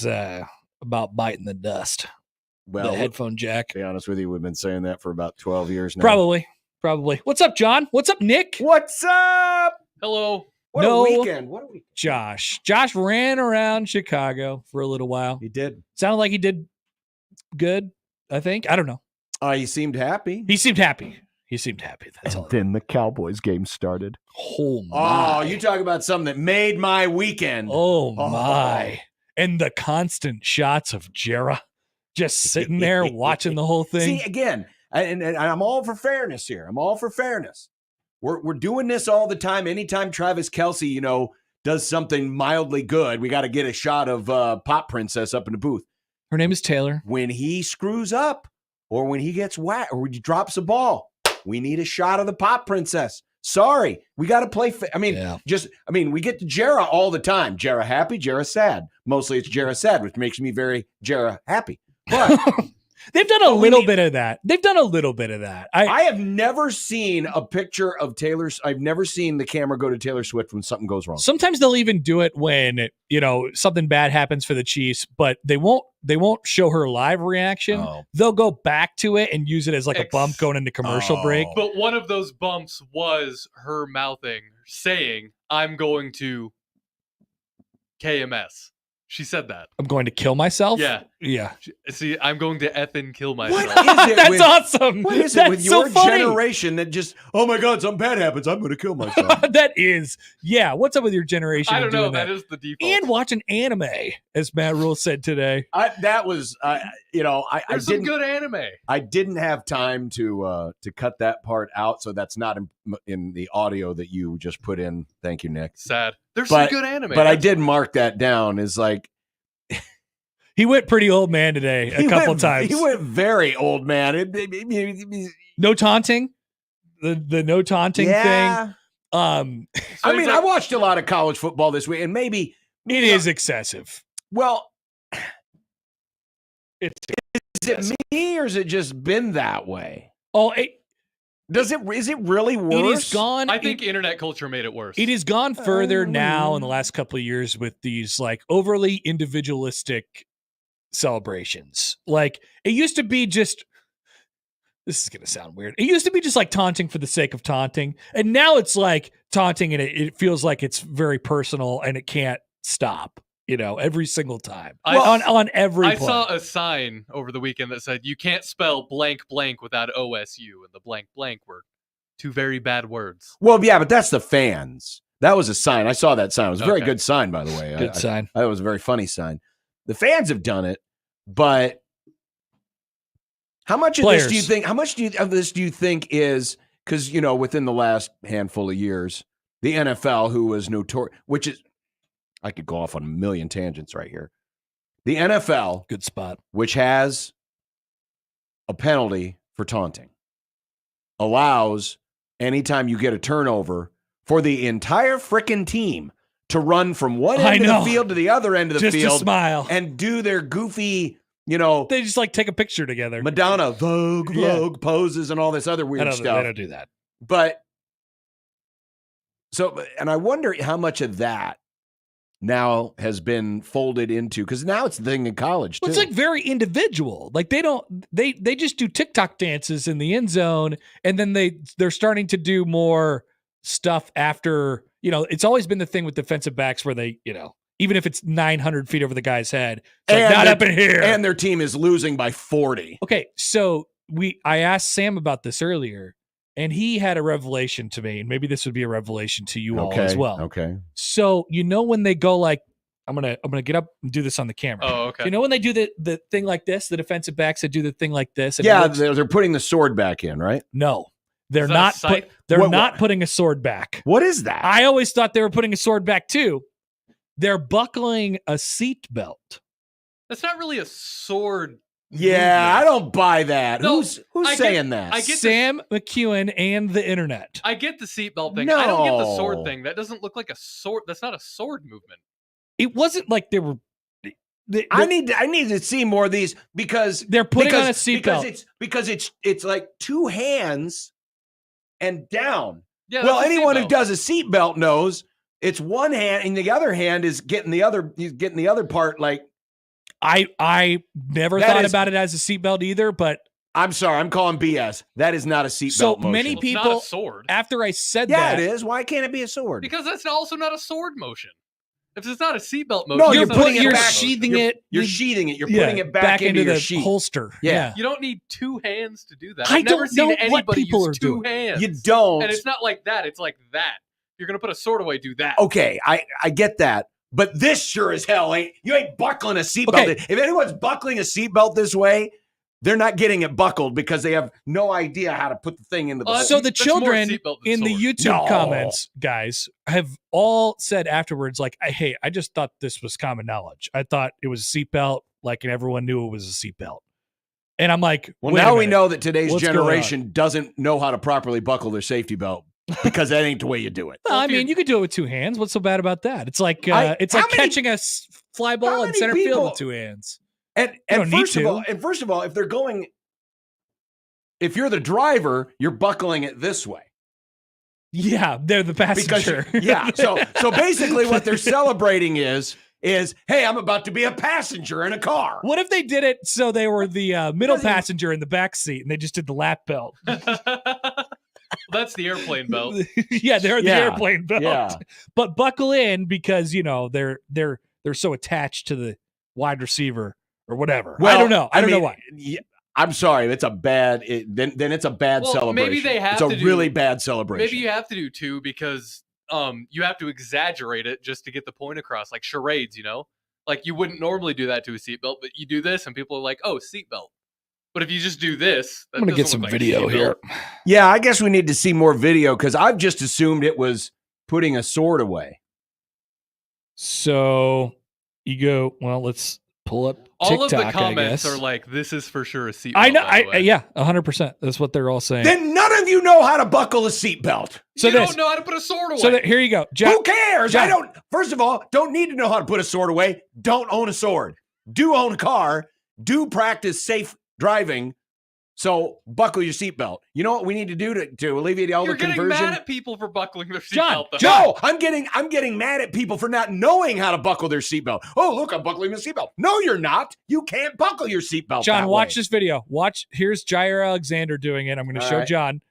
it's about biting the dust. Well, the headphone jack. To be honest with you, we've been saying that for about 12 years now. Probably. What's up, John? What's up, Nick? What's up? Hello. What a weekend. Josh ran around Chicago for a little while. He did. Sounded like he did good, I think. I don't know. He seemed happy. He seemed happy. That's all. Then the Cowboys game started. Oh, my. Oh, you talk about something that made my weekend. Oh, my. And the constant shots of Jera just sitting there watching the whole thing. See, again, and I'm all for fairness here. We're doing this all the time. Anytime Travis Kelce, does something mildly good, we got to get a shot of Pop Princess up in the booth. Her name is Taylor. When he screws up or when he gets whacked or when he drops a ball, we need a shot of the Pop Princess. Sorry, we got to play. We get to Jera all the time. Jera happy, Jera sad. Mostly it's Jera sad, which makes me very Jera happy. But they've done a little bit of that. I have never seen a picture of Taylor's. I've never seen the camera go to Taylor Swift when something goes wrong. Sometimes they'll even do it when, something bad happens for the Chiefs, but they won't show her live reaction. Oh. They'll go back to it and use it as like a bump going into commercial break. But one of those bumps was her saying, I'm going to KMS. She said that. I'm going to kill myself? Yeah. See, I'm going to effing kill myself. What is it That's awesome. What is That's it with so your funny. generation that just, oh my God, something bad happens, I'm going to kill myself? That is. Yeah. What's up with your generation? I don't know. doing That is the default. And watching anime, as Matt Rule said today. There's some good anime. I didn't have time to cut that part out, so that's not in the audio that you just put in. Thank you, Nick. Sad. There's some good anime. But I did mark that down as like, he went pretty old man today a couple times. He went very old man. No taunting. The no taunting thing. I watched a lot of college football this week, and maybe it is excessive. Well, is it me or has it just been that way? Oh, is it really worse? It is gone. I think internet culture made it worse. It has gone further now in the last couple of years with these like overly individualistic celebrations. Like it used to be just, this is going to sound weird. It used to be just like taunting for the sake of taunting. And now it's like taunting and it feels like it's very personal and it can't stop, every single time. On every I play. saw a sign over the weekend that said, you can't spell blank blank without OSU. And the blank blank were two very bad words. Well, yeah, but that's the fans. That was a sign. I saw that sign. It was a very good sign, by the way. Good sign. It was a very funny sign. The fans have done it, but how much of this do you think? How much of this do you think is because within the last handful of years, the NFL, who was notorious, which is, I could go off on a million tangents right here. The NFL, good spot, which has a penalty for taunting, allows anytime you get a turnover for the entire frickin' team to run from one end of the field to the other end of the field, just to smile and do their goofy, they just like take a picture together, Madonna Vogue poses and all this other weird stuff. They don't do that. But and I wonder how much of that now has been folded into, because now it's the thing in college too. Well, it's like very individual. Like they just do TikTok dances in the end zone, and then they're starting to do more stuff after. It's always been the thing with defensive backs where they, even if it's 900 feet over the guy's head, it's like, not up in here. And their team is losing by 40. Okay, so I asked Sam about this earlier, and he had a revelation to me, and maybe this would be a revelation to you all as well. Okay. So when they go like, I'm gonna get up and do this on the camera. Oh, okay. When they do the thing like this, the defensive backs that do the thing like this. And they're putting the sword back in, right? No. They're not putting a sword back. What is that? I always thought they were putting a sword back too. They're buckling a seat belt. That's not really a sword. Yeah, movement. I don't buy that. No, Who's saying that? I get Sam McEwen and the internet. I get the seatbelt thing. No. I don't get the sword thing. That doesn't look like a sword. That's not a sword movement. It wasn't like they were. I need to see more of these because they're putting on a seatbelt. Because it's like two hands and down. Yeah, well, anyone who does a seatbelt knows it's one hand and the other hand is getting the other part like I never thought about it as a seatbelt either, but I'm sorry, I'm calling BS. That is not a seatbelt so motion. many Well, people, it's not a sword. after I said Yeah, that, it is. Why can't it be a sword? Because that's also not a sword motion. If it's not a seatbelt motion, No, it's you're not a putting it sword back. motion. sheathing it. You're sheathing it. You're putting it back into your the sheath. holster. Yeah. You don't need two hands to do that. I I've never don't know seen what anybody people use are two doing. hands. You don't. And it's not like that. It's like that. If you're going to put a sword away, do that. Okay, I get that. But this sure as hell ain't. You ain't buckling a seatbelt. Okay. If anyone's buckling a seatbelt this way, they're not getting it buckled because they have no idea how to put the thing into the hole. So the That's more children seatbelt than in the sword. YouTube No. comments, guys, have all said afterwards, like, hey, I just thought this was common knowledge. I thought it was a seatbelt, like, and everyone knew it was a seatbelt. And I'm like, Well, wait a now we minute. know that today's What's going on? generation doesn't know how to properly buckle their safety belt because that ain't the way you do it. Well, I if you- mean, you could do it with two hands. What's so bad about that? It's like it's how like many- catching a fly how ball in many center field people- with two hands. And don't need first of to. all, if they're going, if you're the driver, you're buckling it this way. Yeah, they're the passenger. So basically what they're celebrating is hey, I'm about to be a passenger in a car. What if they did it so they were the middle Doesn't even- passenger in the back seat and they just did the lap belt? That's the airplane belt. Yeah, they're the Yeah, airplane belt. yeah. But buckle in because they're so attached to the wide receiver or whatever. I don't know. I don't know why. Yeah, I'm sorry. It's a bad. Then it's a bad Well, celebration. maybe they have it's a to do- really bad celebration. Maybe you have to do two because you have to exaggerate it just to get the point across, like charades, Like you wouldn't normally do that to a seatbelt, but you do this and people are like, oh, seatbelt. But if you just do this, that I'm gonna get doesn't some look like a video seatbelt. here. Yeah, I guess we need to see more video because I've just assumed it was putting a sword away. So you go. Well, let's pull up All of TikTok, the comments I guess. are like, this is for sure a seatbelt. I know. by the way. Yeah, 100%. That's what they're all saying. Then none of you know how to buckle a seatbelt. So you this- don't know how to put a sword away. So here you go. Who cares? I John. don't. First of all, don't need to know how to put a sword away. Don't own a sword. Do own a car. Do practice safe driving. So buckle your seatbelt. You know what we need to do to alleviate all You're the getting conversion? mad at people for buckling their John, seatbelt. though. No, I'm getting mad at people for not knowing how to buckle their seatbelt. Oh, look, I'm buckling the seatbelt. No, you're not. You can't buckle your seatbelt. John, that watch way. this video. Watch. Here's Jair Alexander doing it. I'm going to All show right. John.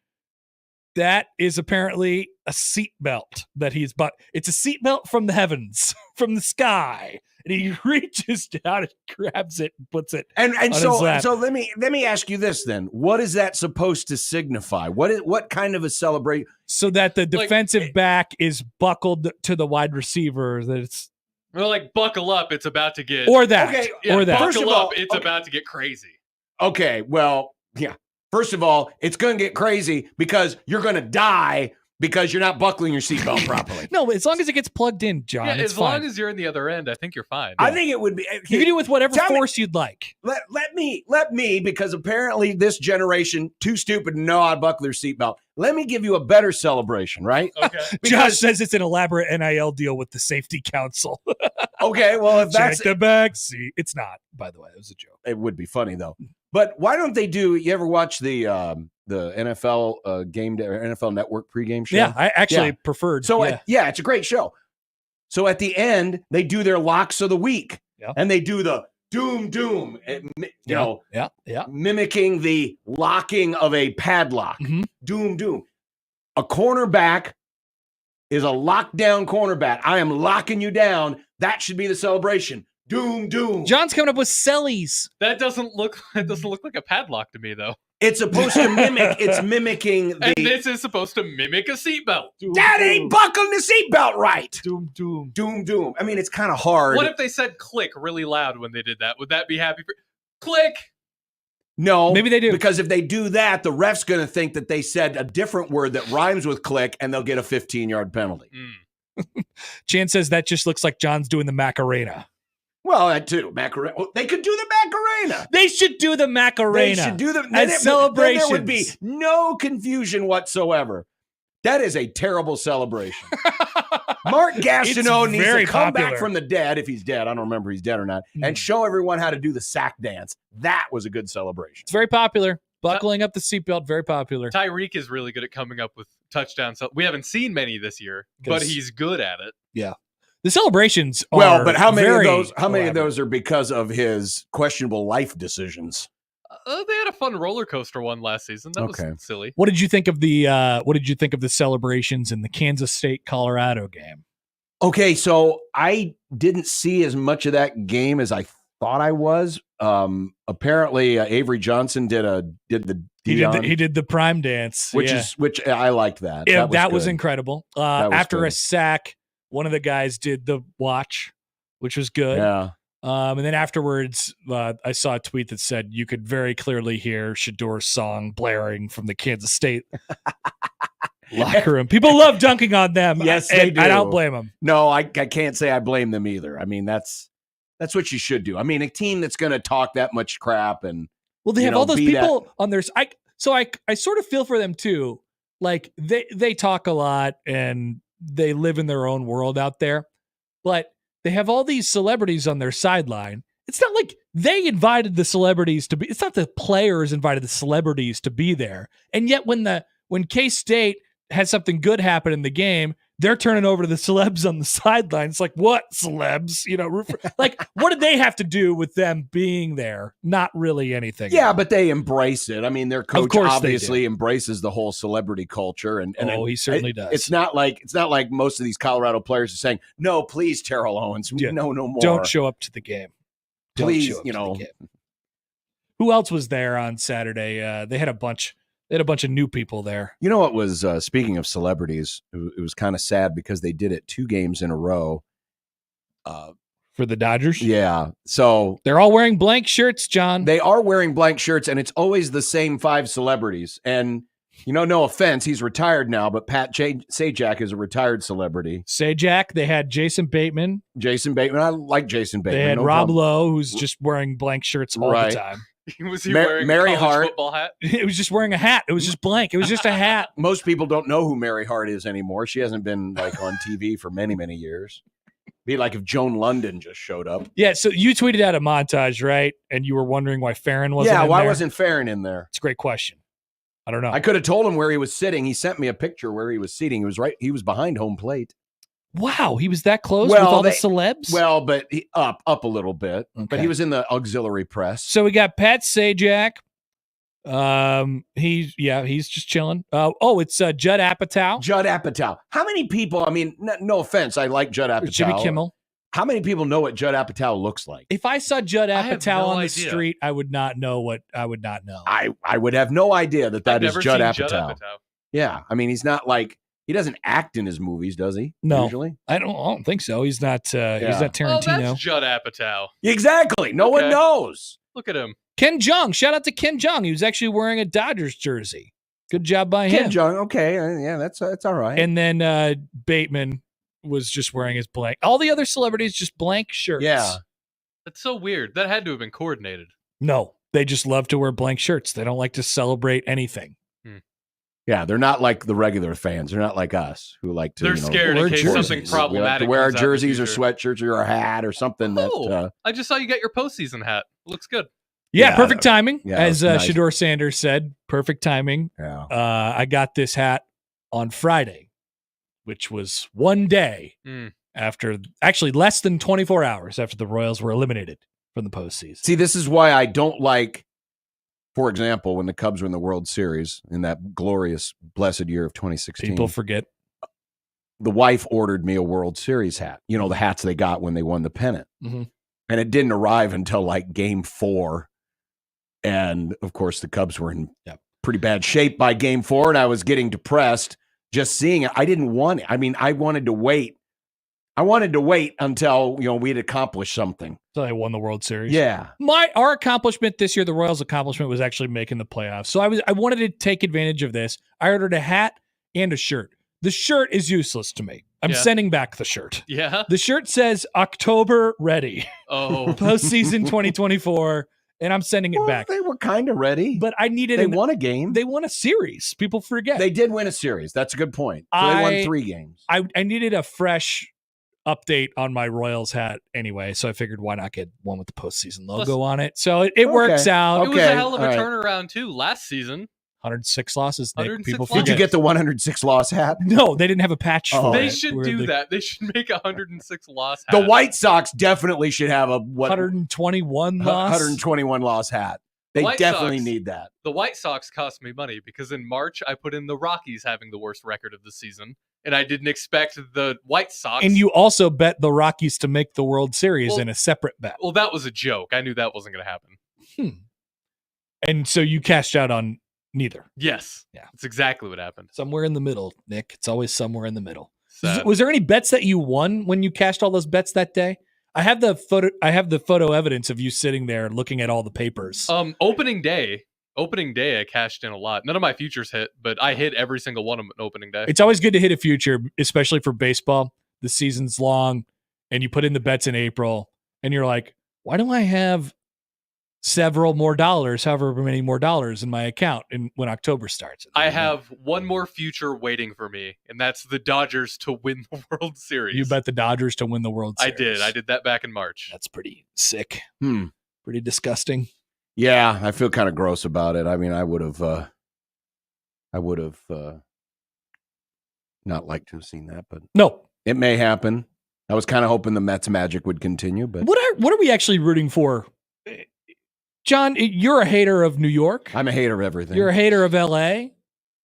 That is apparently a seatbelt that he's but it's a seatbelt from the heavens, from the sky. And he reaches down and grabs it and puts it. And on his so lap. let me ask you this then. What is that supposed to signify? What kind of a celebration? So that the defensive back is buckled to the wide receiver. That it's Well, like buckle up, it's about to get or that Okay, yeah, or that. buckle First of up, all, it's okay. about to get crazy. Okay, well, yeah. First of all, it's going to get crazy because you're going to die because you're not buckling your seatbelt properly. No, as long as it gets plugged in, John. Yeah, it's as fine. long as you're in the other end, I think you're fine. I think it would be. You can do it with whatever Tell me- force you'd like. Let me, because apparently this generation too stupid to know how to buckle their seatbelt. Let me give you a better celebration, right? Okay. Josh says it's an elaborate NIL deal with the safety council. Okay, well, if Check that's the back seat. It's not, by the way. It was a joke. it would be funny though. But why don't they do? You ever watch the NFL game day or NFL Network pregame show? Yeah, I actually Yeah. preferred. So yeah. it's a great show. So at the end, they do their locks of the week, Yeah. and they do the doom, yeah. mimicking the locking of a padlock. Mhm. Doom. A cornerback is a lockdown cornerback. I am locking you down. That should be the celebration. Doom. John's coming up with sellies. That doesn't look like a padlock to me though. It's supposed to mimic. It's mimicking And the. this is supposed to mimic a seatbelt. That ain't buckling the seatbelt right. Doom. Doom. I mean, it's kind of hard. What if they said click really loud when they did that? Would that be happy for click? No, Maybe they do. Because if they do that, the ref's going to think that they said a different word that rhymes with click, and they'll get a 15-yard penalty. Chan says that just looks like John's doing the Macarena. Well, that too. Macarena. Well, they could do the Macarena. They should do the Macarena. They should do the as then there would be celebrations. no confusion whatsoever. That is a terrible celebration. Mark Gastineau It's needs very to come popular. back from the dead, if he's dead. I don't remember if he's dead or not, and show everyone how to do the sack dance. That was a good celebration. It's very popular. Buckling up the seatbelt, very popular. Tyreek is really good at coming up with touchdowns. So we haven't seen many this year, but 'Cause- he's good at it. The celebrations are Well, but how many of very those? How many of elaborate. those are because of his questionable life decisions? They had a fun roller coaster one last season. That was silly. What did you think of the celebrations in the Kansas State Colorado game? Okay, so I didn't see as much of that game as I thought I was. Apparently, Avery Johnson did the Dion, he did the prime dance, which I liked that. Yeah, that was good. incredible. Was after good. a sack, one of the guys did the watch, which was good. Yeah. And then afterwards, I saw a tweet that said you could very clearly hear Shador's song blaring from the Kansas State locker room. People love dunking on them. Yes, they do. I don't blame them. No, I can't say I blame them either. I mean, that's what you should do. I mean, a team that's going to talk that much crap and they have all those people on their. I sort of feel for them too. Like they talk a lot and they live in their own world out there, but they have all these celebrities on their sideline. It's not like they invited the celebrities to be. It's not the players invited the celebrities to be there. And yet, when K-State has something good happen in the game, they're turning over to the celebs on the sideline. It's like, what celebs? Like, what did they have to do with them being there? Not really anything. Yeah, but they embrace it. I mean, their coach course obviously embraces the whole celebrity culture, and he certainly does. It's not like most of these Colorado players are saying, "No, please, Terrell Owens, no more. Don't show up to the game. Please, Who else was there on Saturday? They had a bunch. They had a bunch of new people there. You know what was, speaking of celebrities, it was kind of sad because they did it 2 games in a row. For the Dodgers? Yeah. So they're all wearing blank shirts, John. They are wearing blank shirts, and it's always the same 5 celebrities. And, no offense, he's retired now, but Pat Sajak is a retired celebrity. Sajak, they had Jason Bateman. I like Jason Bateman. They had Rob Lowe, who's just wearing blank shirts all the time. Was he wearing Mary a Hart football hat? It was just wearing a hat. It was just blank. It was just a hat. Most people don't know who Mary Hart is anymore. She hasn't been on TV for many, many years. Be like if Joan London just showed up. Yeah, so you tweeted out a montage, right? And you were wondering why Farron wasn't in there. Yeah, why wasn't Farron in there? It's a great question. I don't know. I could have told him where he was sitting. He sent me a picture where he was seating. He was behind home plate. Wow, he was that close with all the celebs? Well, but he up a little bit. Okay. But he was in the auxiliary press. So we got Pat Sajak. He's just chilling. It's Judd Apatow. Judd Apatow. How many people? I mean, no offense, I like Judd Apatow. Jimmy Kimmel. How many people know what Judd Apatow looks like? If I saw Judd Apatow on the street, I would not know what I would not know. I would have no idea that is Judd Apatow. Apatow. Yeah, I mean, he's not like he doesn't act in his movies, does he? No, usually. I don't think so. He's not. He's not Tarantino. Oh, that's Judd Apatow. Exactly. No one knows. Look at him. Ken Jeong. Shout out to Ken Jeong. He was actually wearing a Dodgers jersey. Good job by him. Ken Jeong. Okay, yeah, that's all right. And then Bateman was just wearing his blank. All the other celebrities just blank shirts. Yeah, that's so weird. That had to have been coordinated. No, they just love to wear blank shirts. They don't like to celebrate anything. Yeah, they're not like the regular fans. They're not like us who like to. They're scared in case something problematic. We like to wear our jerseys or sweatshirts or a hat or something. I just saw you got your postseason hat. Looks good. Yeah, perfect timing. Yeah, as nice. Shador Sanders said, perfect timing. Yeah. I got this hat on Friday, which was one day after, actually less than 24 hours after the Royals were eliminated from the postseason. See, this is why I don't like, for example, when the Cubs were in the World Series in that glorious, blessed year of 2016. People forget. The wife ordered me a World Series hat. You know, the hats they got when they won the pennant. Mm-hmm. And it didn't arrive until like game 4. And, of course, the Cubs were in pretty bad shape by game 4, and I was getting depressed just seeing it. I didn't want it. I mean, I wanted to wait. Until, we'd accomplished something. So they won the World Series. Yeah. Our accomplishment this year, the Royals' accomplishment, was actually making the playoffs. So I wanted to take advantage of this. I ordered a hat and a shirt. The shirt is useless to me. I'm sending back the shirt. Yeah. The shirt says October ready. Oh. Postseason 2024. And I'm sending it back. They were kind of ready. But I needed They won a game. They won a series. People forget. They did win a series. That's a good point. So they won 3 games. I needed a fresh update on my Royals hat anyway, so I figured why not get one with the postseason logo on it. So it works out. It was a hell of a turnaround too last season. 106 losses. Nick. 106 People losses. Did you forget. get the 106 loss hat? No, they didn't have a patch Oh. for They it. should Where do they- that. They should make 106 loss The hat. White Sox definitely should have a 121 loss. 121 loss hat. They White definitely Sox- need that. The White Sox cost me money because in March I put in the Rockies having the worst record of the season, and I didn't expect the White Sox. And you also bet the Rockies to make the World Series Well- in a separate bet. Well, that was a joke. I knew that wasn't going to happen. And so you cashed out on neither. Yes. Yeah. That's exactly what happened. Somewhere in the middle, Nick. It's always somewhere in the middle. Sad. Was there any bets that you won when you cashed all those bets that day? I have the photo evidence of you sitting there looking at all the papers. Opening day, I cashed in a lot. None of my futures hit, but I hit every single one of them on opening day. It's always good to hit a future, especially for baseball. The season's long, and you put in the bets in April, and you're like, why do I have several more dollars, however many more dollars in my account when October starts? I have one more future waiting for me, and that's the Dodgers to win the World Series. You bet the Dodgers to win the World I Series. did. I did that back in March. That's pretty sick. Hmm. Pretty disgusting. Yeah, I feel kind of gross about it. I mean, I would have not liked to have seen that, but No. it may happen. I was kind of hoping the Mets magic would continue, but What are we actually rooting for? John, you're a hater of New York. I'm a hater of everything. You're a hater of LA.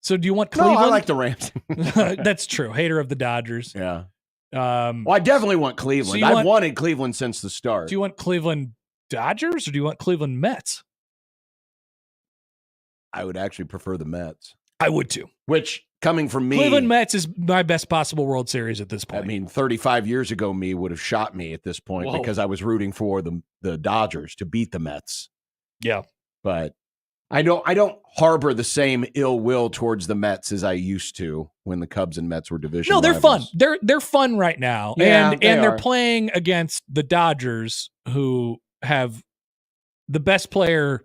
So do you want no, Cleveland? I like the Rams. That's true. Hater of the Dodgers. Yeah. Well, I definitely want Cleveland. you I've want- wanted Cleveland since the start. do you want Cleveland Dodgers or do you want Cleveland Mets? I would actually prefer the Mets, I would too. which coming from me, Cleveland Mets is my best possible World Series at this I point. mean, 35 years ago, me would have shot me at this point Whoa. because I was rooting for the Dodgers to beat the Mets. yeah. But I don't harbor the same ill will towards the Mets as I used to when the Cubs and Mets were division. No, they're fun. rivals. They're fun right now. Yeah, and they they're are. playing against the Dodgers, who have the best player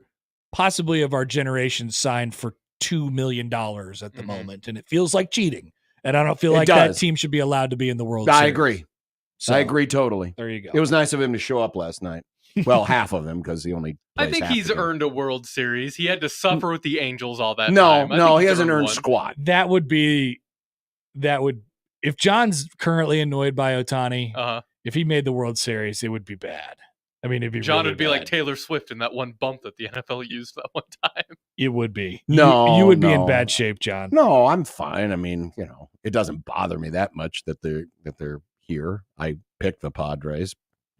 possibly of our generation signed for $2 million at the Mhm. moment. And it feels like cheating. And I don't feel It like that does. team should be allowed to be in the World I Series. agree. So, I agree totally. There you go. It was nice of him to show up last night. Well, half of him because he only. I plays think half he's the game. earned a World Series. He had to suffer with the Angels all that No, time. I no, think he he's hasn't earned one. squat. That would if John's currently annoyed by Ohtani, Uh-huh. if he made the World Series, it would be bad. I mean, it'd be John really would be bad. like Taylor Swift in that one bump that the NFL used that one time. It would be. No, you would be in no. bad shape, John. No, I'm fine. I mean, it doesn't bother me that much that they're here. I picked the Padres,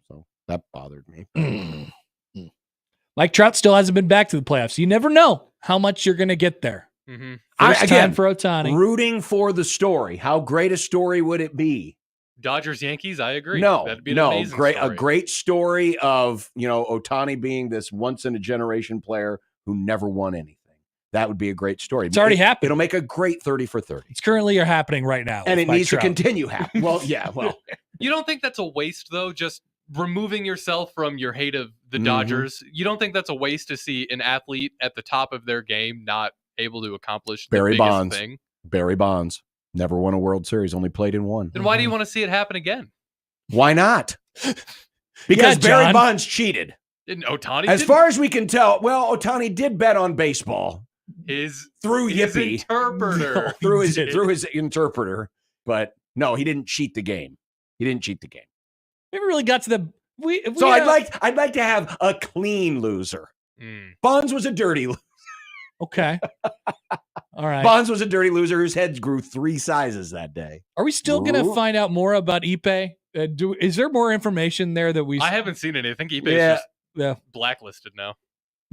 so that bothered me. Mike Trout still hasn't been back to the playoffs. You never know how much you're going to get there. Mm-hmm. First time Again, for Ohtani. rooting for the story. How great a story would it be? Dodgers, Yankees, I agree. No, That'd be an amazing a story. great story of Ohtani being this once in a generation player who never won anything. That would be a great story. It's already happened. It'll make a great 30 for 30. It's currently happening right now. And with it Mike needs Trout. to continue happening. Well, yeah, well, You don't think that's a waste, though? Just removing yourself from your hate of the Mhm. Dodgers. You don't think that's a waste to see an athlete at the top of their game not able to accomplish the Barry biggest Bonds. thing? Barry Bonds never won a World Series, only played in one. Then why do you want to see it happen again? Why not? Because Barry John. Bonds cheated. Didn't Ohtani? As didn't- far as we can tell, well, Ohtani did bet on baseball his through his Yippee, interpreter. through his did. through his interpreter, but no, he didn't cheat the game. He didn't cheat the game. We never really got to the. So I'd like to have a clean loser. Mm. Bonds was a dirty. Okay. All right. Bonds was a dirty loser whose head grew 3 sizes that day. Are we still going to Ooh. find out more about Ipe? Is there more information there that we? I haven't seen any. I think Ipe's Yeah. just Yeah. blacklisted now.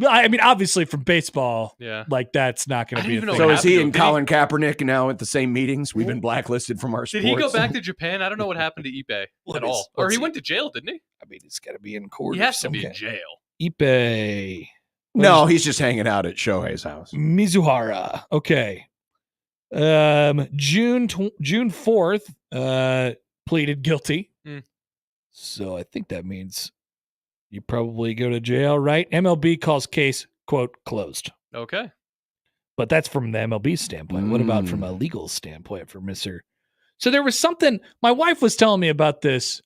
I mean, obviously from baseball, Yeah. like that's not going I to be a don't even thing. know So what is he happened and to him? Colin Kaepernick now at the same meetings? We've been blacklisted from our Did sports. he go back to Japan? I don't know what happened to Ipe Let at me- all. Or let's he see. went to jail, didn't he? I mean, he's got to be in court. He of has to some be in kind. jail. Ipe No, he's just hanging out at Shohei's house. Mizuhara. Okay. June 4th, pleaded guilty. Hmm. So I think that means you probably go to jail, right? MLB calls case, quote, closed. Okay. But that's from the MLB standpoint. What about from a legal standpoint for Mr. So there was something my wife was telling me about this.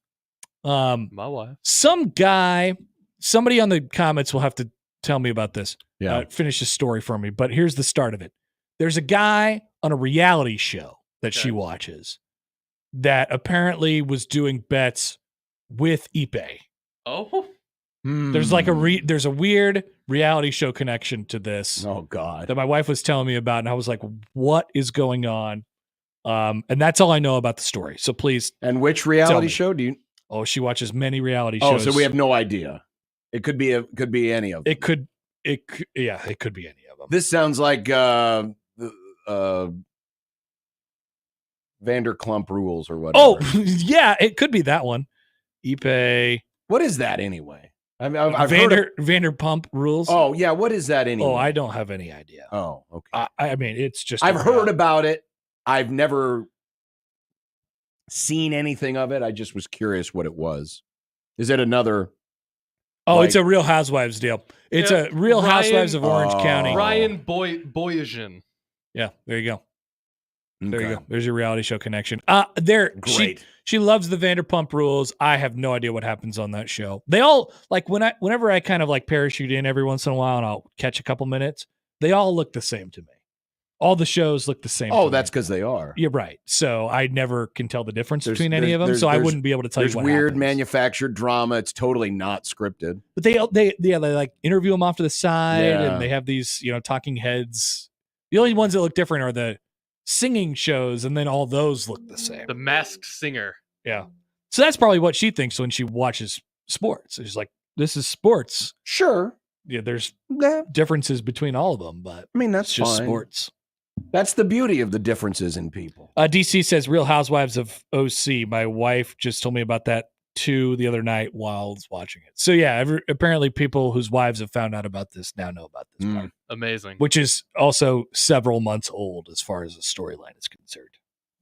My wife. Some guy, somebody on the comments will have to tell me about this. Yeah. Finish the story for me. But here's the start of it. there's a guy on a reality show that she watches that apparently was doing bets with Ipe. Oh, There's like there's a weird reality show connection to this. Oh God. That my wife was telling me about, and I was like, "What is going on?" And that's all I know about the story. So please. And which reality show do you? Oh, she watches many reality shows. Oh, so we have no idea. It could be any of them. It could be any of them. This sounds like Vanderklump Rules or whatever. Oh, yeah, it could be that one. Ipe. What is that anyway? I've heard of Vanderpump Rules. Oh, yeah. What is that anyway? Oh, I don't have any idea. Oh, okay. I mean, it's just. I've heard about it. I've never seen anything of it. I just was curious what it was. Is it another? Oh, it's a Real Housewives deal. It's a Real Housewives of Orange County. Ryan Boyajian. Yeah, there you go. There Okay. you go. There's your reality show connection. Great. She loves the Vanderpump Rules. I have no idea what happens on that show. They all like whenever I kind of like parachute in every once in a while and I'll catch a couple minutes. They all look the same to me. All the shows look the same. Oh, that's because they are. You're right. So I never can tell the difference between any of them. So I wouldn't be able to tell you what There's weird happens. manufactured drama. It's totally not scripted. But they like interview them off to the side, Yeah. and they have these talking heads. The only ones that look different are the singing shows, and then all those look the same. The Masked Singer. Yeah. So that's probably what she thinks when she watches sports. She's like, "This is sports." Sure. Yeah, there's Yeah. differences between all of them, but I mean, that's it's just fine. sports. That's the beauty of the differences in people. DC says Real Housewives of OC. My wife just told me about that too the other night while I was watching it. So yeah, apparently people whose wives have found out about this now know about this part, Amazing. which is also several months old as far as the storyline is concerned.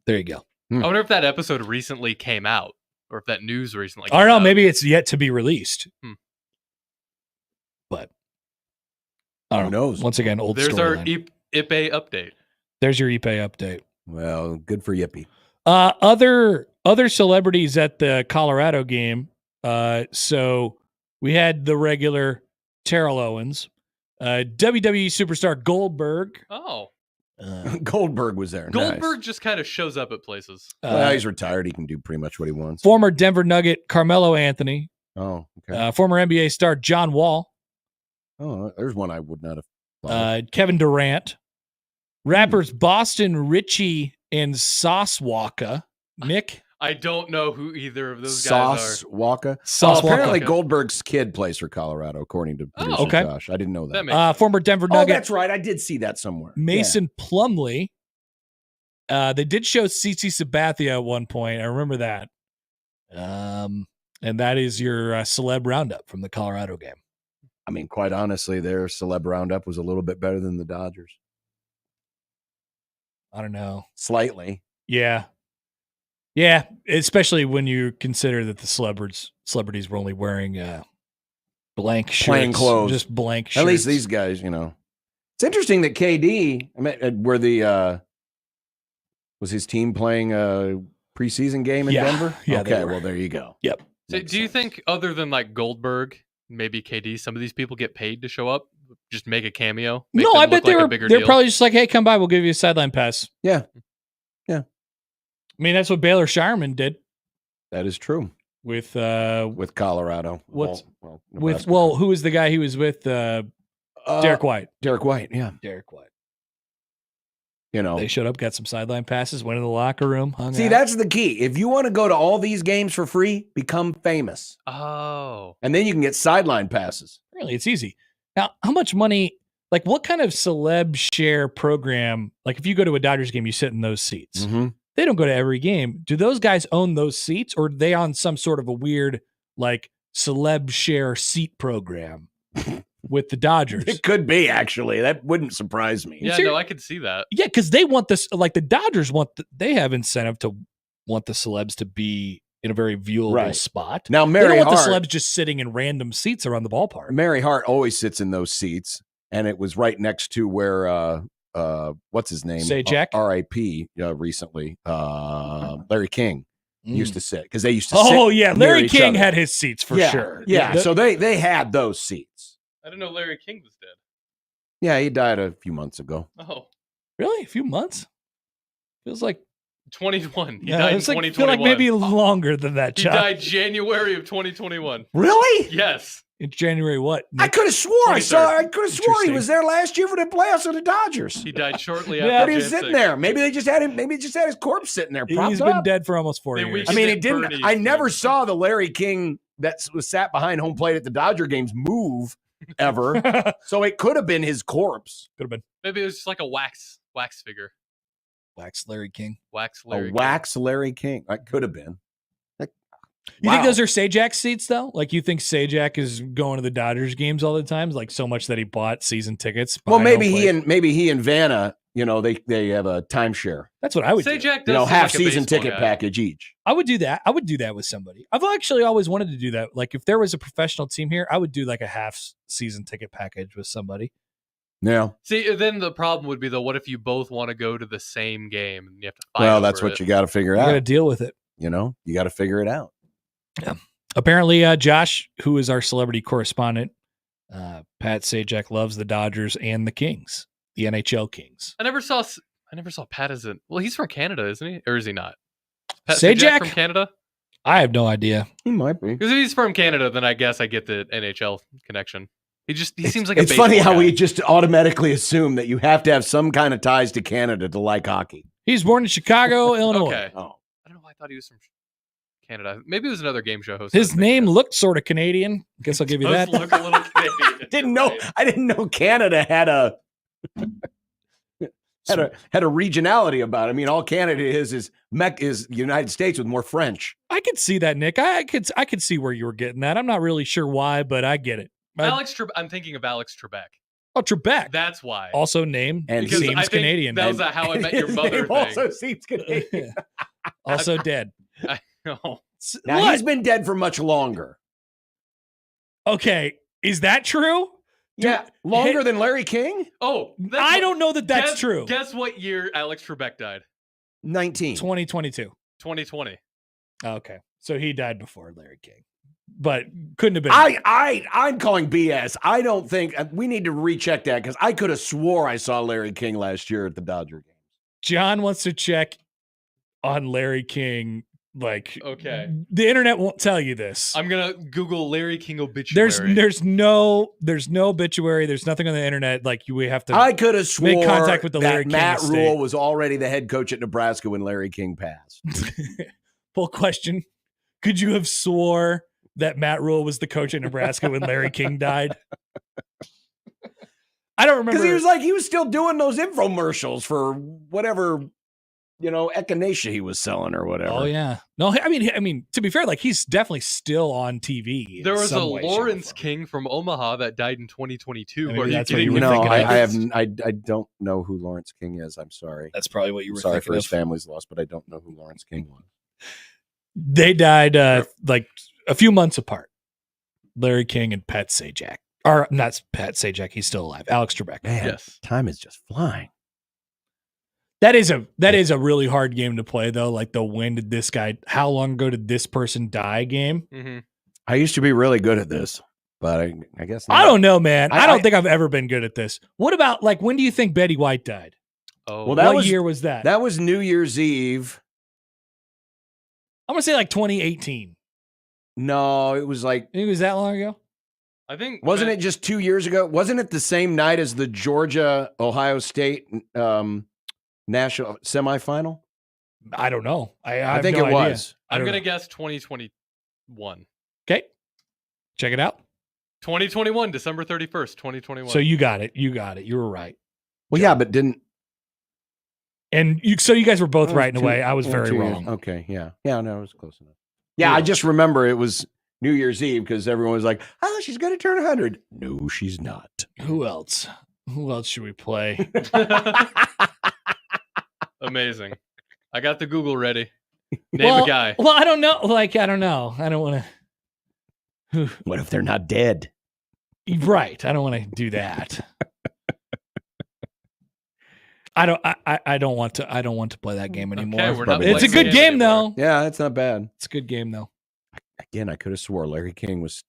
There you go. I wonder if that episode recently came out, or if that news recently. I don't know. Maybe it's yet to be released. But I don't know. knows? Once again, old There's our storyline. Ipe update. There's your Ipe update. Well, good for Yippee. Other celebrities at the Colorado game. So we had the regular Terrell Owens, WWE superstar Goldberg. Oh, Goldberg was there. Goldberg Nice. just kind of shows up at places. Well, he's retired. He can do pretty much what he wants. Former Denver Nugget Carmelo Anthony. Oh, okay. Former NBA star John Wall. Oh, there's one I would not have thought. Kevin Durant. Rappers Boston Richie and Sauce Walker. Nick? I don't know who either of those guys Sauce Walker. Sauce Apparently Walker. Goldberg's kid plays for Colorado, according to producer okay. Josh. I didn't know That that. makes Former Denver Oh, Nugget that's right. I did see that somewhere. Mason Plumlee. They did show CC Sabathia at one point. I remember that. And that is your celeb roundup from the Colorado game. I mean, quite honestly, their celeb roundup was a little bit better than the Dodgers. I don't know. Slightly. Yeah. Yeah, especially when you consider that the celebrities were only wearing blank shirts. Plain clothes. Just blank shirts. At least these guys, It's interesting that KD, was his team playing a preseason game in Denver? Yeah, they okay, were. well, there you go. Yep. So do you think, other than like Goldberg, maybe KD, some of these people get paid to show up, just make a cameo? Make No, them I look bet like a they're bigger deal? probably just like, hey, come by, we'll give you a sideline pass. Yeah. I mean, that's what Baylor Shireman did That is true. with Colorado. who was the guy he was with? Derek White. Derek White, yeah. Derek White. You know. They showed up, got some sideline passes, went in the locker room, hung See, out. that's the key. If you want to go to all these games for free, become famous. Oh. And then you can get sideline passes. Really, it's easy. Now, how much money, like what kind of celeb share program, like if you go to a Dodgers game, you sit in those seats. Mm-hmm. They don't go to every game. Do those guys own those seats, or are they on some sort of a weird, like, celeb share seat program with the Dodgers? It could be, actually. That wouldn't surprise me. Yeah, no, I could see that. Yeah, because they want this, like the Dodgers they have incentive to want the celebs to be in a very viewable spot. Now, they Mary don't want Hart, the celebs just sitting in random seats around the ballpark. Mary Hart always sits in those seats, and it was right next to where what's his name? Say Jack? R.I.P. Recently. Larry King used to sit because they used to. Oh sit yeah, near Larry each King other. had his seats for sure. Yeah, so they had those seats. I didn't know Larry King was dead. Yeah, he died a few months ago. Oh. Really? A few months? Feels like 21. He died in it's like, 2021. feel like maybe longer than that, He Chuck. died January of 2021. Really? Yes. In January what? I Nick? could have swore I could have swore he was there last year for the playoffs of the Dodgers. He died shortly Yeah. after. But he was sitting there. Maybe they just had him. Maybe just had his corpse sitting there. Propped He's been up. dead for almost 4 They years. weakened I mean, it it didn't. Bernie's I never thing. saw the Larry King that was sat behind home plate at the Dodger games move ever. So it could have been his corpse. Could have been Maybe it was just like a wax figure. Wax Larry King. Wax Larry. A King. wax Larry King. That could have been. You think those are Sajak seats though? Like you think Sajak is going to the Dodgers games all the time, like so much that he bought season tickets? Well, behind maybe home plate? he and Vanna, they have a timeshare. That's what I would do. Sajak does seem Half like a season baseball ticket guy. package each. I would do that. I would do that with somebody. I've actually always wanted to do that. Like if there was a professional team here, I would do like a half season ticket package with somebody. Yeah. See, then the problem would be though, what if you both want to go to the same game and you have to fight? Well, over that's what it? you got to figure You got to out. deal with it. You got to figure it out. Apparently, Josh, who is our celebrity correspondent, Pat Sajak loves the Dodgers and the Kings, the NHL Kings. I never saw Pat as an. Well, he's from Canada, isn't he? Or is he not? Pat Sajak? from Canada? I have no idea. He might be. Because if he's from Canada, then I guess I get the NHL connection. He seems like a It's funny baseball how guy. we just automatically assume that you have to have some kind of ties to Canada to like hockey. He's born in Chicago, Illinois. Okay. Oh. I don't know why I thought he was from Canada. Maybe it was another game show host. His name looked sort of Canadian. Guess I'll give you does that. look a little Canadian. I didn't know Canada had a regionality about it. I mean, all Canada is United States with more French. I could see that, Nick. I could see where you were getting that. I'm not really sure why, but I get it. I'm thinking of Alex Trebek. Oh, Trebek. That's why. Also named And and Because I seems think Canadian. That was a How I Met Your His Mother name thing. also seems Canadian. Also dead. No. Now What? he's been dead for much longer. Okay, is that true? Yeah, longer than Larry King. Oh, I don't know that that's guess, true. Guess what year Alex Trebek died? 19. 2022. 2020. Okay, so he died before Larry King, but couldn't have been. I'm calling BS. I don't think we need to recheck that because I could have swore I saw Larry King last year at the Dodger game. John wants to check on Larry King. Like, Okay. the internet won't tell you this. I'm gonna Google Larry King obituary. There's no obituary. There's nothing on the internet. Like we have to. I could have swore make contact with the that Larry King Matt estate. Rule was already the head coach at Nebraska when Larry King passed. Full question. Could you have swore that Matt Rule was the coach at Nebraska when Larry King died? I don't remember. Because he was still doing those infomercials for whatever, echinacea he was selling or whatever. Oh yeah. No, I mean, to be fair, like he's definitely still on TV. in There was a some way, shape, or Lawrence form. King from Omaha that died in 2022. Maybe Are you that's what kidding you me? were No, thinking I of. have. I don't know who Lawrence King is. I'm sorry. That's probably what you were Sorry thinking for his of. family's loss, but I don't know who Lawrence King was. They died like a few months apart. Larry King and Pat Sajak. Or not Pat Sajak, he's still alive. Alex Trebek. Man, Yes. time is just flying. That is a really hard game to play though. Like how long ago did this person die game? Mhm. I used to be really good at this, but I guess not. I don't know, man. I don't I- think I've ever been good at this. What about like when do you think Betty White died? Oh, Well, that What was- year was that? That was New Year's Eve. I'm gonna say like 2018. No, it was like, It was that long ago? I think wasn't it just 2 years ago? Wasn't it the same night as the Georgia-Ohio State national semifinal? I don't know. I have think no it idea. was. I I'm don't gonna know. guess 2021. Okay. Check it out. 2021, December 31st, 2021. So you got it. You were right. Well, yeah, but didn't. And you guys were both right in a Two- way. I was yeah, very 2 years. wrong. Okay, yeah. Yeah, no, it was close enough. Yeah, I just remember it was New Year's Eve because everyone was like, oh, she's going to turn 100. No, she's not. Who else? Who else should we play? Amazing. I got the Google ready. Name a guy. Well, I don't know. Like, I don't know. I don't want to. What if they're not dead? Right. I don't want to do that. I don't want to play that game anymore. Okay, we're not Probably It's a playing good it game anymore. though. Yeah, it's not bad. It's a good game though. Again, I could have swore Larry King was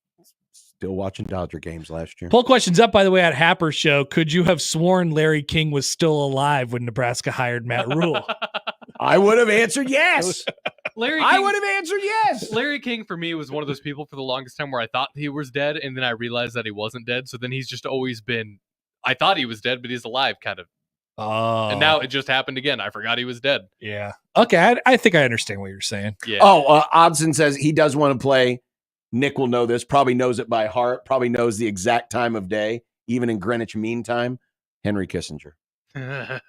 Still watching Dodger games last year. Poll question's up, by the way, at Happer Show. Could you have sworn Larry King was still alive when Nebraska hired Matt Rule? I would have answered yes. I would have answered yes. Larry King, for me, was one of those people for the longest time where I thought he was dead, and then I realized that he wasn't dead. So then he's just always been, I thought he was dead, but he's alive, kind of. Oh. And now it just happened again. I forgot he was dead. Yeah. Okay, I think I understand what you're saying. Yeah. Oh, Odson says he does want to play. Nick will know this, probably knows it by heart, probably knows the exact time of day, even in Greenwich Mean Time. Henry Kissinger. Don't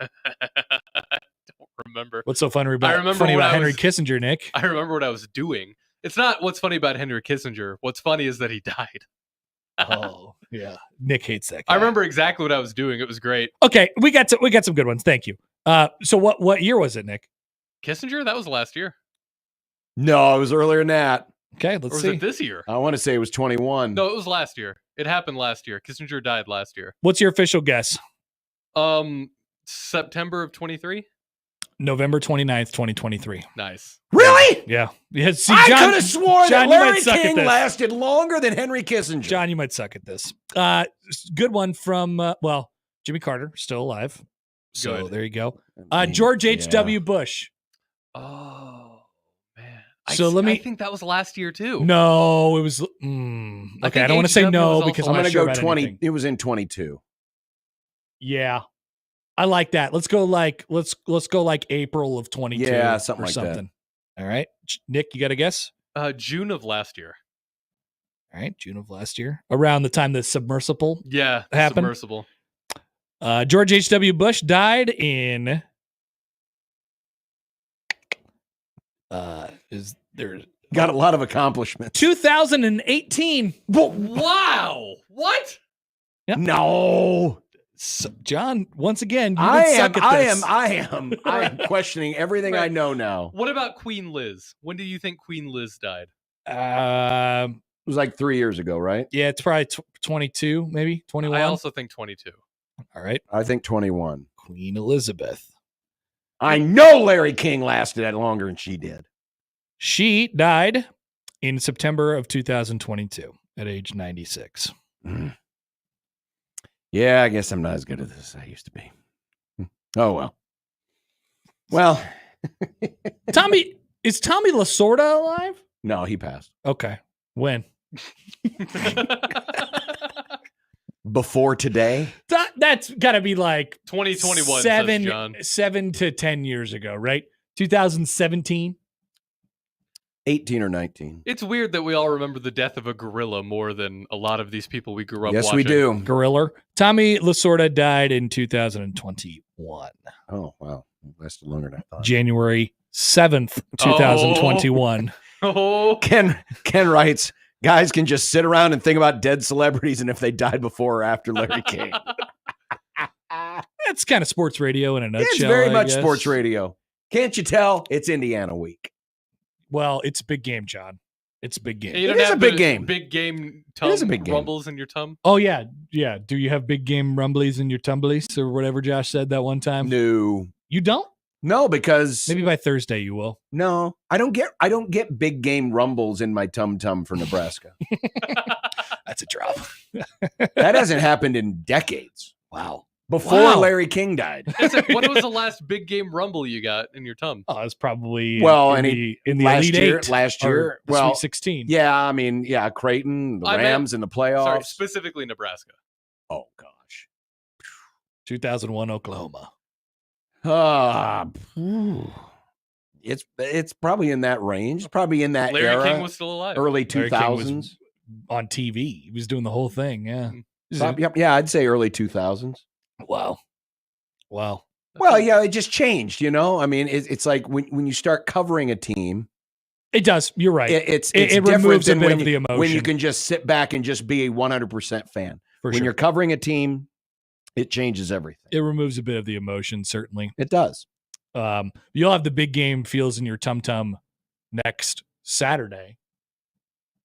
remember. What's so funny about Henry Kissinger, Nick? I remember what I was doing. It's not what's funny about Henry Kissinger. What's funny is that he died. Oh, yeah. Nick hates that guy. I remember exactly what I was doing. It was great. Okay, we got some good ones. Thank you. So what year was it, Nick? Kissinger? That was last year. No, it was earlier than that. Okay, let's see. Or was it this year? I want to say it was 21. No, it was last year. It happened last year. Kissinger died last year. What's your official guess? September of 23? November 29th, 2023. Nice. Really? Yeah. See, I could have sworn John, that Larry King lasted longer than Henry Kissinger. John, you might suck at this. Good one from, Jimmy Carter, still alive. So Good. there you go. George H.W. Bush. Oh, man. So I think that was last year, too. No, it was. Okay, I don't want to say no because I'm going to go 20. Anything. It was in 22. Yeah. I like that. Let's go like April of 22. Yeah, something like that. All right. Nick, you got a guess? June of last year. All right, June of last year. Around the time the submersible happened. Submersible. George H.W. Bush died in got a lot of accomplishments. 2018. Wow. What? Yep. No. So, John, once again, you suck at this. I am questioning everything I know now. What about Queen Liz? When do you think Queen Liz died? It was like 3 years ago, right? Yeah, it's probably 22, maybe 21. I also think 22. All right. I think 21. Queen Elizabeth. I know Larry King lasted that longer than she did. She died in September of 2022 at age 96. Mm. Yeah, I guess I'm not as good at this as I used to be. Oh, well. Well. Is Tommy Lasorda alive? No, he passed. Okay. When? Before today? That's got to be like 2021, 7 to 10 years ago, right? 2017? 18 or 19. It's weird that we all remember the death of a gorilla more than a lot of these people we grew up watching. Yes, we do. Gorilla. Tommy Lasorda died in 2021. Oh, wow. Lasted longer than I thought. January 7th, 2021. Oh. Ken writes, guys can just sit around and think about dead celebrities and if they died before or after Larry King. That's kind of sports radio in a nutshell. It's very much sports radio. Can't you tell? It's Indiana week. Well, it's a big game, John. It's a big game. It is a big game. Big game rumbles in your tum? Oh, yeah. Yeah. Do you have big game rumblies in your tumblies or whatever Josh said that one time? No. You don't? No, because maybe by Thursday you will. No, I don't get big game rumbles in my tum for Nebraska. That's a drop. That hasn't happened in decades. Wow. Before Larry King died. What was the last big game rumble you got in your tum? Oh, it was probably in the Elite Eight. Last year. Sweet 16. Yeah, I mean, Creighton, the Rams in the playoffs. Sorry, specifically Nebraska. Oh, gosh. 2001 Oklahoma. It's probably in that range. Probably in that era. Larry King was still alive. Early 2000s. On TV. He was doing the whole thing, yeah. Yeah, I'd say early 2000s. Wow. Well, yeah, it just changed, I mean, it's like when you start covering a team. It does. You're right. It removes a bit of the emotion. When you can just sit back and just be a 100% fan. When you're covering a team, it changes everything. It removes a bit of the emotion, certainly. It does. You'll have the big game feels in your tum next Saturday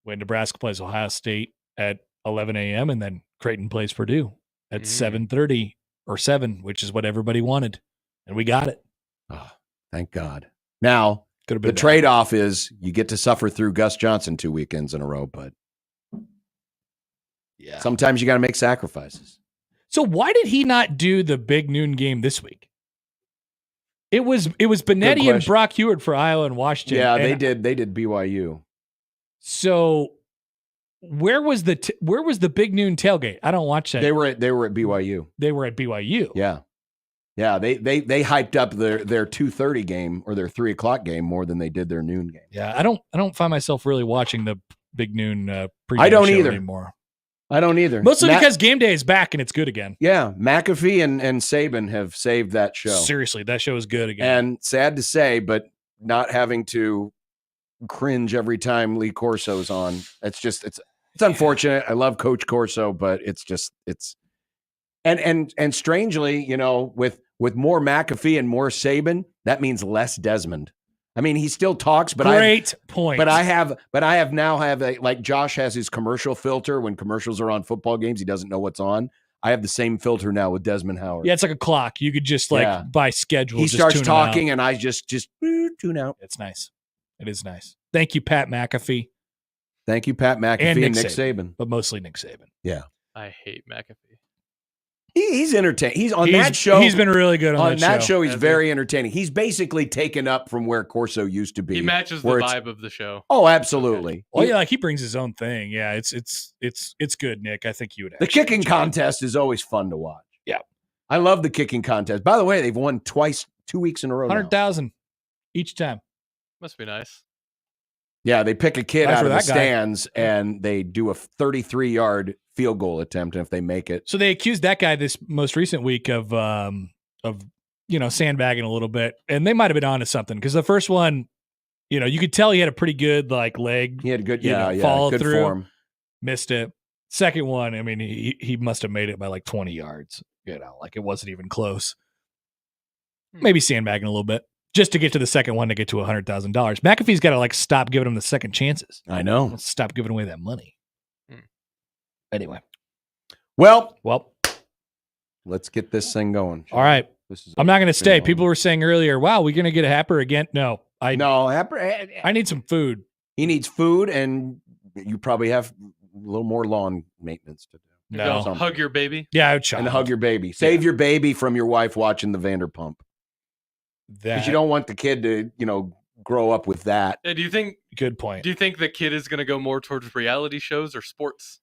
when Nebraska plays Ohio State at 11 a.m. and then Creighton plays Purdue at 7:30 or 7, which is what everybody wanted. And we got it. Oh, thank God. Now, the trade-off is you get to suffer through Gus Johnson 2 weekends in a row, but Yeah. Sometimes you got to make sacrifices. So why did he not do the big noon game this week? It was Benetti and Brock Heward for Iowa and Washington. Yeah, and they did BYU. So where was the big noon tailgate? I don't watch that. They were at BYU. They were at BYU. Yeah. Yeah, they hyped up their 2:30 game or their 3:00 game more than they did their noon game. Yeah, I don't find myself really watching the big noon pregame I don't show either anymore. I don't either. Mostly because game day is back and it's good again. Yeah, McAfee and Saban have saved that show. Seriously, that show is good again. And sad to say, but not having to cringe every time Lee Corso's on. It's unfortunate. I love Coach Corso, but it's and strangely, with more McAfee and more Saban, that means less Desmond. I mean, he still talks, but Great point. But I have now like Josh has his commercial filter when commercials are on football games. He doesn't know what's on. I have the same filter now with Desmond Howard. Yeah, it's like a clock. You could just by schedule. He just starts tune talking, and I just tune out. It's nice. It is nice. Thank you, Pat McAfee. Thank you, Pat McAfee and Nick Saban. But mostly Nick Saban. Yeah, I hate McAfee. He's entertaining. He's on that show. He's been really good on that show. He's very entertaining. He's basically taken up from where Corso used to be. He matches the vibe of the show. Oh, absolutely. Well, yeah, like he brings his own thing. Yeah, it's good, Nick. I think you would. The kicking contest is always fun to watch. Yeah, I love the kicking contest. By the way, they've won twice, 2 weeks in a row. 100,000 each time. Must be nice. Yeah, they pick a kid out of the stands and they do a 33-yard field goal attempt, and if they make it. So they accused that guy this most recent week of sandbagging a little bit, and they might have been onto something because the first one, you could tell he had a pretty good leg. He had good, follow good through. form. Missed it. Second one, I mean, he must have made it by 20 yards. It wasn't even close. Maybe sandbagging a little bit. Just to get to the second one to get to $100,000. McAfee's got to stop giving him the second chances. I know. Stop giving away that money. Anyway. Well, let's get this thing going. All right. I'm not going to stay. People were saying earlier, wow, we're going to get a Happer again. No. I need some food. He needs food, and you probably have a little more lawn maintenance to do. No. Hug your baby. Yeah, I would try. And hug your baby. Save your baby from your wife watching the Vanderpump. Because you don't want the kid to, grow up with that. Do you think? Good point. Do you think the kid is going to go more towards reality shows or sports?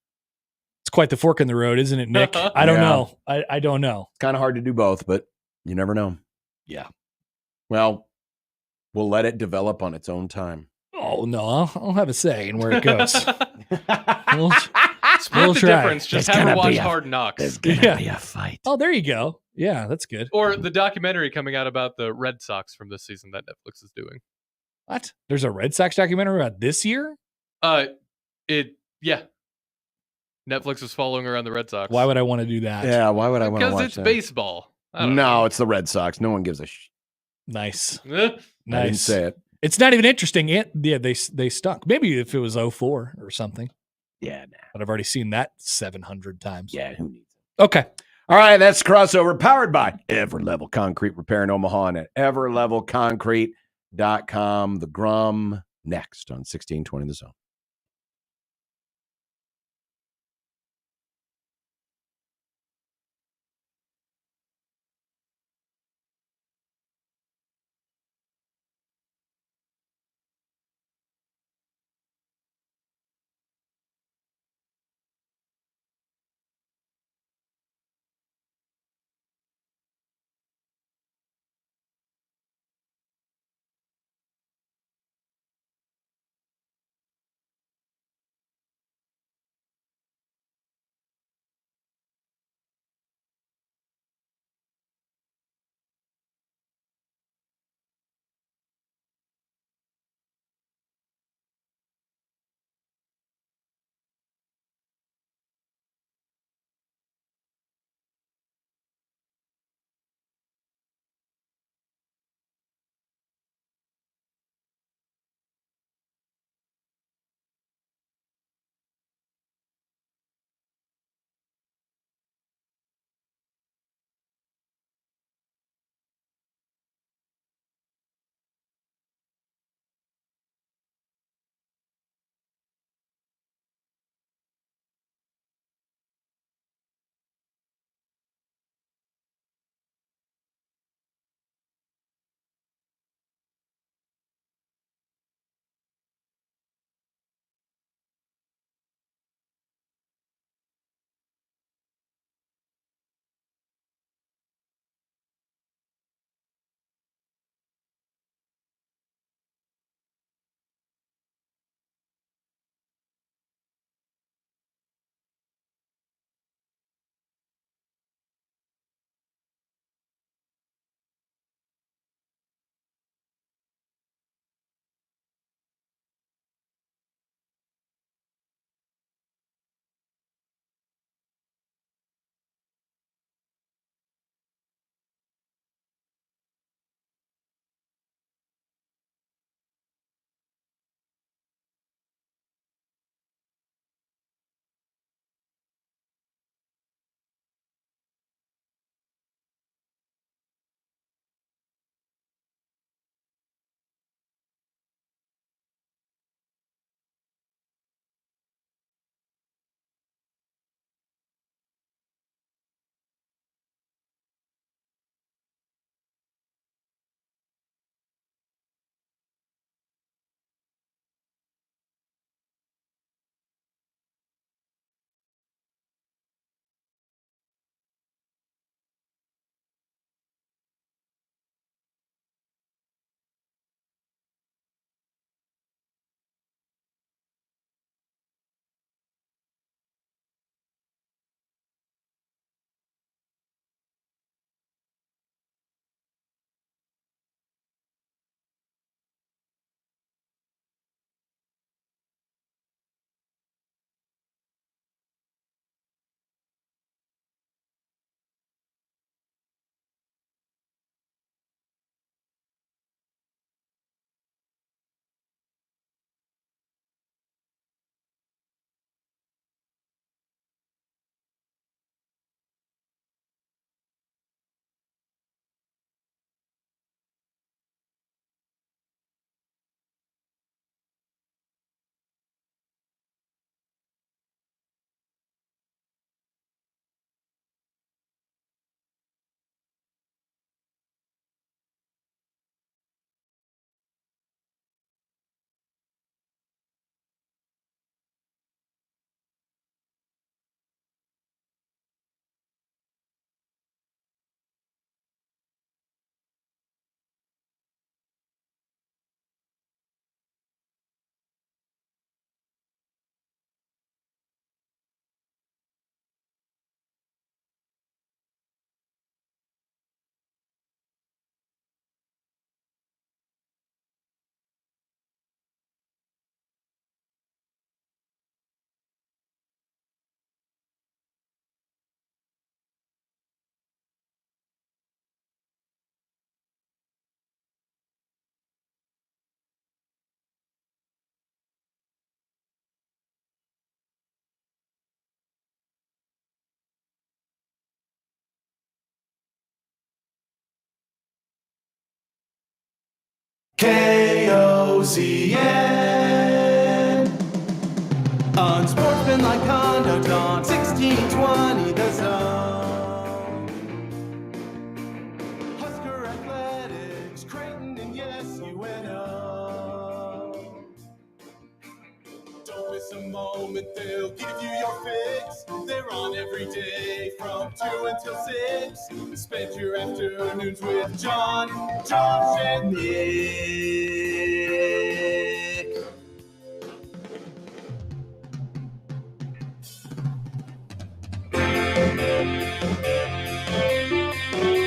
It's quite the fork in the road, isn't it, Nick? I don't know. I don't know. It's kind of hard to do both, but you never know. Yeah. Well, we'll let it develop on its own time. Oh, no. I'll have a say in where it goes. Split the difference. Just have her watch Hard Knocks. There's going to be a fight. Oh, there you go. Yeah, that's good. Or the documentary coming out about the Red Sox from this season that Netflix is doing. What? There's a Red Sox documentary about this year? Yeah. Netflix was following around the Red Sox. Why would I want to do that? Yeah, why would I want to watch that? Because it's baseball. No, it's the Red Sox. No one gives a Nice. Nice. I didn't say it. It's not even interesting. Yeah, they stunk. Maybe if it was 04 or something. Yeah, nah. But I've already seen that 700 times. Yeah, who needs it? Okay. All right, that's Crossover, powered by Everlevel Concrete Repair in Omaha and at everlevelconcrete.com. The Grum next on 1620 The Zone. KOZN. Unsportsmanlike conduct on 1620 The Zone. Husker Athletics, Creighton, and yes, UNO. Don't miss a moment, they'll give you your fix. They're on every day from 2 until 6. Spend your afternoons with John, Josh, and Nick.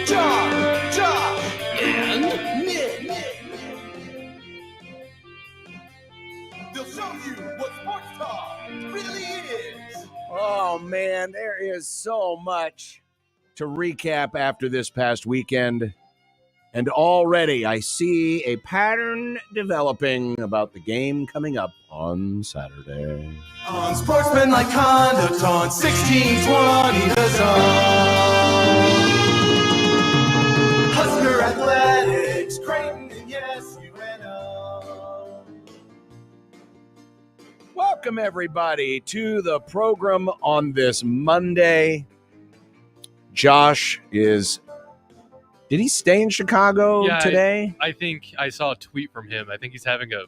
John, Josh, and Nick. They'll show you what sports talk really is. Oh, man, there is so much to recap after this past weekend. And already I see a pattern developing about the game coming up on Saturday. Unsportsmanlike conduct on 1620 The Zone. Husker Athletics, Creighton, and yes, UNO. Welcome, everybody, to the program on this Monday. Josh is... Did he stay in Chicago today? I think I saw a tweet from him. I think he's having a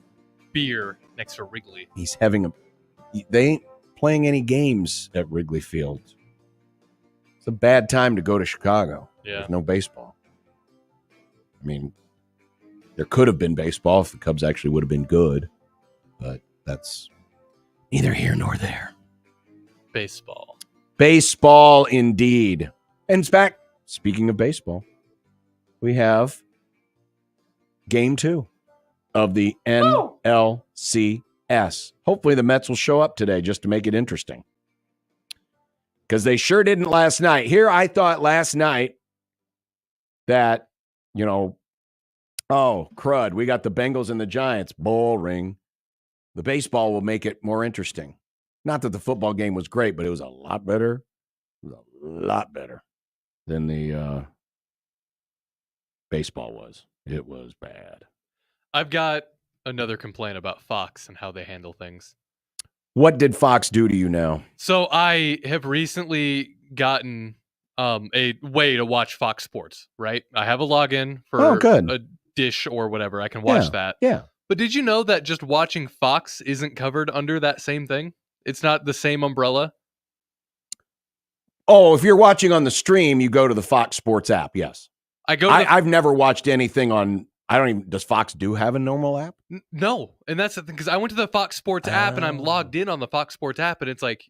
beer next to Wrigley. He's having a... They ain't playing any games at Wrigley Field. It's a bad time to go to Chicago. Yeah. There's no baseball. I mean, there could have been baseball if the Cubs actually would have been good. But that's neither here nor there. Baseball. Baseball, indeed. And in fact, speaking of baseball, we have Game 2 of the NLCS. Hopefully the Mets will show up today just to make it interesting. Because they sure didn't last night. Here I thought last night that, oh, crud, we got the Bengals and the Giants. Boring. The baseball will make it more interesting. Not that the football game was great, but it was a lot better. It was a lot better than the baseball was. It was bad. I've got another complaint about Fox and how they handle things. What did Fox do to you now? So I have recently gotten a way to watch Fox Sports, right? I have a login for a dish or whatever. I can watch that. Yeah. But did you know that just watching Fox isn't covered under that same thing? It's not the same umbrella? Oh, if you're watching on the stream, you go to the Fox Sports app, yes. I've never watched anything on... Does Fox have a normal app? No. And that's the thing, because I went to the Fox Sports app and I'm logged in on the Fox Sports app and it's like,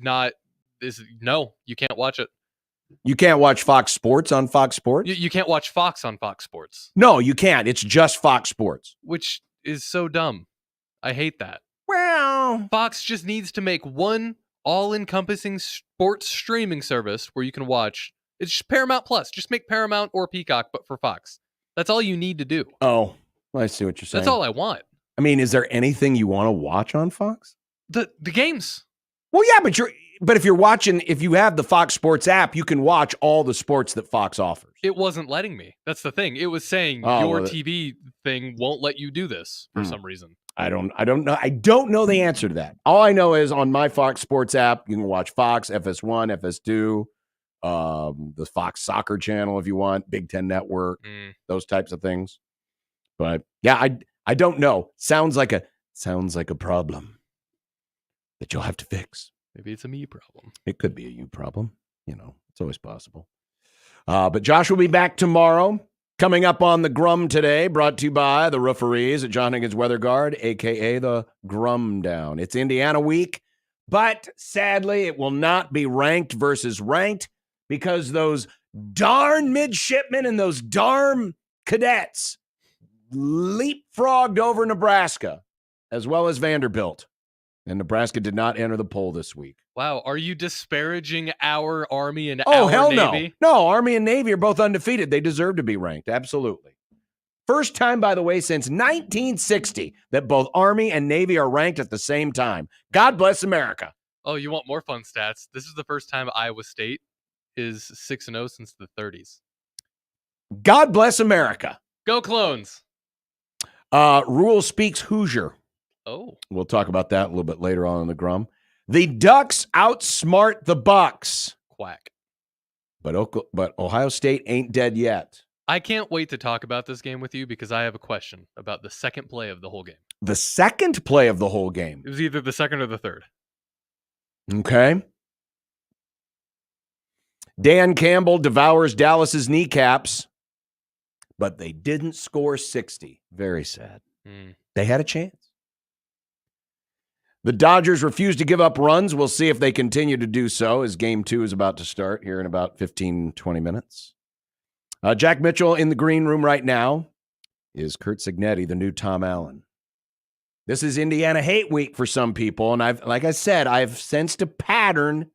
no, you can't watch it. You can't watch Fox Sports on Fox Sports? You can't watch Fox on Fox Sports. No, you can't. It's just Fox Sports. Which is so dumb. I hate that. Well, Fox just needs to make one all-encompassing sports streaming service where you can watch. It's just Paramount Plus. Just make Paramount or Peacock, but for Fox. That's all you need to do. Oh, I see what you're saying. That's all I want. I mean, is there anything you want to watch on Fox? The games. Well, yeah, but if you have the Fox Sports app, you can watch all the sports that Fox offers. It wasn't letting me. That's the thing. It was saying your TV thing won't let you do this for some reason. I don't know. I don't know the answer to that. All I know is on my Fox Sports app, you can watch Fox, FS1, FS2, the Fox Soccer channel if you want, Big Ten Network, those types of things. But yeah, I don't know. Sounds like a problem that you'll have to fix. Maybe it's a me problem. It could be a you problem. It's always possible. But Josh will be back tomorrow. Coming up on the Grum today, brought to you by the Rooferees at John Higgins Weather Guard, a.k.a. the Grum Down. It's Indiana week, but sadly it will not be ranked versus ranked because those darn midshipmen and those darn cadets leapfrogged over Nebraska, as well as Vanderbilt. And Nebraska did not enter the poll this week. Wow, are you disparaging our Army and our hell Navy? No, Army and Navy are both undefeated. They deserve to be ranked, absolutely. First time, by the way, since 1960 that both Army and Navy are ranked at the same time. God bless America. Oh, you want more fun stats? This is the first time Iowa State is 6-0 since the 30s. God bless America. Go Clones. Rule speaks Hoosier. Oh. We'll talk about that a little bit later on in the Grum. The Ducks outsmart the Bucks. Quack. But Ohio State ain't dead yet. I can't wait to talk about this game with you because I have a question about the second play of the whole game. The second play of the whole game. It was either the second or the third. Okay. Dan Campbell devours Dallas's kneecaps, but they didn't score 60. Very sad. They had a chance. The Dodgers refuse to give up runs. We'll see if they continue to do so as game 2 is about to start here in about 15, 20 minutes. Jack Mitchell in the green room right now is Curt Cignetti, the new Tom Allen. This is Indiana hate week for some people, and like I said, I've sensed a pattern.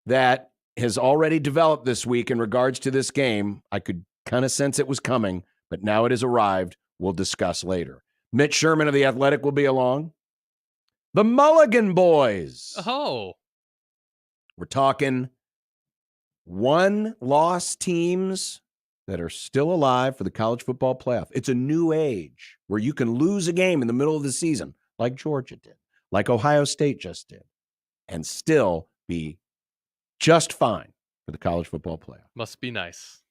That has already developed this week in regards to this game. I could kind of sense it was coming, but now it has arrived. We'll discuss later. Mitch Sherman of The Athletic will be along. The Mulligan Boys. Oh. We're talking one-loss teams that are still alive for the college football playoff. It's a new age where you can lose a game in the middle of the season, like Georgia did, like Ohio State just did, and still be just fine for the college football playoff. Must be nice.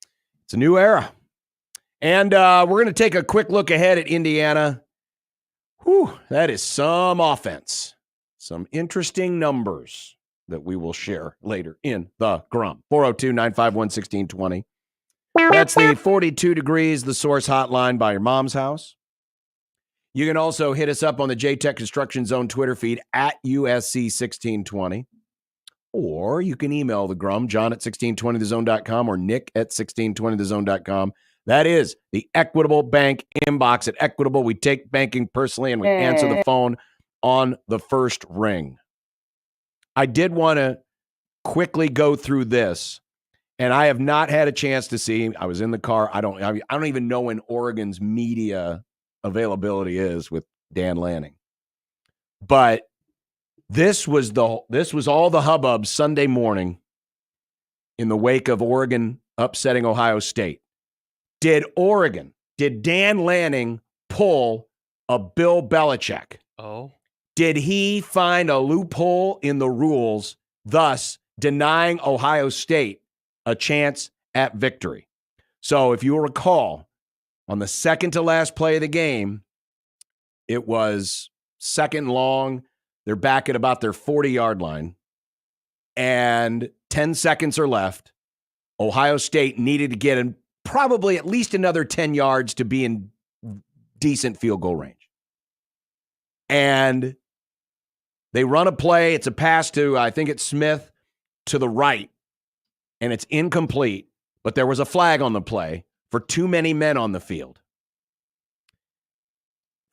It's a new era. And we're going to take a quick look ahead at Indiana. Whew, that is some offense. Some interesting numbers that we will share later in the Grum. 402-951-1620. That's the 42 degrees, the source hotline by your mom's house. You can also hit us up on the JTech Construction Zone Twitter feed at USC1620. Or you can email the Grum, John at 1620thezone.com or Nick at 1620thezone.com. That is the Equitable Bank inbox at Equitable. We take banking personally and we answer the phone on the first ring. I did want to quickly go through this, and I have not had a chance to see. I was in the car. I don't even know when Oregon's media availability is with Dan Lanning. But this was all the hubbub Sunday morning in the wake of Oregon upsetting Ohio State. Did Dan Lanning pull a Bill Belichick? Oh. Did he find a loophole in the rules, thus denying Ohio State a chance at victory? So if you will recall, on the second to last play of the game, it was second long. They're back at about their 40-yard line, and 10 seconds are left. Ohio State needed to get in probably at least another 10 yards to be in decent field goal range. And they run a play. It's a pass to, I think it's Smith, to the right, and it's incomplete, but there was a flag on the play for too many men on the field.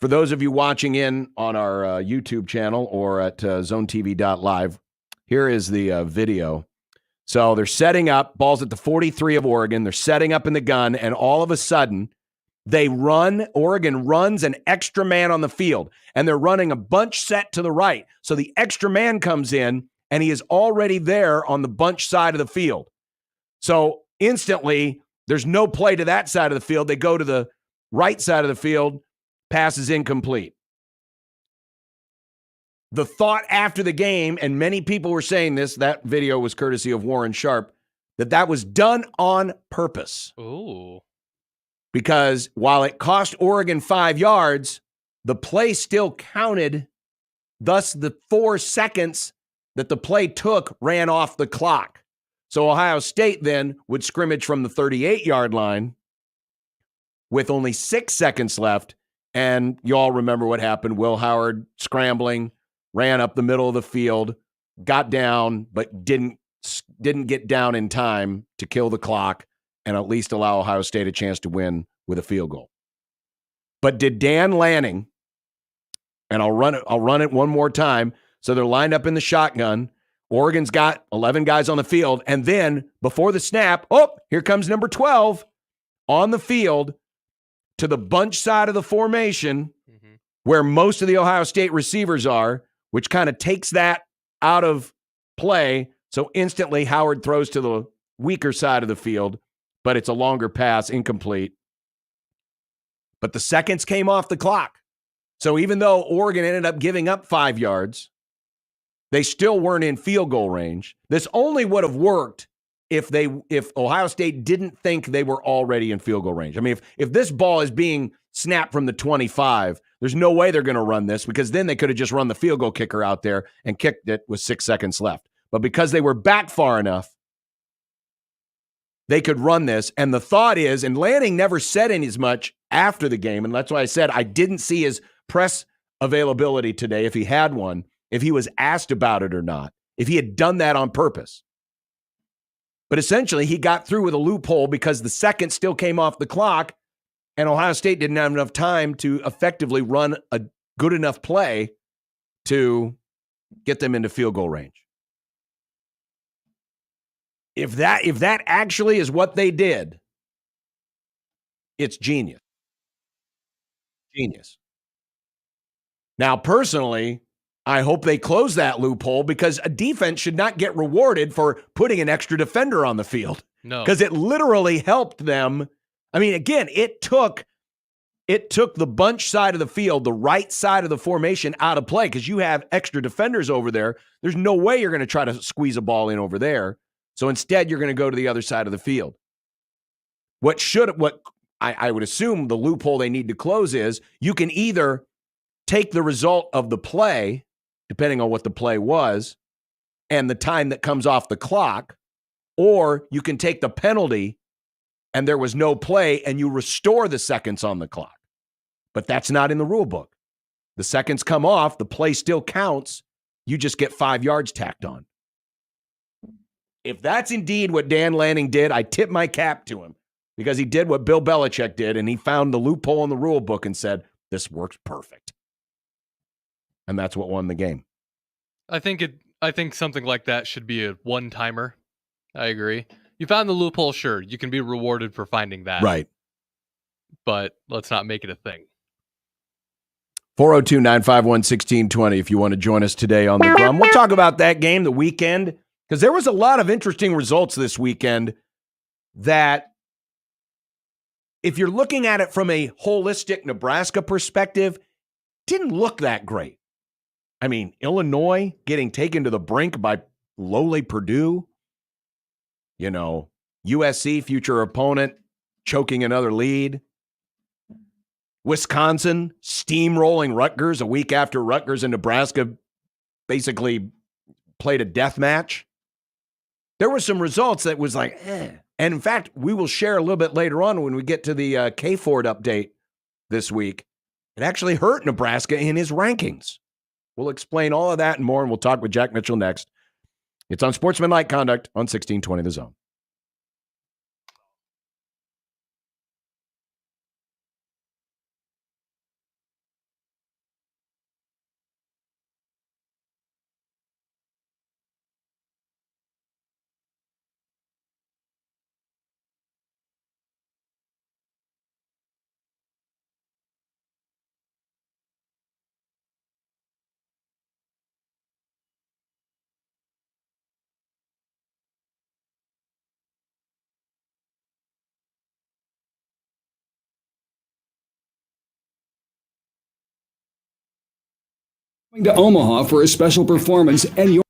For those of you watching in on our YouTube channel or at zonetv.live, here is the video. So they're setting up, balls at the 43 of Oregon. They're setting up in the gun, and all of a sudden, Oregon runs an extra man on the field, and they're running a bunch set to the right. So the extra man comes in, and he is already there on the bunch side of the field. So instantly, there's no play to that side of the field. They go to the right side of the field. Pass is incomplete. The thought after the game, and many people were saying this, that video was courtesy of Warren Sharp, that was done on purpose. Ooh. Because while it cost Oregon 5 yards, the play still counted. Thus, the 4 seconds that the play took ran off the clock. So Ohio State then would scrimmage from the 38-yard line with only 6 seconds left. And you all remember what happened. Will Howard scrambling, ran up the middle of the field, got down, but didn't get down in time to kill the clock and at least allow Ohio State a chance to win with a field goal. But did Dan Lanning, and I'll run it one more time. So they're lined up in the shotgun. Oregon's got 11 guys on the field. And then before the snap, here comes number 12 on the field to the bunch side of the formation where most of the Ohio State receivers are, which kind of takes that out of play. So instantly Howard throws to the weaker side of the field, but it's a longer pass, incomplete. but the seconds came off the clock. So even though Oregon ended up giving up 5 yards, they still weren't in field goal range. This only would have worked if Ohio State didn't think they were already in field goal range. I mean, if this ball is being snapped from the 25, there's no way they're going to run this, because then they could have just run the field goal kicker out there and kicked it with 6 seconds left. But because they were back far enough, they could run this. And the thought is, and Lanning never said any as much after the game, and that's why I said I didn't see his press availability today, if he had one, if he was asked about it or not, if he had done that on purpose. But essentially, he got through with a loophole because the seconds still came off the clock, and Ohio State didn't have enough time to effectively run a good enough play to get them into field goal range. If that actually is what they did, it's genius. Genius. Now, personally, I hope they close that loophole, because a defense should not get rewarded for putting an extra defender on the field. No. Because it literally helped them. I mean, again, it took the bunch side of the field, the right side of the formation, out of play, because you have extra defenders over there. There's no way you're going to try to squeeze a ball in over there. So instead, you're going to go to the other side of the field. What I would assume the loophole they need to close is, you can either take the result of the play, depending on what the play was, and the time that comes off the clock, or you can take the penalty and there was no play and you restore the seconds on the clock. But that's not in the rule book. The seconds come off, the play still counts, you just get 5 yards tacked on. If that's indeed what Dan Lanning did, I tip my cap to him, because he did what Bill Belichick did, and he found the loophole in the rule book and said, this works perfect. And that's what won the game. I think something like that should be a one-timer. I agree. You found the loophole, sure, you can be rewarded for finding that. Right. But let's not make it a thing. 402-951-1620 if you want to join us today on the Grum. We'll talk about that game, the weekend, because there was a lot of interesting results this weekend that, if you're looking at it from a holistic Nebraska perspective, didn't look that great. I mean, Illinois getting taken to the brink by lowly Purdue. You know, USC, future opponent, choking another lead. Wisconsin steamrolling Rutgers a week after Rutgers and Nebraska basically played a death match. There were some results that was like, eh. And in fact, we will share a little bit later on when we get to the K-Ford update this week. It actually hurt Nebraska in his rankings. We'll explain all of that and more, and we'll talk with Jack Mitchell next. It's Unsportsmanlike Conduct on 1620 The Zone. To Omaha for a special performance, and your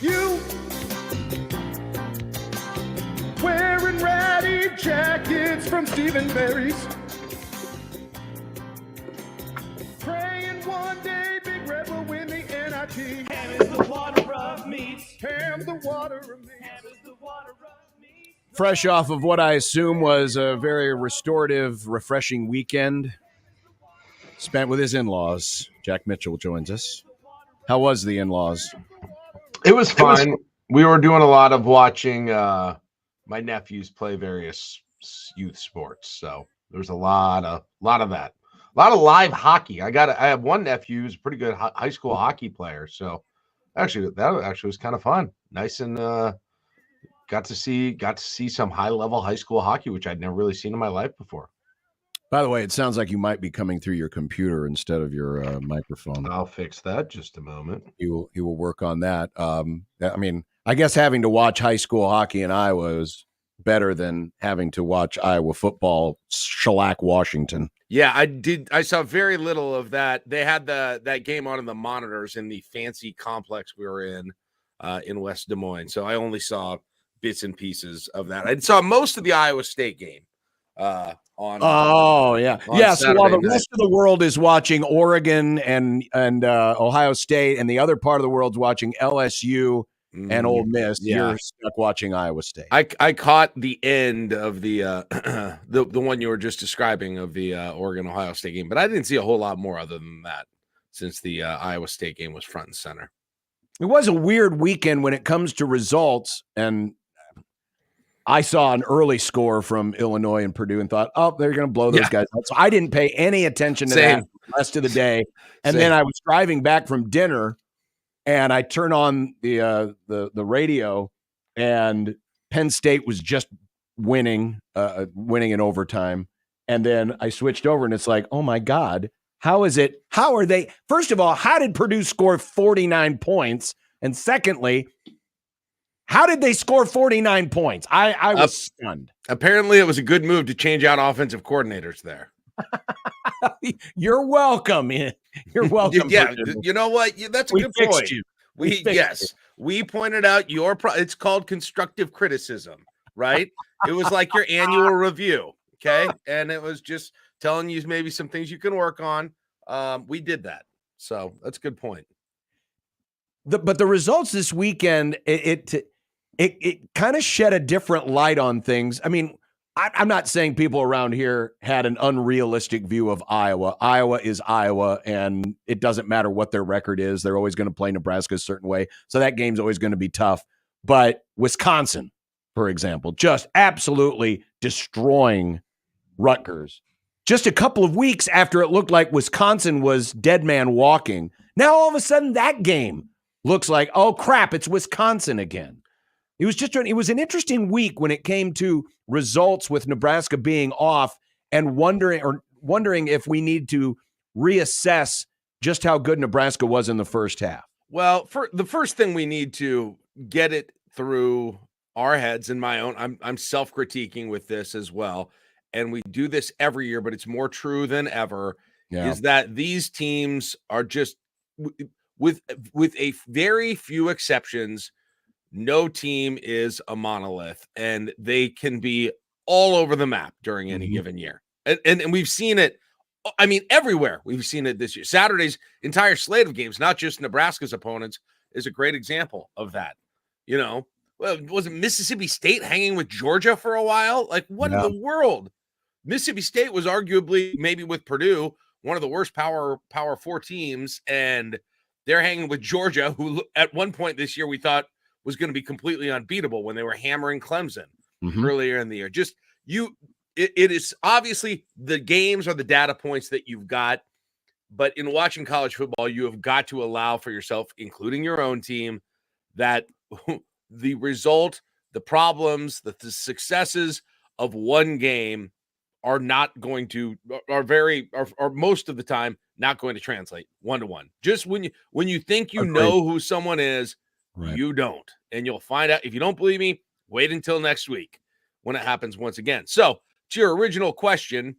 You wearing ratty jackets from Stephen Barry's, praying one day Big Red will win the NIT. Ham is the water of meats. Ham the water of meats. Ham is the water of meats. Fresh off of what I assume was a very restorative, refreshing weekend spent with his in-laws. Jack Mitchell joins us. How was the in-laws? It was fine. We were doing a lot of watching my nephews play various youth sports. So there's a lot of that. A lot of live hockey. I have one nephew who's a pretty good high school hockey player. So that was kind of fun. Nice, and got to see some high-level high school hockey, which I'd never really seen in my life before. By the way, it sounds like you might be coming through your computer instead of your microphone. I'll fix that just a moment. You will work on that. I mean, I guess having to watch high school hockey in Iowa is better than having to watch Iowa football shellac Washington. Yeah, I saw very little of that. They had that game on in the monitors in the fancy complex we were in West Des Moines. So I only saw bits and pieces of that. I saw most of the Iowa State game. So while Saturday the night. rest of the world is watching Oregon and Ohio State, and the other part of the world's watching LSU and Ole Miss, you're stuck watching Iowa State. I caught the end of the the one you were just describing of the Oregon Ohio State game, but I didn't see a whole lot more other than that since the Iowa State game was front and center. It was a weird weekend when it comes to results, and I saw an early score from Illinois and Purdue and thought, oh, they're going to blow those guys out. So I didn't pay any attention to that the rest of the day. And then I was driving back from dinner, and I turn on the radio, and Penn State was just winning in overtime. And then I switched over, and it's like, oh my God, how are they? First of all, how did Purdue score 49 points? And secondly, how did they score 49 points? I was stunned. Apparently, it was a good move to change out offensive coordinators there. You're welcome. You're welcome. Yeah, you know what? That's a good point. You. We pointed out it's called constructive criticism, right? It was like your annual review, okay? And it was just telling you maybe some things you can work on. We did that. So that's a good point. But the results this weekend, it kind of shed a different light on things. I mean, I'm not saying people around here had an unrealistic view of Iowa. Iowa is Iowa, and it doesn't matter what their record is. They're always going to play Nebraska a certain way. So that game's always going to be tough. But Wisconsin, for example, just absolutely destroying Rutgers. Just a couple of weeks after it looked like Wisconsin was dead man walking, Now all of a sudden that game looks like, oh crap, it's Wisconsin again. It was an interesting week when it came to results with Nebraska being off and wondering if we need to reassess just how good Nebraska was in the first half. Well, for the first thing we need to get it through our heads and my own, I'm self-critiquing with this as well. And we do this every year, but it's more true than ever, is that these teams are just, with a very few exceptions, no team is a monolith, and they can be all over the map during any given year. And we've seen it, I mean, everywhere. We've seen it this year. Saturday's entire slate of games, not just Nebraska's opponents, is a great example of that. You know, well, wasn't Mississippi State hanging with Georgia for a while? Like, what in the world? Mississippi State was arguably, maybe with Purdue, one of the worst Power 4 teams, and they're hanging with Georgia, who at one point this year we thought was going to be completely unbeatable when they were hammering Clemson earlier in the year. It is obviously the games are the data points that you've got, but in watching college football, you have got to allow for yourself, including your own team, that the result, the problems, the successes of one game are not going to, are most of the time not going to translate one-to-one. Just when you think you know who someone is, you don't. And you'll find out. If you don't believe me, wait until next week when it happens once again. So to your original question,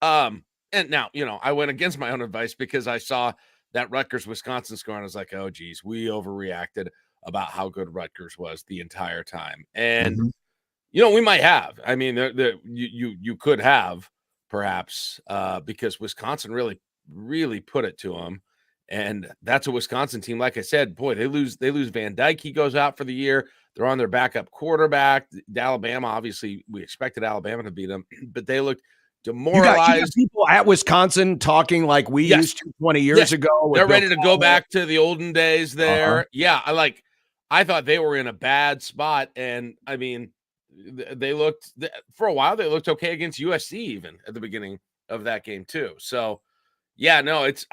and now, I went against my own advice because I saw that Rutgers-Wisconsin score, and I was like, oh, geez, we overreacted about how good Rutgers was the entire time. And, we might have. I mean, you could have, perhaps, because Wisconsin really, really put it to them. And that's a Wisconsin team. Like I said, boy, they lose Van Dyke. He goes out for the year. They're on their backup quarterback. Alabama, obviously, we expected Alabama to beat them, but they looked demoralized. You got people at Wisconsin talking like we used to 20 years ago. They're ready to go back to the olden days there. Yeah, I thought they were in a bad spot. And, I mean, they looked, for a while, they looked okay against USC even at the beginning of that game too. So, yeah, no, it's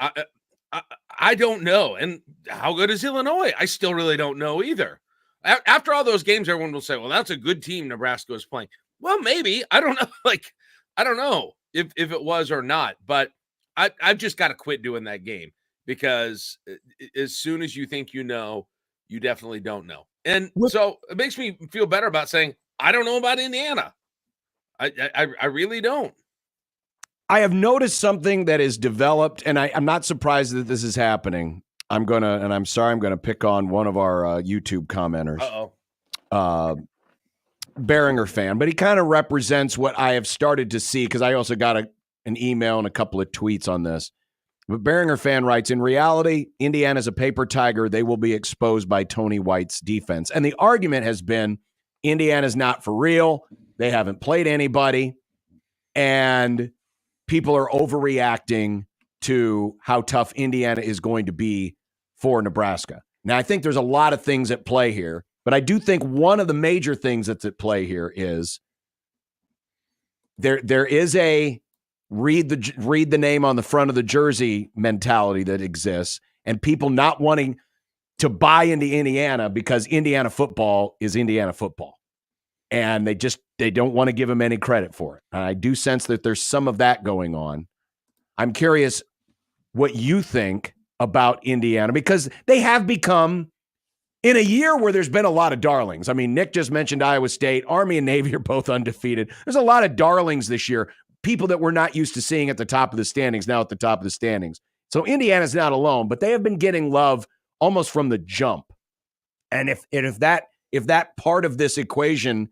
I don't know. And how good is Illinois? I still really don't know either. After all those games, everyone will say, well, that's a good team Nebraska is playing. Well, maybe. I don't know. I don't know if it was or not. But I've just got to quit doing that game, because as soon as you think you know, you definitely don't know. And so it makes me feel better about saying, I don't know about Indiana. I really don't. I have noticed something that is developed, and I'm not surprised that this is happening. I'm sorry, I'm gonna pick on one of our YouTube commenters. Behringer fan, but he kind of represents what I have started to see, because I also got an email and a couple of tweets on this. But Behringer fan writes, in reality, Indiana's a paper tiger. They will be exposed by Tony White's defense. And the argument has been Indiana's not for real. They haven't played anybody. And people are overreacting to how tough Indiana is going to be for Nebraska. Now, I think there's a lot of things at play here, but I do think one of the major things that's at play here is there is a read the name on the front of the jersey mentality that exists, and people not wanting to buy into Indiana because Indiana football is Indiana football. And they don't want to give him any credit for it. And I do sense that there's some of that going on. I'm curious what you think about Indiana, because they have become, in a year where there's been a lot of darlings. I mean, Nick just mentioned Iowa State. Army and Navy are both undefeated. There's a lot of darlings this year, people that we're not used to seeing at the top of the standings, now at the top of the standings. So Indiana's not alone, but they have been getting love almost from the jump. And if that part of this equation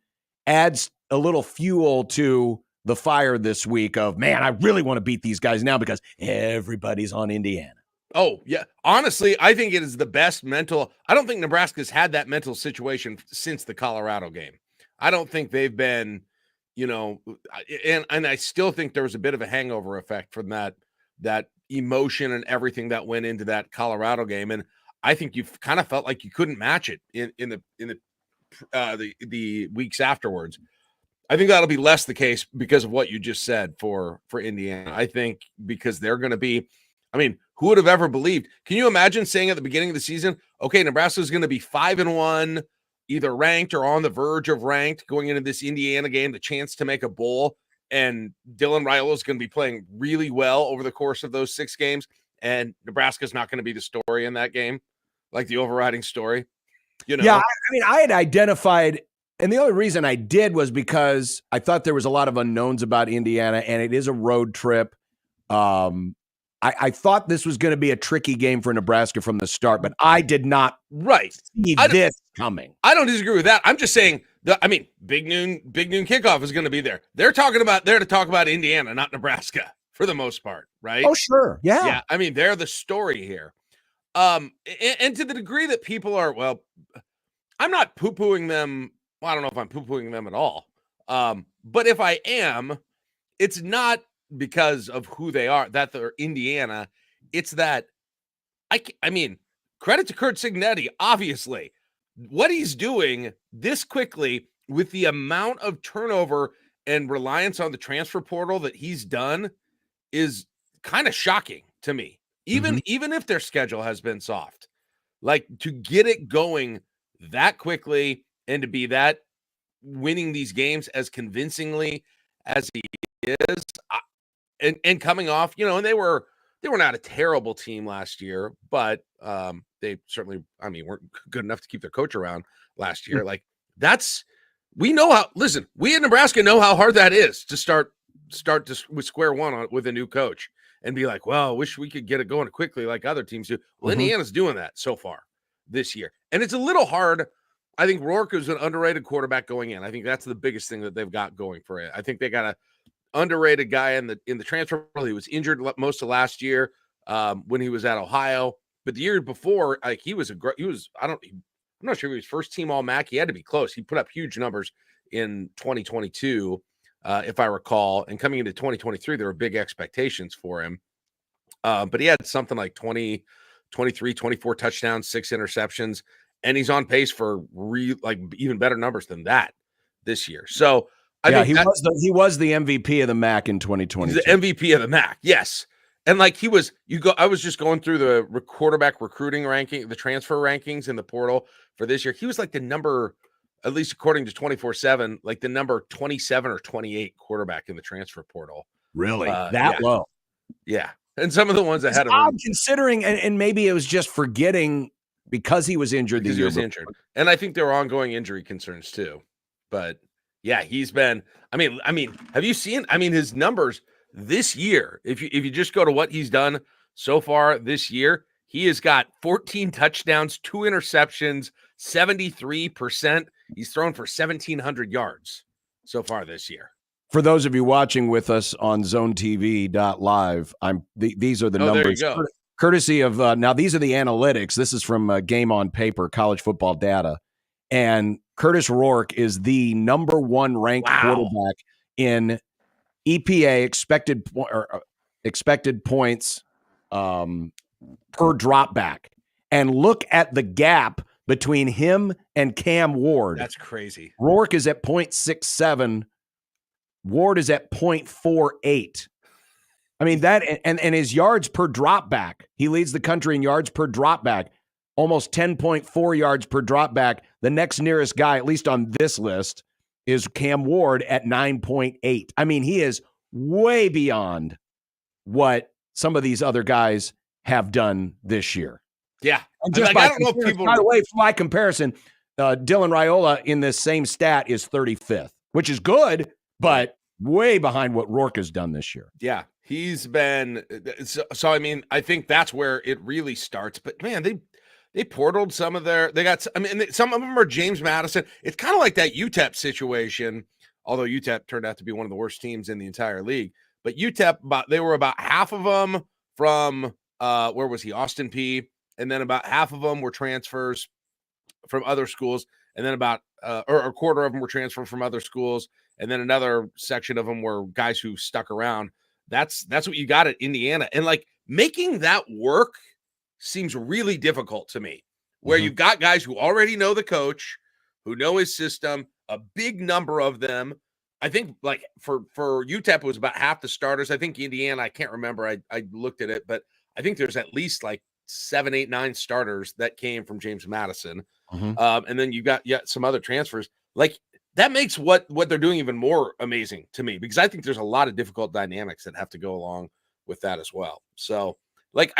adds a little fuel to the fire this week of, man, I really want to beat these guys now because everybody's on Indiana. Oh, yeah. Honestly, I think it is the best mental. I don't think Nebraska's had that mental situation since the Colorado game. I don't think they've been, and I still think there was a bit of a hangover effect from that emotion and everything that went into that Colorado game. And I think you've kind of felt like you couldn't match it in the weeks afterwards. I think that'll be less the case because of what you just said for Indiana. I think because they're going to be, who would have ever believed? Can you imagine saying at the beginning of the season, okay, Nebraska is going to be 5-1, either ranked or on the verge of ranked, going into this Indiana game, the chance to make a bowl, and Dylan Raiola is going to be playing really well over the course of those 6 games, and Nebraska is not going to be the story in that game, like the overriding story. You know? Yeah, I had identified, and the only reason I did was because I thought there was a lot of unknowns about Indiana, and it is a road trip. I thought this was going to be a tricky game for Nebraska from the start, but I did not see this coming. I don't disagree with that. I'm just saying big noon kickoff is going to be there. They're there to talk about Indiana, not Nebraska, for the most part, right? Oh, sure. Yeah. Yeah. They're the story here. And to the degree that people are, well, I'm not poo-pooing them. Well, I don't know if I'm poo-pooing them at all. But if I am, it's not because of who they are, that they're Indiana. It's that credit to Kurt Cignetti, obviously. What he's doing this quickly with the amount of turnover and reliance on the transfer portal that he's done is kind of shocking to me. Even if their schedule has been soft, like to get it going that quickly and to be that winning these games as convincingly as he is, and coming off, and they were not a terrible team last year, but they certainly, weren't good enough to keep their coach around last year. Like we in Nebraska know how hard that is to start with square one with a new coach and be like, well, I wish we could get it going quickly like other teams do. Well, Indiana's doing that so far this year. And it's a little hard. I think Rourke is an underrated quarterback going in. I think that's the biggest thing that they've got going for it. I think they got a underrated guy in the transfer portal. He was injured most of last year when he was at Ohio, but the year before, like I'm not sure if he was first team All-MAC. He had to be close. He put up huge numbers in 2022, if I recall, and coming into 2023, there were big expectations for him. But he had something like 24 touchdowns, 6 interceptions, and he's on pace for even better numbers than that this year. So he was the MVP of the MAC in 2020. He's the MVP of the MAC, yes. And I was just going through the quarterback recruiting ranking, the transfer rankings in the portal for this year. He was like the number, at least according to 24/7, like the number 27 or 28 quarterback in the transfer portal. Really? Low? Yeah. And some of the ones ahead of him. Considering, and maybe it was just forgetting because he was injured. Because he was injured. And I think there were ongoing injury concerns too. But yeah, he's been, have you seen, his numbers this year, if you just go to what he's done so far this year, he has got 14 touchdowns, 2 interceptions, 73%. He's thrown for 1,700 yards so far this year. For those of you watching with us on zonetv.live, these are the numbers. There you go. Courtesy of, now these are the analytics. This is from Game on Paper, college football data. And Curtis Rourke is the number 1 ranked quarterback in EPA, expected points per drop back. And look at the gap between him and Cam Ward. That's crazy. Rourke is at 0.67. Ward is at 0.48. That and his yards per drop back. He leads the country in yards per drop back. Almost 10.4 yards per drop back. The next nearest guy, at least on this list, is Cam Ward at 9.8. He is way beyond what some of these other guys have done this year. Yeah. And just I don't know if people... By the way, for my comparison, Dylan Raiola in this same stat is 35th, which is good, but way behind what Rourke has done this year. Yeah. He's been... So I think that's where it really starts. But, man, they portaled some of their, some of them are James Madison. It's kind of like that UTEP situation, although UTEP turned out to be one of the worst teams in the entire league. But UTEP, they were about half of them from, where was he? Austin Peay. And then about half of them were transfers from other schools. And then about, or a quarter of them were transferred from other schools. And then another section of them were guys who stuck around. That's what you got at Indiana. And making that work seems really difficult to me, where you've got guys who already know the coach, who know his system, a big number of them. I think for UTEP, it was about half the starters. I think Indiana, I can't remember. I looked at it, but I think there's at least like 7, 8, 9 starters that came from James Madison. Mhm. And then you got some other transfers. Like that makes what they're doing even more amazing to me, because I think there's a lot of difficult dynamics that have to go along with that as well. So like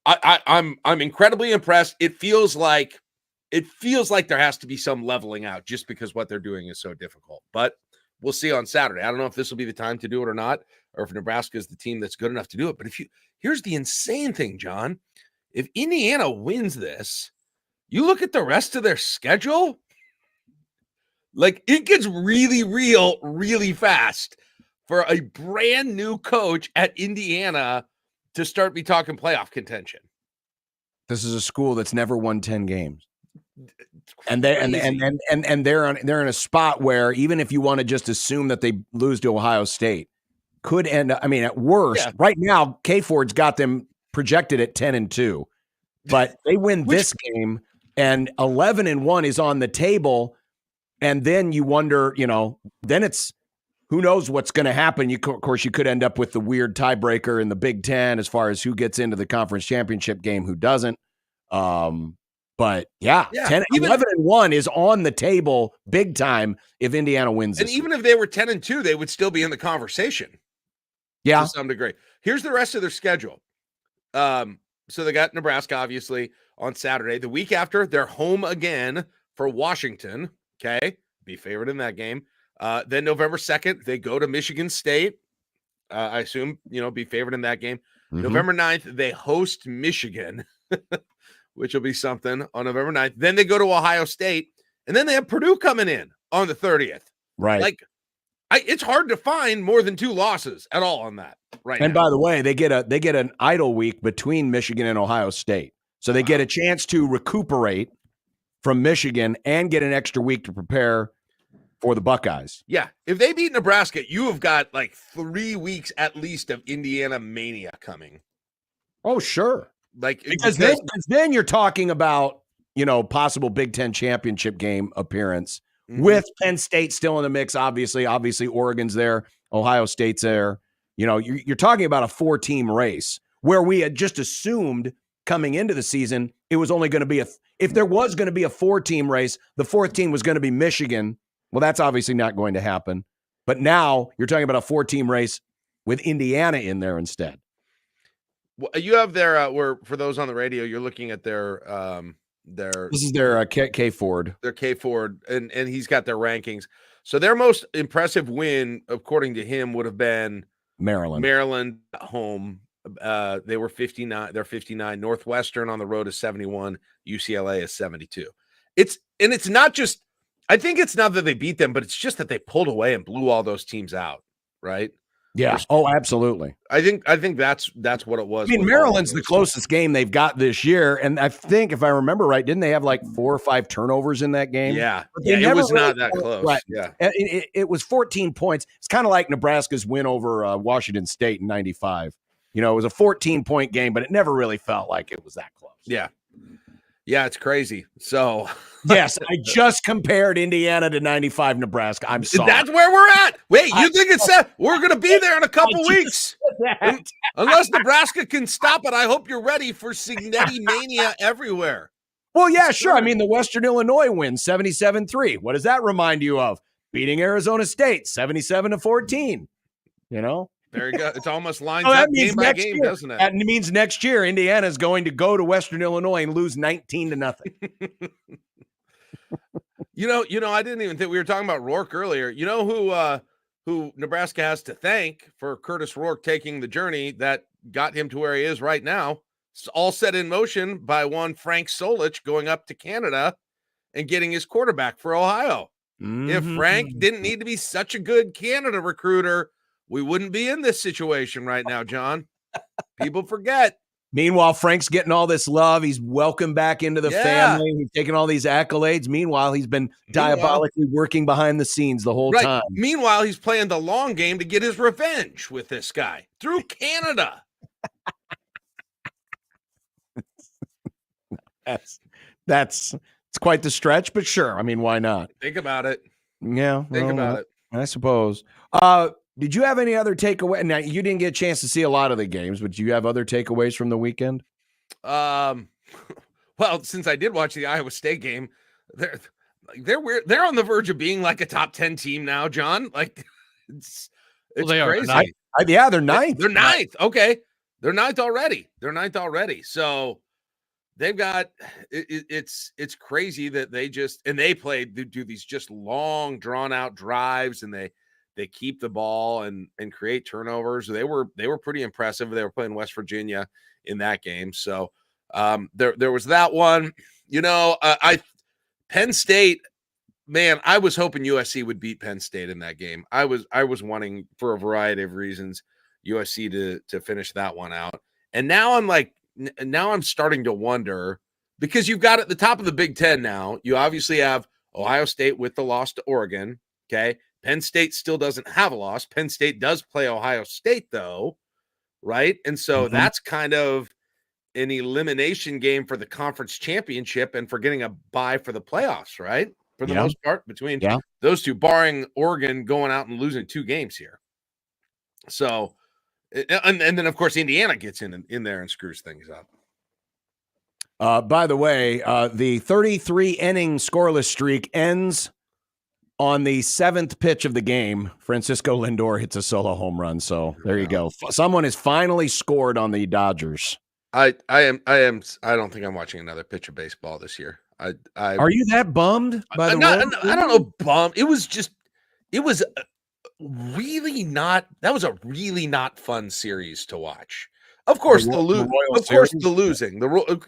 I'm incredibly impressed. It feels like there has to be some leveling out just because what they're doing is so difficult. But we'll see on Saturday. I don't know if this will be the time to do it or not, or if Nebraska is the team that's good enough to do it. But here's the insane thing, John. If Indiana wins this, you look at the rest of their schedule, like it gets really real, really fast for a brand new coach at Indiana to start be talking playoff contention. This is a school that's never won 10 games. And they're in a spot where even if you want to just assume that they lose to Ohio State, could end. I mean, at worst, right now, K Ford's got them projected at 10-2, but they win this game, and 11-1 is on the table, and then you wonder, then it's who knows what's going to happen. Of course, you could end up with the weird tiebreaker in the Big Ten as far as who gets into the conference championship game, who doesn't. But 11-1 is on the table big time if Indiana wins. And even if they were 10-2, they would still be in the conversation. Yeah, to some degree. Here's the rest of their schedule. So they got Nebraska, obviously, on Saturday. The week after, they're home again for Washington. Okay, be favored in that game. Then November 2nd, they go to Michigan State. I assume, be favored in that game. Mm-hmm. November 9th, they host Michigan, which will be something on November 9th. Then they go to Ohio State, and then they have Purdue coming in on the 30th. Right. Like, it's hard to find more than 2 losses at all on that right now. And by the way, they get an idle week between Michigan and Ohio State. So they get a chance to recuperate from Michigan and get an extra week to prepare for the Buckeyes. Yeah. If they beat Nebraska, you have got like 3 weeks at least of Indiana mania coming. Oh, sure. Like because then you're talking about, possible Big Ten championship game appearance. Mm-hmm. With Penn State still in the mix, obviously Oregon's there, Ohio State's there. You're talking about a 4-team race where we had just assumed coming into the season it was only going to be if there was going to be a 4-team race, the 4th team was going to be Michigan. Well, that's obviously not going to happen. But now you're talking about a 4-team race with Indiana in there instead. Well, you have their for those on the radio, you're looking at their this is their K Ford. Their K Ford, and he's got their rankings. So their most impressive win, according to him, would have been Maryland at home. They were 59. They're 59. Northwestern on the road is 71. UCLA is 72. It's not just. I think it's not that they beat them, but it's just that they pulled away and blew all those teams out, right? Yeah. Oh, absolutely. I think that's what it was. I mean, Maryland's the closest game they've got this year, and I think if I remember right, didn't they have like 4 or 5 turnovers in that game? Yeah, it was not that close. Right. Yeah, it was 14 points. It's kind of like Nebraska's win over Washington State in '95. It was a 14-point game, but it never really felt like it was that close. Yeah. Yeah, it's crazy. So, yes, I just compared Indiana to 95 Nebraska. I'm sorry. That's where we're at. Wait, you think it's set? We're going to be there in a couple weeks. Unless Nebraska can stop it, I hope you're ready for Signetti mania everywhere. Well, yeah, sure. I mean, the Western Illinois win 77-3. What does that remind you of? Beating Arizona State 77-14. There you go. It's almost lines up game by game, doesn't it? That means next year Indiana is going to go to Western Illinois and lose 19-0. I didn't even think we were talking about Rourke earlier. You know who Nebraska has to thank for Curtis Rourke taking the journey that got him to where he is right now. It's all set in motion by one Frank Solich going up to Canada and getting his quarterback for Ohio. Mm-hmm. If Frank didn't need to be such a good Canada recruiter, we wouldn't be in this situation right now, John. People forget. Meanwhile, Frank's getting all this love. He's welcomed back into the family. He's taking all these accolades. Meanwhile, he's been diabolically working behind the scenes the whole time. Meanwhile, he's playing the long game to get his revenge with this guy through Canada. It's quite the stretch, but sure. I mean, why not? Think about it. Yeah. Think about it. I suppose. Did you have any other takeaway? Now, you didn't get a chance to see a lot of the games, but do you have other takeaways from the weekend? Well, since I did watch the Iowa State game, they're weird. They're on the verge of being like a top 10 team now, John. Like it's they are. crazy. Yeah, they're ninth. They're ninth. Okay. They're ninth already. So they've got it's crazy that they do these just long drawn out drives, and they keep the ball and create turnovers. They were pretty impressive. They were playing West Virginia in that game. So there was that one. Penn State, man, I was hoping USC would beat Penn State in that game. I was wanting, for a variety of reasons, USC to finish that one out. And now I'm starting to wonder, because you've got at the top of the Big Ten now, you obviously have Ohio State with the loss to Oregon. Okay. Penn State still doesn't have a loss. Penn State does play Ohio State though. Right. And so that's kind of an elimination game for the conference championship and for getting a bye for the playoffs, right? For the most part, between those two, barring Oregon going out and losing 2 games here. So, and then of course Indiana gets in there and screws things up. By the way, the 33 inning scoreless streak ends on the 7th pitch of the game. Francisco Lindor hits a solo home run. So there you go. Someone has finally scored on the Dodgers. I don't think I'm watching another pitch of baseball this year. Are you that bummed by the way? I don't know, bummed. It was really not. That was a really not fun series to watch. Of course, the losing.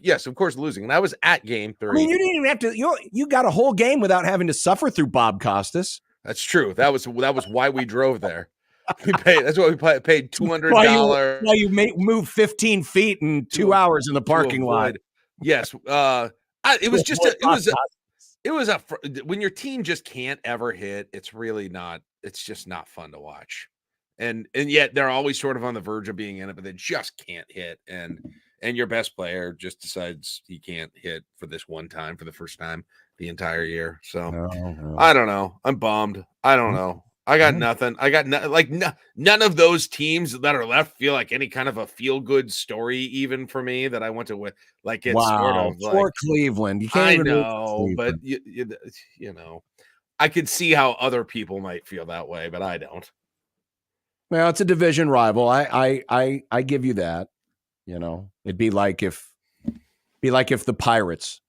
Yes, of course, losing. And I was at game 3. I mean, you didn't even have to. You got a whole game without having to suffer through Bob Costas. That's true. That was why we drove there. That's why we paid $200. Why you move 15 feet in 2 hours in the parking lot? Yes. When your team just can't ever hit, it's just not fun to watch. And yet they're always sort of on the verge of being in it, but they just can't hit. And your best player just decides he can't hit for this one time, for the first time the entire year. So I don't know. I'm bummed. I don't know. I got nothing. None of those teams that are left feel like any kind of a feel-good story, even for me, that I want to win. Like it's sort of like, for Cleveland. You can't even know, but you know, I could see how other people might feel that way, but I don't. Well, it's a division rival. I give you that. You know, it'd be like if the Pirates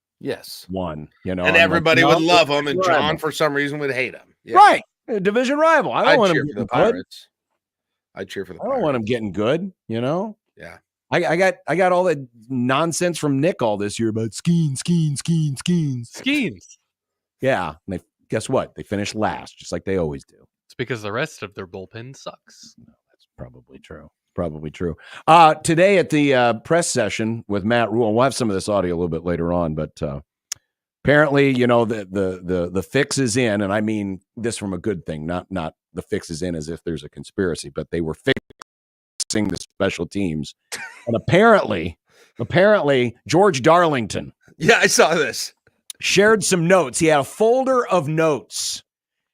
won. You know, and everybody would love them, and John for some reason would hate them. Yeah. Right. A division rival. I don't want him for the Pirates. I'd cheer for the Pirates. I don't want him getting good, you know? Yeah. I got all the nonsense from Nick all this year about Skeens. Yeah. And guess what? They finished last, just like they always do. It's because the rest of their bullpen sucks. No, that's probably true. Today at the press session with Matt Rule, and we'll have some of this audio a little bit later on, but apparently, you know, the fix is in, and I mean this from a good thing, not the fix is in as if there's a conspiracy, but they were fixing the special teams. And apparently George Darlington. Yeah, I saw this. Shared some notes. He had a folder of notes.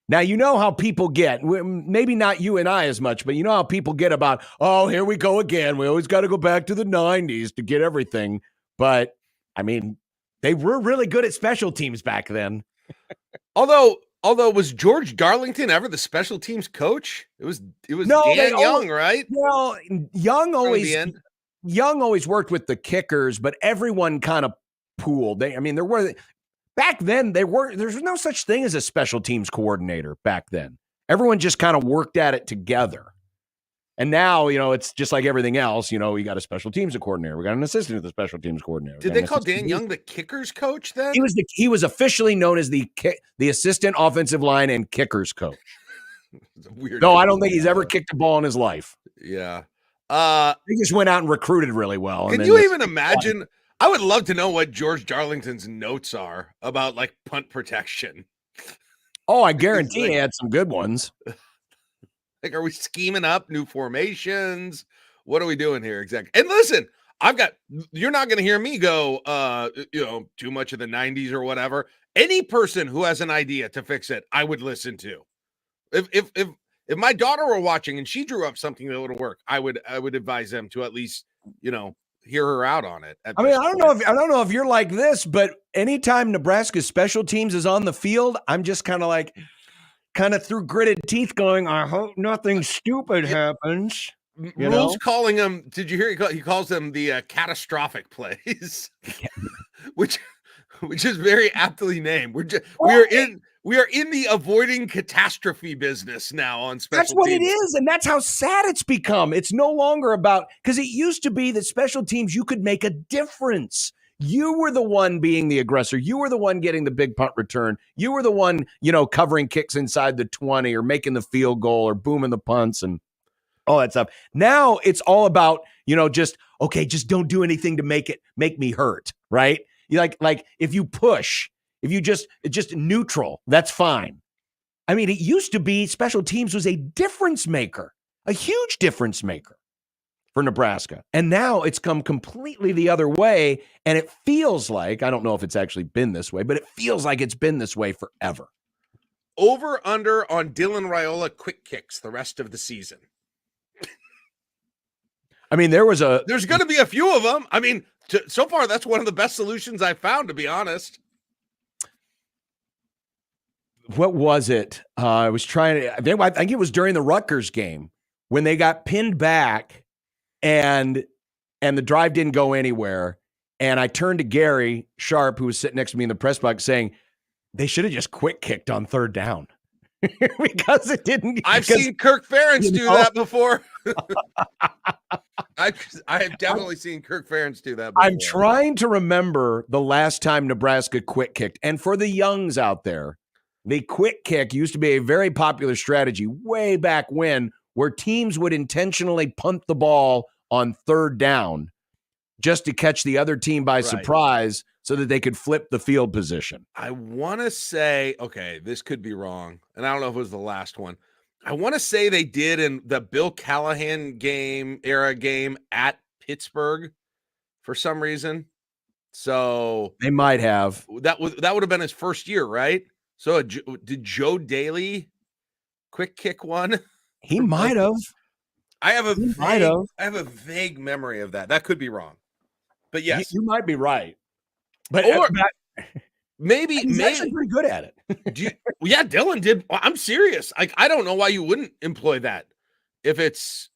Now, you know how people get, maybe not you and I as much, but you know how people get about, oh, here we go again. We always got to go back to the 90s to get everything. But, I mean, they were really good at special teams back then. Although was George Darlington ever the special teams coach? It was Dan Young, right? Well, Young always worked with the kickers, but everyone kind of pooled. Back then there's no such thing as a special teams coordinator back then. Everyone just kind of worked at it together. And now, you know, it's just like everything else. You know, we got a special teams coordinator. We got an assistant to the special teams coordinator. Did they call Dan Young the kickers coach then? He was officially known as the assistant offensive line and kickers coach. Weird. No, I don't think he's ever kicked a ball in his life. Yeah. He just went out and recruited really well. Can you even imagine? I would love to know what George Darlington's notes are about, like, punt protection. Oh, I guarantee he had some good ones. Like, are we scheming up new formations? What are we doing here exactly? And listen, you're not going to hear me go, too much of the 90s or whatever. Any person who has an idea to fix it, I would listen to. If If my daughter were watching and she drew up something that would work, I would advise them to at least, hear her out on it. I mean, I don't know if you're like this, but anytime Nebraska's special teams is on the field, I'm just kind of through gritted teeth going, I hope nothing stupid happens. Rule's calling them, did you hear he calls them the catastrophic plays, which is very aptly named. We are in the avoiding catastrophe business now on special That's what teams. it is, and that's how sad it's become. It's no longer about, because it used to be that special teams, you could make a difference. You were the one being the aggressor. You were the one getting the big punt return. You were the one, covering kicks inside the 20 or making the field goal or booming the punts and all that stuff. Now it's all about, just don't do anything to make me hurt, right? You like if you push, if you just neutral, that's fine. I mean, it used to be special teams was a difference maker, a huge difference maker for Nebraska. And now it's come completely the other way. And it feels like, I don't know if it's actually been this way, but it feels like it's been this way forever. Over under on Dylan Raiola quick kicks the rest of the season. I mean, there's going to be a few of them. I mean, so far, that's one of the best solutions I've found, to be honest. What was it? I was trying to, I think it was during the Rutgers game when they got pinned back and the drive didn't go anywhere. And I turned to Gary Sharp, who was sitting next to me in the press box, saying they should have just quick kicked on third down. Because it didn't. I've seen Kirk Ferentz do that before. I have definitely seen Kirk Ferentz do that before. I'm trying to remember the last time Nebraska quick kicked. And for the youngs out there, the quick kick used to be a very popular strategy way back when, where teams would intentionally punt the ball on third down just to catch the other team by surprise so that they could flip the field position. I want to say, okay, this could be wrong, and I don't know if it was the last one. I want to say they did in the Bill Callahan era game at Pittsburgh for some reason. So they might have. That would have been his first year, right? So did Joe Daly quick kick one? He might have. I have a vague memory of that. That could be wrong. But yes. You might be right. But maybe he's actually pretty good at it. Yeah, Dylan did. I'm serious. I don't know why you wouldn't employ that if it's,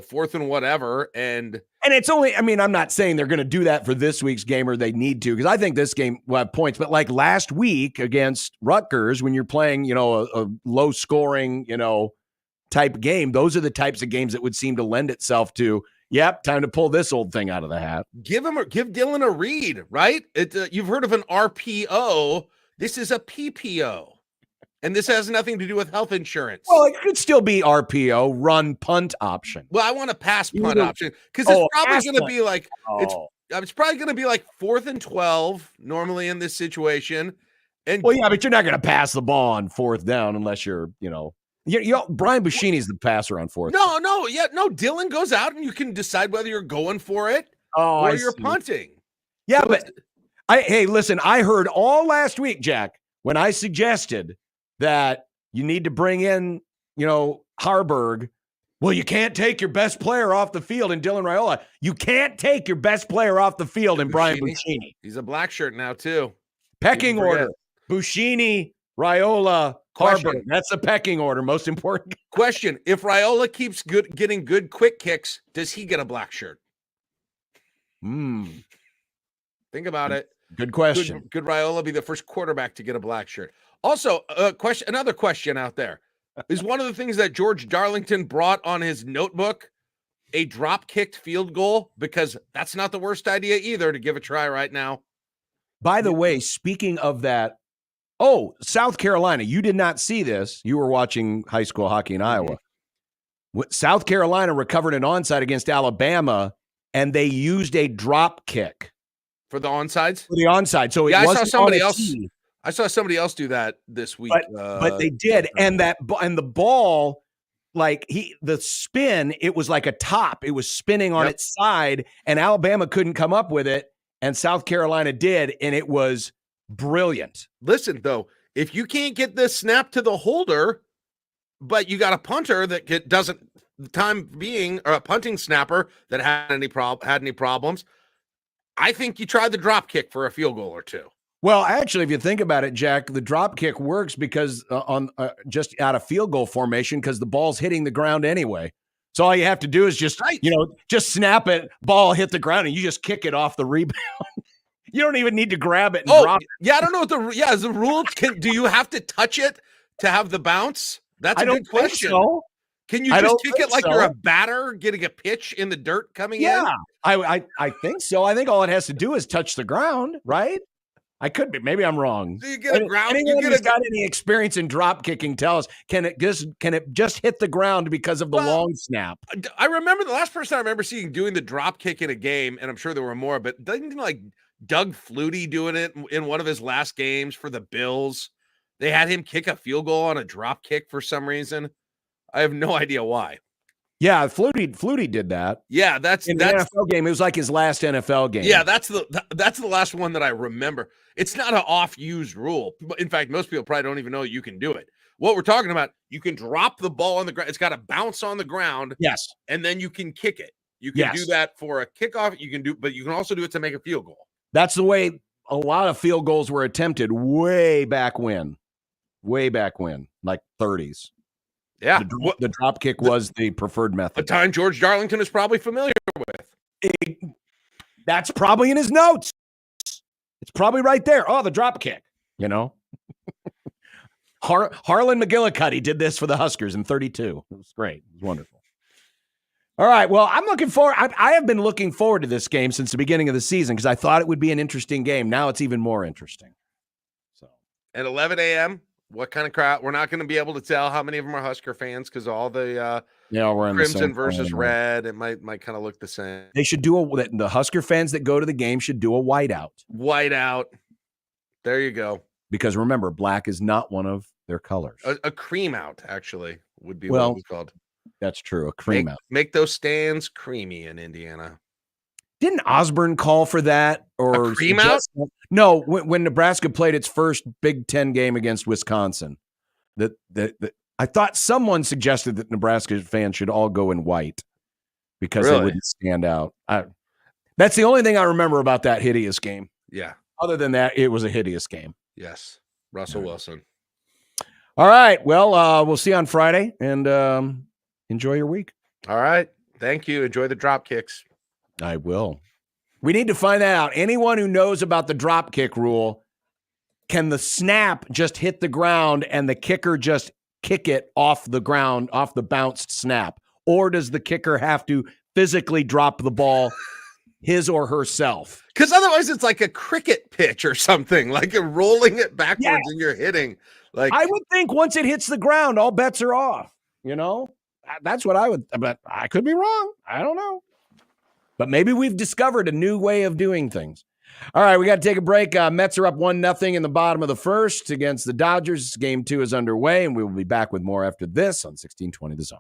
fourth and whatever. And it's only, I'm not saying they're going to do that for this week's game or they need to, because I think this game will have points. But like last week against Rutgers, when you're playing, a low scoring, type game, those are the types of games that would seem to lend itself to, yep, time to pull this old thing out of the hat. Give Dylan a read, right? You've heard of an RPO. This is a PPO. And this has nothing to do with health insurance. Well, it could still be RPO, run punt option. Well, I want a pass punt option because it's probably going to be like it's probably going to be like 4th and 12 normally in this situation. And well, yeah, but you're not going to pass the ball on 4th down unless you're, Brian Buschini's the passer on 4th. No. Dylan goes out and you can decide whether you're going for it or you're punting. Yeah, so hey, listen, I heard all last week, Jack, when I suggested that you need to bring in, Harburg. Well, you can't take your best player off the field in Dylan Raiola. You can't take your best player off the field in Brian Buschini. He's a black shirt now, too. Pecking order. Buschini, Raiola, Harburg. That's the pecking order. Most important. Question. If Raiola keeps getting good quick kicks, does he get a black shirt? Think about it. Good question. Could Raiola be the first quarterback to get a black shirt? Also, another question out there. Is one of the things that George Darlington brought on his notebook a drop-kicked field goal? Because that's not the worst idea either to give a try right now. By the way, speaking of that, South Carolina, you did not see this. You were watching high school hockey in Iowa. South Carolina recovered an onside against Alabama, and they used a drop kick. For the onsides? For the onside. So I saw somebody else. I saw somebody else do that this week. But they did. And the ball, the spin, it was like a top. It was spinning on its side, and Alabama couldn't come up with it, and South Carolina did, and it was brilliant. Listen, though, if you can't get this snap to the holder, but you got a punter that doesn't, the time being, or a punting snapper that had any problems. I think you try the drop kick for a field goal or two. Well, actually, if you think about it, Jack, the drop kick works because just out of field goal formation, because the ball's hitting the ground anyway. So all you have to do is just snap it, ball hit the ground, and you just kick it off the rebound. You don't even need to grab it and drop it. Yeah, I don't know what is the rule. Do you have to touch it to have the bounce? That's a good question. So. Can you just kick it like you're a batter getting a pitch in the dirt coming in? Yeah, I think so. I think all it has to do is touch the ground, right? I could be. Maybe I'm wrong. So you get a ground. Anyone who's got any experience in drop kicking, tell us. Can it just hit the ground because of the long snap? I remember the last person I remember seeing doing the drop kick in a game, and I'm sure there were more, but doesn't like Doug Flutie doing it in one of his last games for the Bills? They had him kick a field goal on a drop kick for some reason. I have no idea why. Yeah, Flutie did that. Yeah, that's the NFL game. It was like his last NFL game. Yeah, that's the last one that I remember. It's not an off-used rule. In fact, most people probably don't even know you can do it. What we're talking about, you can drop the ball on the ground. It's got to bounce on the ground. Yes, and then you can kick it. You can do that for a kickoff. But you can also do it to make a field goal. That's the way a lot of field goals were attempted way back when, like 30s. Yeah, the drop kick was the preferred method. A time George Darlington is probably familiar with. That's probably in his notes. It's probably right there. Oh, the drop kick. You know, Harlan McGillicuddy did this for the Huskers in 32. It was great. It was wonderful. All right. Well, I'm looking forward. I have been looking forward to this game since the beginning of the season because I thought it would be an interesting game. Now it's even more interesting. So at 11 a.m. What kind of crowd? We're not going to be able to tell how many of them are Husker fans because all the we're in crimson the same versus thing. Red. It might kind of look the same. They should do the Husker fans that go to the game should do a whiteout. Whiteout. There you go. Because remember, black is not one of their colors. A cream out actually would be what it was called. That's true. A cream out. Make those stands creamy in Indiana. Didn't Osborne call for that or a cream out? No, when Nebraska played its first Big Ten game against Wisconsin, that I thought someone suggested that Nebraska fans should all go in white because they wouldn't stand out. That's the only thing I remember about that hideous game. Yeah. Other than that, it was a hideous game. Yes. Russell Wilson. All right. Well, we'll see you on Friday and enjoy your week. All right. Thank you. Enjoy the drop kicks. I will. We need to find out. Anyone who knows about the drop kick rule, can the snap just hit the ground and the kicker just kick it off the ground, off the bounced snap? Or does the kicker have to physically drop the ball his or herself? Because otherwise it's like a cricket pitch or something, like you're rolling it backwards and you're hitting. Like I would think once it hits the ground, all bets are off. You know, that's what I would, but I could be wrong. I don't know. But maybe we've discovered a new way of doing things. All right, we got to take a break. Mets are up 1-0 in the bottom of the first against the Dodgers. Game 2 is underway, and we will be back with more after this on 1620 The Zone.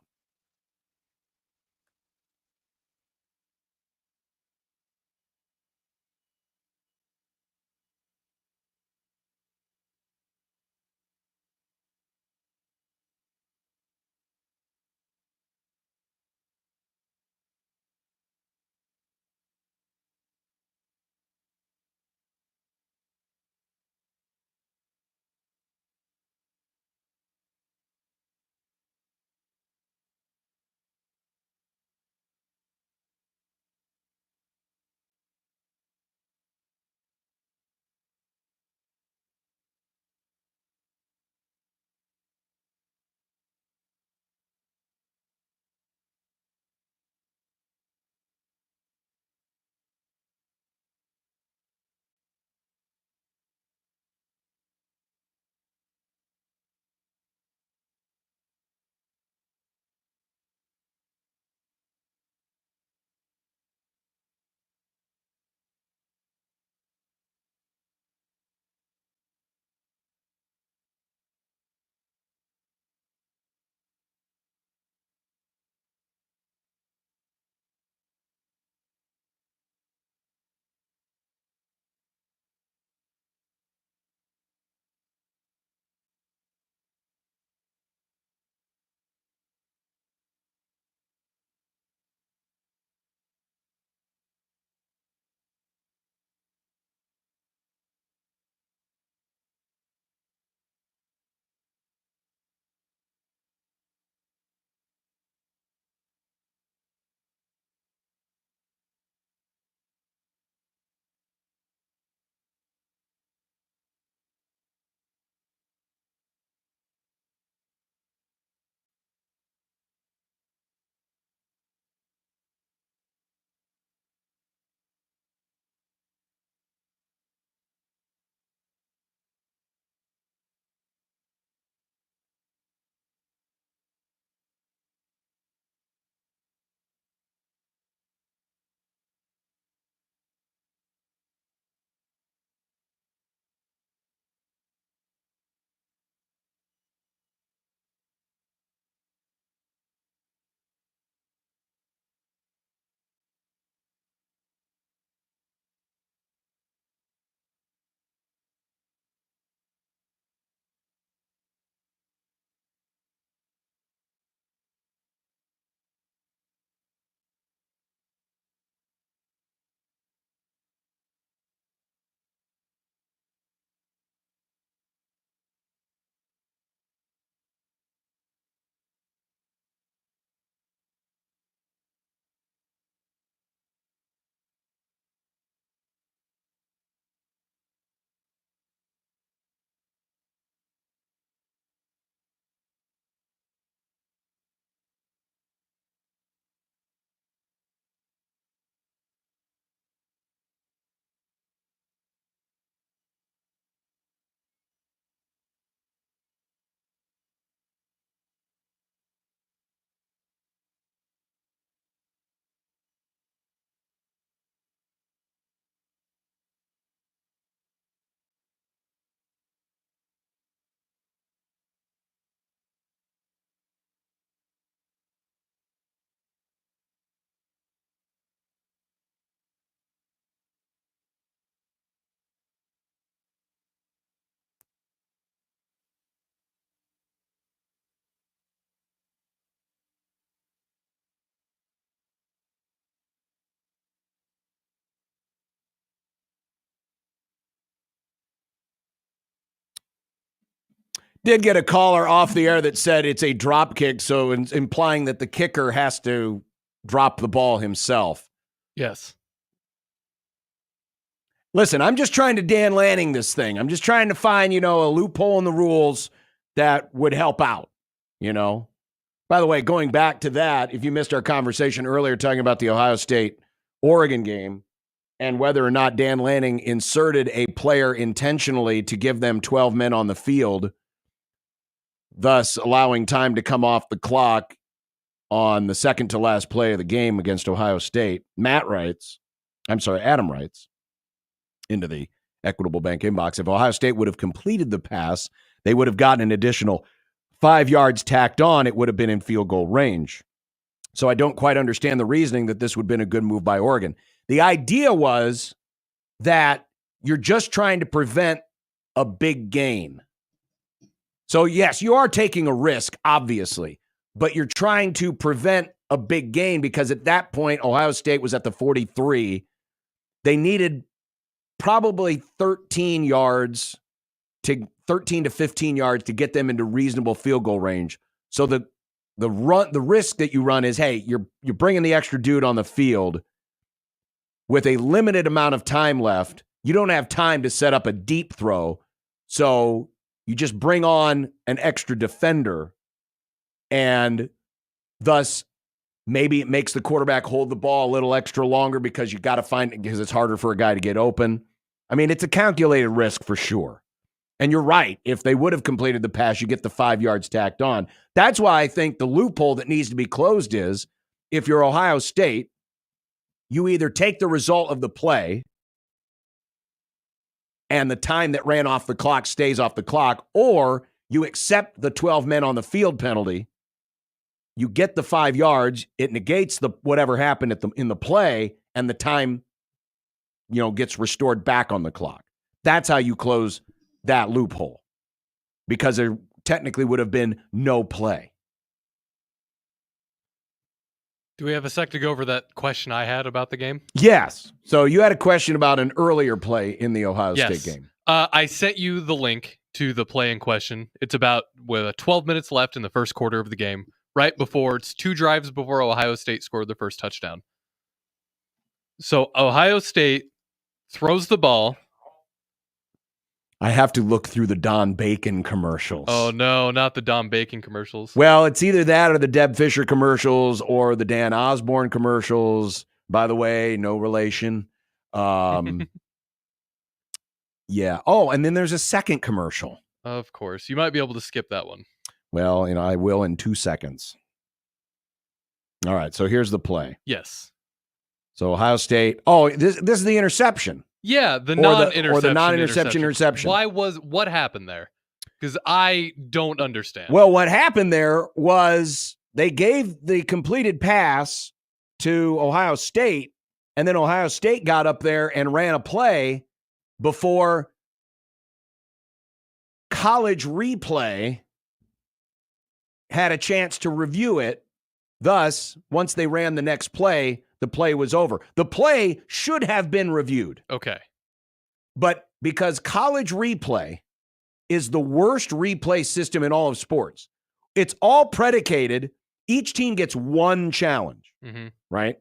Did get a caller off the air that said it's a drop kick, so implying that the kicker has to drop the ball himself. Yes. Listen, I'm just trying to Dan Lanning this thing. I'm just trying to find, a loophole in the rules that would help out, By the way, going back to that, if you missed our conversation earlier talking about the Ohio State-Oregon game and whether or not Dan Lanning inserted a player intentionally to give them 12 men on the field, thus allowing time to come off the clock on the second to last play of the game against Ohio State, Adam writes into the Equitable Bank inbox, if Ohio State would have completed the pass, they would have gotten an additional 5 yards tacked on. It would have been in field goal range. So I don't quite understand the reasoning that this would have been a good move by Oregon. The idea was that you're just trying to prevent a big gain. So yes, you are taking a risk, obviously, but you're trying to prevent a big gain because at that point, Ohio State was at the 43. They needed probably 13 to 15 yards to get them into reasonable field goal range. So the risk that you run is, hey, you're bringing the extra dude on the field with a limited amount of time left. You don't have time to set up a deep throw. So you just bring on an extra defender, and thus maybe it makes the quarterback hold the ball a little extra longer because you got to find it because it's harder for a guy to get open. I mean, it's a calculated risk for sure. And you're right. If they would have completed the pass, you get the 5 yards tacked on. That's why I think the loophole that needs to be closed is if you're Ohio State, you either take the result of the play and the time that ran off the clock stays off the clock, or you accept the 12 men on the field penalty. You get the 5 yards. It negates the whatever happened in the play, and the time, gets restored back on the clock. That's how you close that loophole, because there technically would have been no play. Do we have a sec to go over that question I had about the game? Yes. So you had a question about an earlier play in the Ohio State game. I sent you the link to the play in question. It's about 12 minutes left in the first quarter of the game, right before it's 2 drives before Ohio State scored the first touchdown. So Ohio State throws the ball. I have to look through the Don Bacon commercials. Oh, no, not the Don Bacon commercials. Well, it's either that or the Deb Fisher commercials or the Dan Osborne commercials. By the way, no relation. Yeah. Oh, and then there's a second commercial. Of course. You might be able to skip that one. Well, I will in 2 seconds. All right, so here's the play. Yes. So Ohio State. Oh, this is the interception. Yeah, the non-interception. Or the non-interception interception. What happened there? Because I don't understand. Well, what happened there was they gave the completed pass to Ohio State, and then Ohio State got up there and ran a play before College Replay had a chance to review it. Thus, once they ran the next play, the play was over. The play should have been reviewed. Okay. But because College Replay is the worst replay system in all of sports, it's all predicated, each team gets one challenge, right?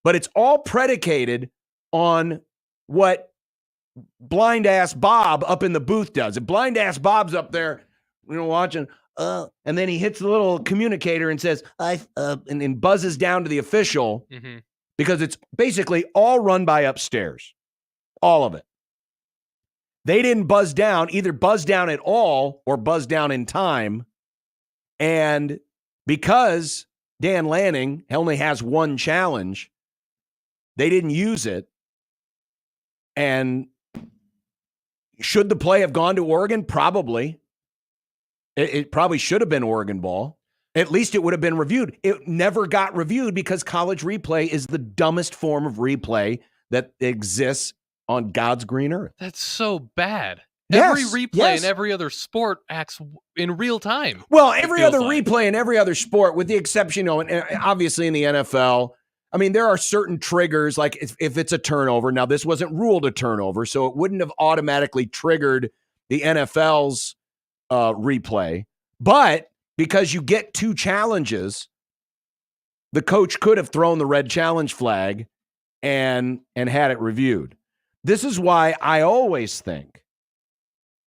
But it's all predicated on what blind-ass Bob up in the booth does. And blind-ass Bob's up there, watching, and then he hits the little communicator and says, and buzzes down to the official because it's basically all run by upstairs. All of it. They didn't buzz down, either buzz down at all or buzz down in time. And because Dan Lanning only has one challenge, they didn't use it. And should the play have gone to Oregon? Probably. It probably should have been Oregon ball. At least it would have been reviewed. It never got reviewed because College Replay is the dumbest form of replay that exists on God's green earth. That's so bad. Yes, every replay in every other sport acts in real time. Well, every other replay in every other sport, with the exception, and obviously in the NFL, I mean, there are certain triggers, like if it's a turnover. Now, this wasn't ruled a turnover, so it wouldn't have automatically triggered the NFL's replay, but because you get 2 challenges, the coach could have thrown the red challenge flag and had it reviewed. This is why I always think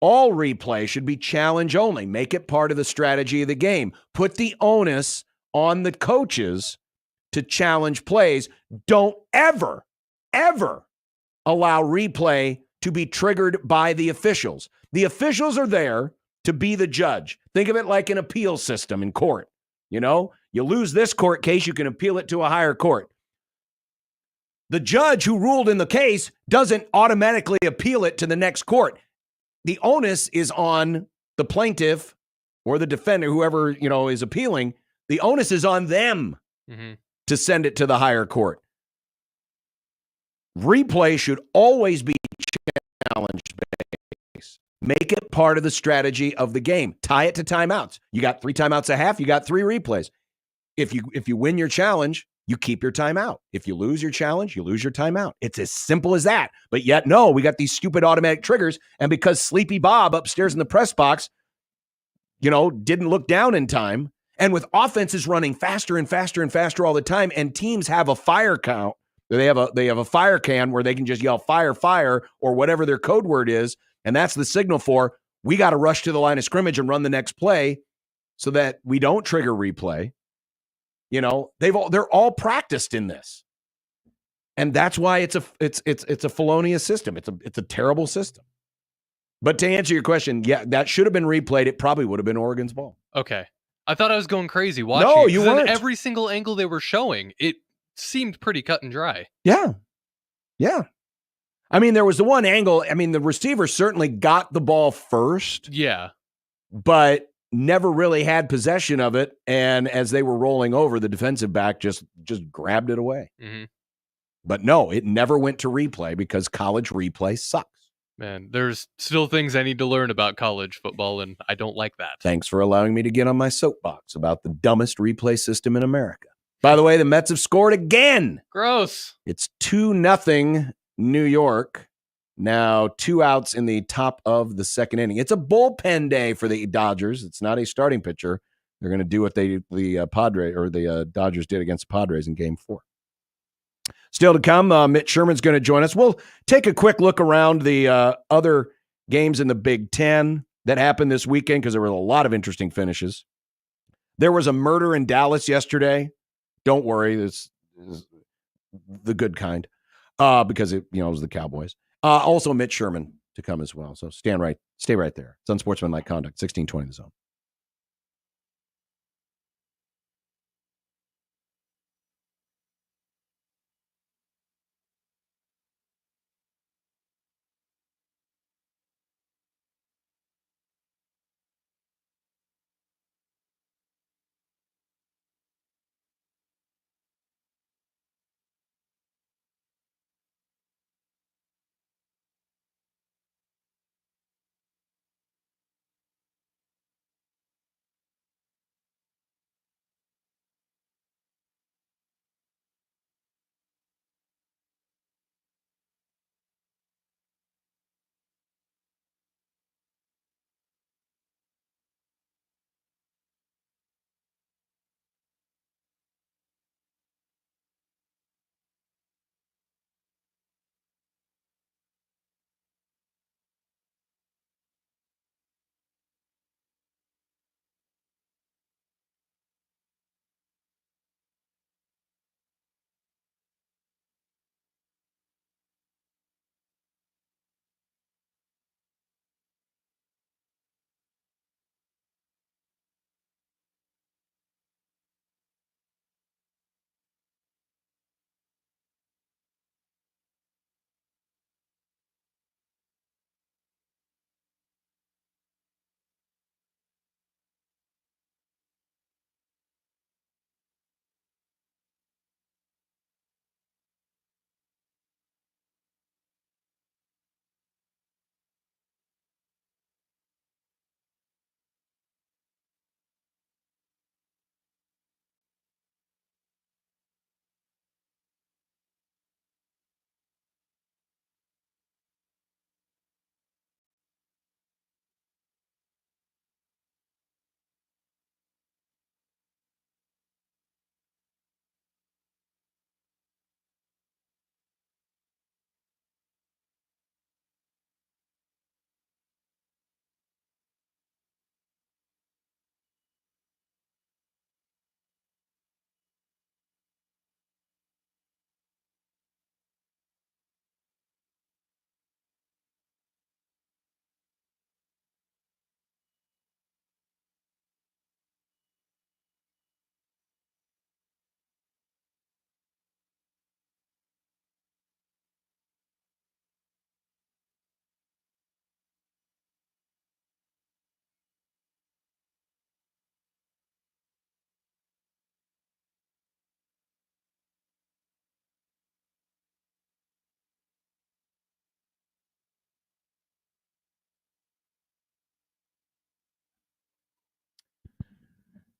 all replay should be challenge only. Make it part of the strategy of the game. Put the onus on the coaches to challenge plays. Don't ever, ever allow replay to be triggered by the officials. The officials are there to be the judge. Think of it like an appeal system in court. You know, you lose this court case, you can appeal it to a higher court. The judge who ruled in the case doesn't automatically appeal it to the next court. The onus is on the plaintiff or the defender, whoever, is appealing. The onus is on them to send it to the higher court. Replay should always be challenged based. Make it part of the strategy of the game. Tie it to timeouts. You got 3 timeouts a half, you got 3 replays. If you win your challenge, you keep your timeout. If you lose your challenge, you lose your timeout. It's as simple as that. But yet, no, we got these stupid automatic triggers. And because Sleepy Bob upstairs in the press box, didn't look down in time, and with offenses running faster and faster and faster all the time, and teams have a fire count, they have a fire can where they can just yell fire, fire, or whatever their code word is, and that's the signal for we got to rush to the line of scrimmage and run the next play so that we don't trigger replay. They're all practiced in this. And that's why it's a felonious system. It's a terrible system. But to answer your question, yeah, that should have been replayed. It probably would have been Oregon's ball. Okay. I thought I was going crazy watching. No, you weren't. Every single angle they were showing, it seemed pretty cut and dry. Yeah. Yeah. I mean, there was the one angle. I mean, the receiver certainly got the ball first. Yeah. But never really had possession of it. And as they were rolling over, the defensive back just grabbed it away. Mm-hmm. But no, it never went to replay because college replay sucks. Man, there's still things I need to learn about college football, and I don't like that. Thanks for allowing me to get on my soapbox about the dumbest replay system in America. By the way, the Mets have scored again. Gross. It's 2-0 New York. Now 2 outs in the top of the second inning. It's a bullpen day for the Dodgers. It's not a starting pitcher. They're going to do what the Dodgers did against the Padres in Game 4. Still to come, Mitch Sherman's going to join us. We'll take a quick look around the other games in the Big Ten that happened this weekend because there were a lot of interesting finishes. There was a murder in Dallas yesterday. Don't worry, this is the good kind because it was the Cowboys. Also, Mitch Sherman to come as well. So stay right there. It's Unsportsmanlike Conduct, 1620 The Zone.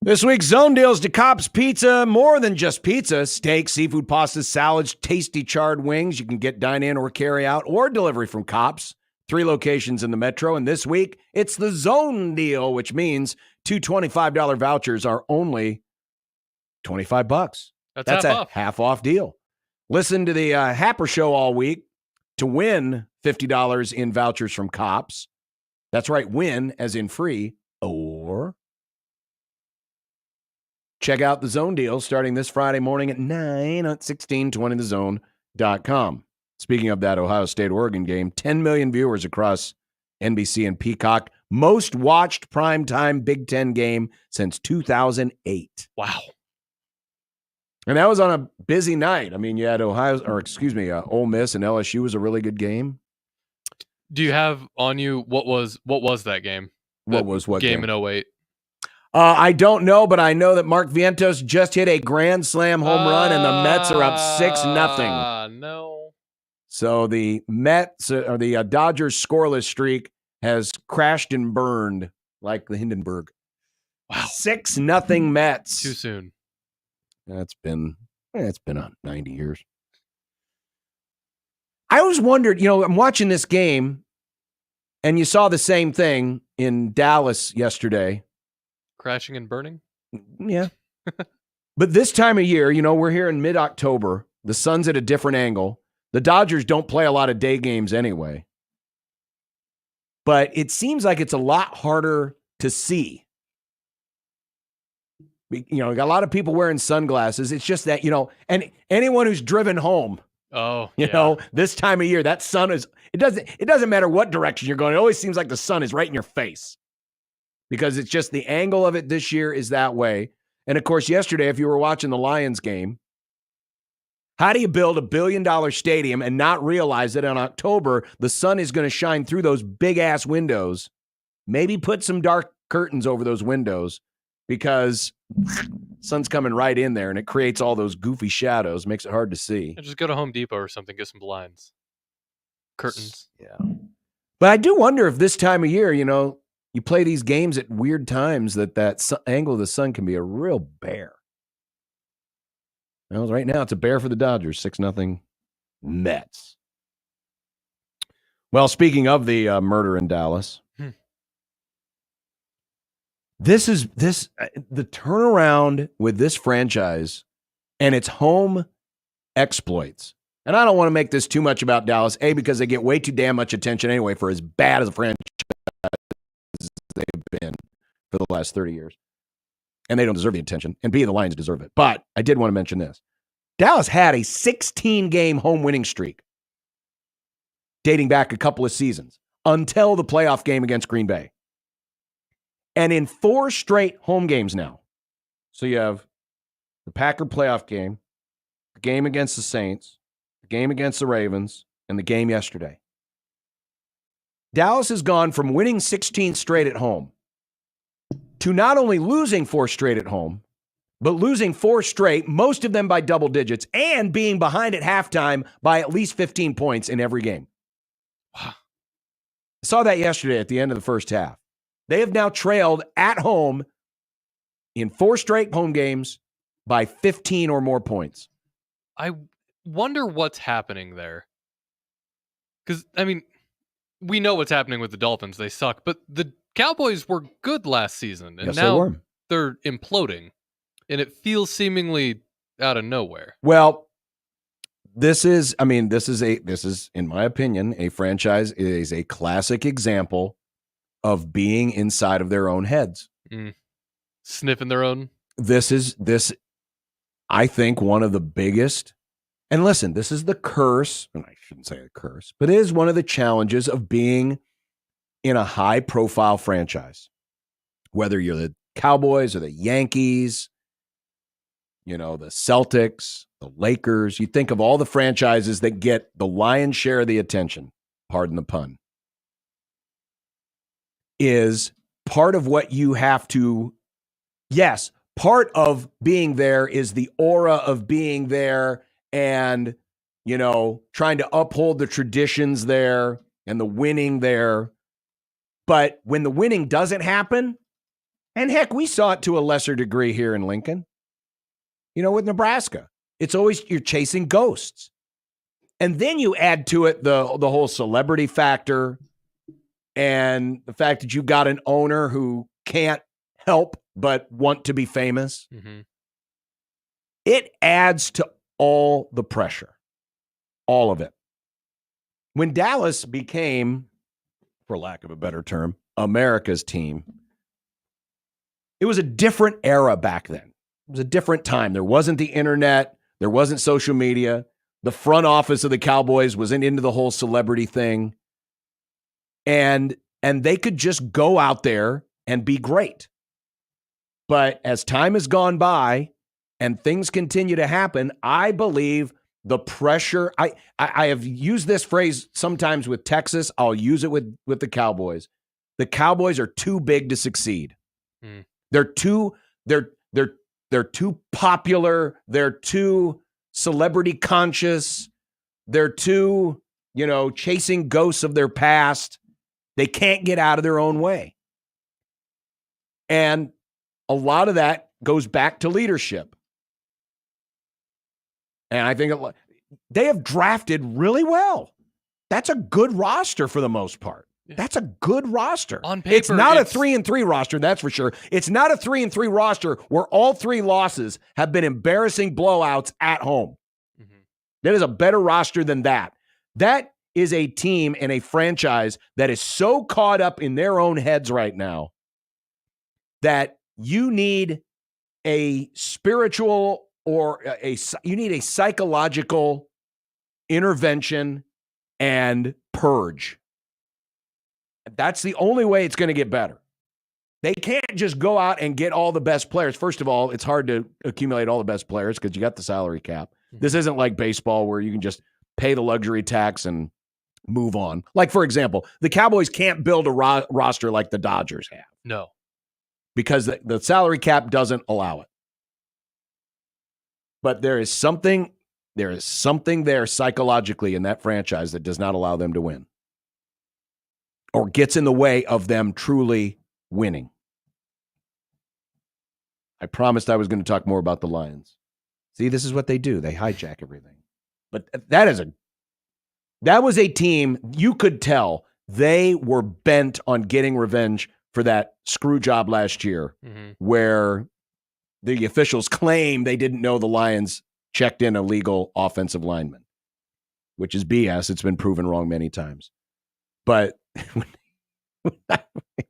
This week's Zone Deals to Cops Pizza, more than just pizza. Steak, seafood pastas, salads, tasty charred wings. You can get dine-in or carry-out or delivery from Cops. 3 locations in the metro. And this week, it's the Zone Deal, which means 2 $25 vouchers are only $25. That's a half-off deal. Listen to the Happer Show all week to win $50 in vouchers from Cops. That's right, win as in free, or check out the Zone Deal starting this Friday morning at 9 on 1620thezone.com. Speaking of that Ohio State-Oregon game, 10 million viewers across NBC and Peacock. Most watched primetime Big Ten game since 2008. Wow. And that was on a busy night. I mean, you had Ole Miss and LSU was a really good game. Do you have on you what was that game? What was what game in 08? I don't know, but I know that Mark Vientos just hit a grand slam home run, and the Mets are up 6-0. No. So the Mets or the Dodgers scoreless streak has crashed and burned like the Hindenburg. Wow. 6-0 Mets. Too soon. It's been 90 years. I always wondered, I'm watching this game, and you saw the same thing in Dallas yesterday. Crashing and burning? Yeah. But this time of year, we're here in mid-October. The sun's at a different angle. The Dodgers don't play a lot of day games anyway. But it seems like it's a lot harder to see. We got a lot of people wearing sunglasses. It's just that, and anyone who's driven home, this time of year, that sun it doesn't matter what direction you're going. It always seems like the sun is right in your face because it's just the angle of it this year is that way. And of course, yesterday, if you were watching the Lions game, how do you build $1 billion stadium and not realize that in October, the sun is going to shine through those big ass windows? Maybe put some dark curtains over those windows because sun's coming right in there and it creates all those goofy shadows, makes it hard to see. And just go to Home Depot or something, get some blinds, curtains. Yeah. But I do wonder if this time of year, you play these games at weird times that angle of the sun can be a real bear. Well, right now it's a bear for the Dodgers, 6-0 Mets. Well, speaking of the murder in Dallas, the turnaround with this franchise and its home exploits. And I don't want to make this too much about Dallas, because they get way too damn much attention anyway for as bad as a franchise they've been for the last 30 years. And they don't deserve the attention. And B, the Lions deserve it. But I did want to mention this. Dallas had a 16-game home winning streak dating back a couple of seasons until the playoff game against Green Bay. And in 4 straight home games now. So you have the Packer playoff game, the game against the Saints, the game against the Ravens, and the game yesterday. Dallas has gone from winning 16 straight at home to not only losing 4 straight at home, but losing 4 straight, most of them by double digits, and being behind at halftime by at least 15 points in every game. Wow. I saw that yesterday at the end of the first half. They have now trailed at home in 4 straight home games by 15 or more points. I wonder what's happening there. Because, we know what's happening with the Dolphins. They suck. But the Cowboys were good last season. And yes, now they're imploding. And it feels seemingly out of nowhere. Well, this is, in my opinion, a franchise is a classic example of being inside of their own heads. Sniffing their own. This, I think, one of the biggest, and listen, this is the curse, and I shouldn't say a curse, but it is one of the challenges of being in a high-profile franchise. Whether you're the Cowboys or the Yankees, the Celtics, the Lakers, you think of all the franchises that get the lion's share of the attention, pardon the pun, is part of what you have to, yes, part of being there is the aura of being there and, trying to uphold the traditions there and the winning there. But when the winning doesn't happen, And heck, we saw it to a lesser degree here in Lincoln. With Nebraska, it's always you're chasing ghosts. And then you add to it the whole celebrity factor and the fact that you've got an owner who can't help but want to be famous. Mm-hmm. It adds to all the pressure, all of it. When Dallas became, for lack of a better term, America's team, it was a different era back then. It was a different time. There wasn't the internet. There wasn't social media. The front office of the Cowboys wasn't into the whole celebrity thing. And they could just go out there and be great. But as time has gone by and things continue to happen, I believe the pressure, I have used this phrase sometimes with Texas. I'll use it with the Cowboys. The Cowboys are too big to succeed. Mm. They're too popular. They're too celebrity conscious. They're too, chasing ghosts of their past. They can't get out of their own way. And a lot of that goes back to leadership. And I think they have drafted really well. That's a good roster for the most part. That's a good roster. On paper, it's not a 3-3 roster, that's for sure. It's not a 3-3 roster where all three losses have been embarrassing blowouts at home. Mm-hmm. That is a better roster than that. That is a team and a franchise that is so caught up in their own heads right now that you need a spiritual or you need a psychological intervention and purge. That's the only way it's going to get better. They can't just go out and get all the best players. First of all, it's hard to accumulate all the best players because you got the salary cap. Mm-hmm. This isn't like baseball where you can just pay the luxury tax and move on. Like, for example, the Cowboys can't build a roster like the Dodgers have. No. Because the salary cap doesn't allow it. But there is something there psychologically in that franchise that does not allow them to win. Or gets in the way of them truly winning. I promised I was going to talk more about the Lions. See, this is what they do. They hijack everything. But that was a team, you could tell they were bent on getting revenge for that screw job last year, mm-hmm. where the officials claim they didn't know the Lions checked in illegal offensive linemen, which is BS. It's been proven wrong many times. But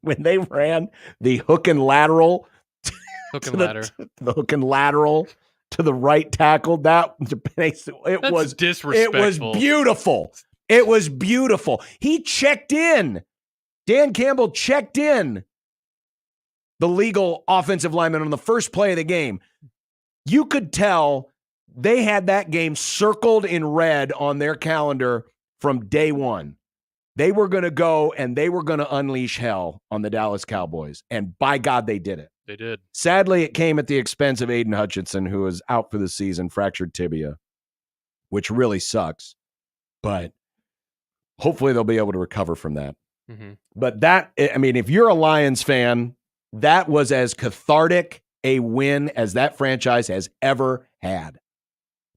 when they ran the hook and lateral, the hook and lateral to the right tackle, it was disrespectful. It was beautiful. It was beautiful. He checked in. Dan Campbell checked in the legal offensive lineman on the first play of the game. You could tell they had that game circled in red on their calendar from day one. They were going to go and they were going to unleash hell on the Dallas Cowboys. And by God, they did it. They did. Sadly, it came at the expense of Aiden Hutchinson, who is out for the season, fractured tibia, which really sucks. But hopefully they'll be able to recover from that. Mm-hmm. But if you're a Lions fan, that was as cathartic a win as that franchise has ever had.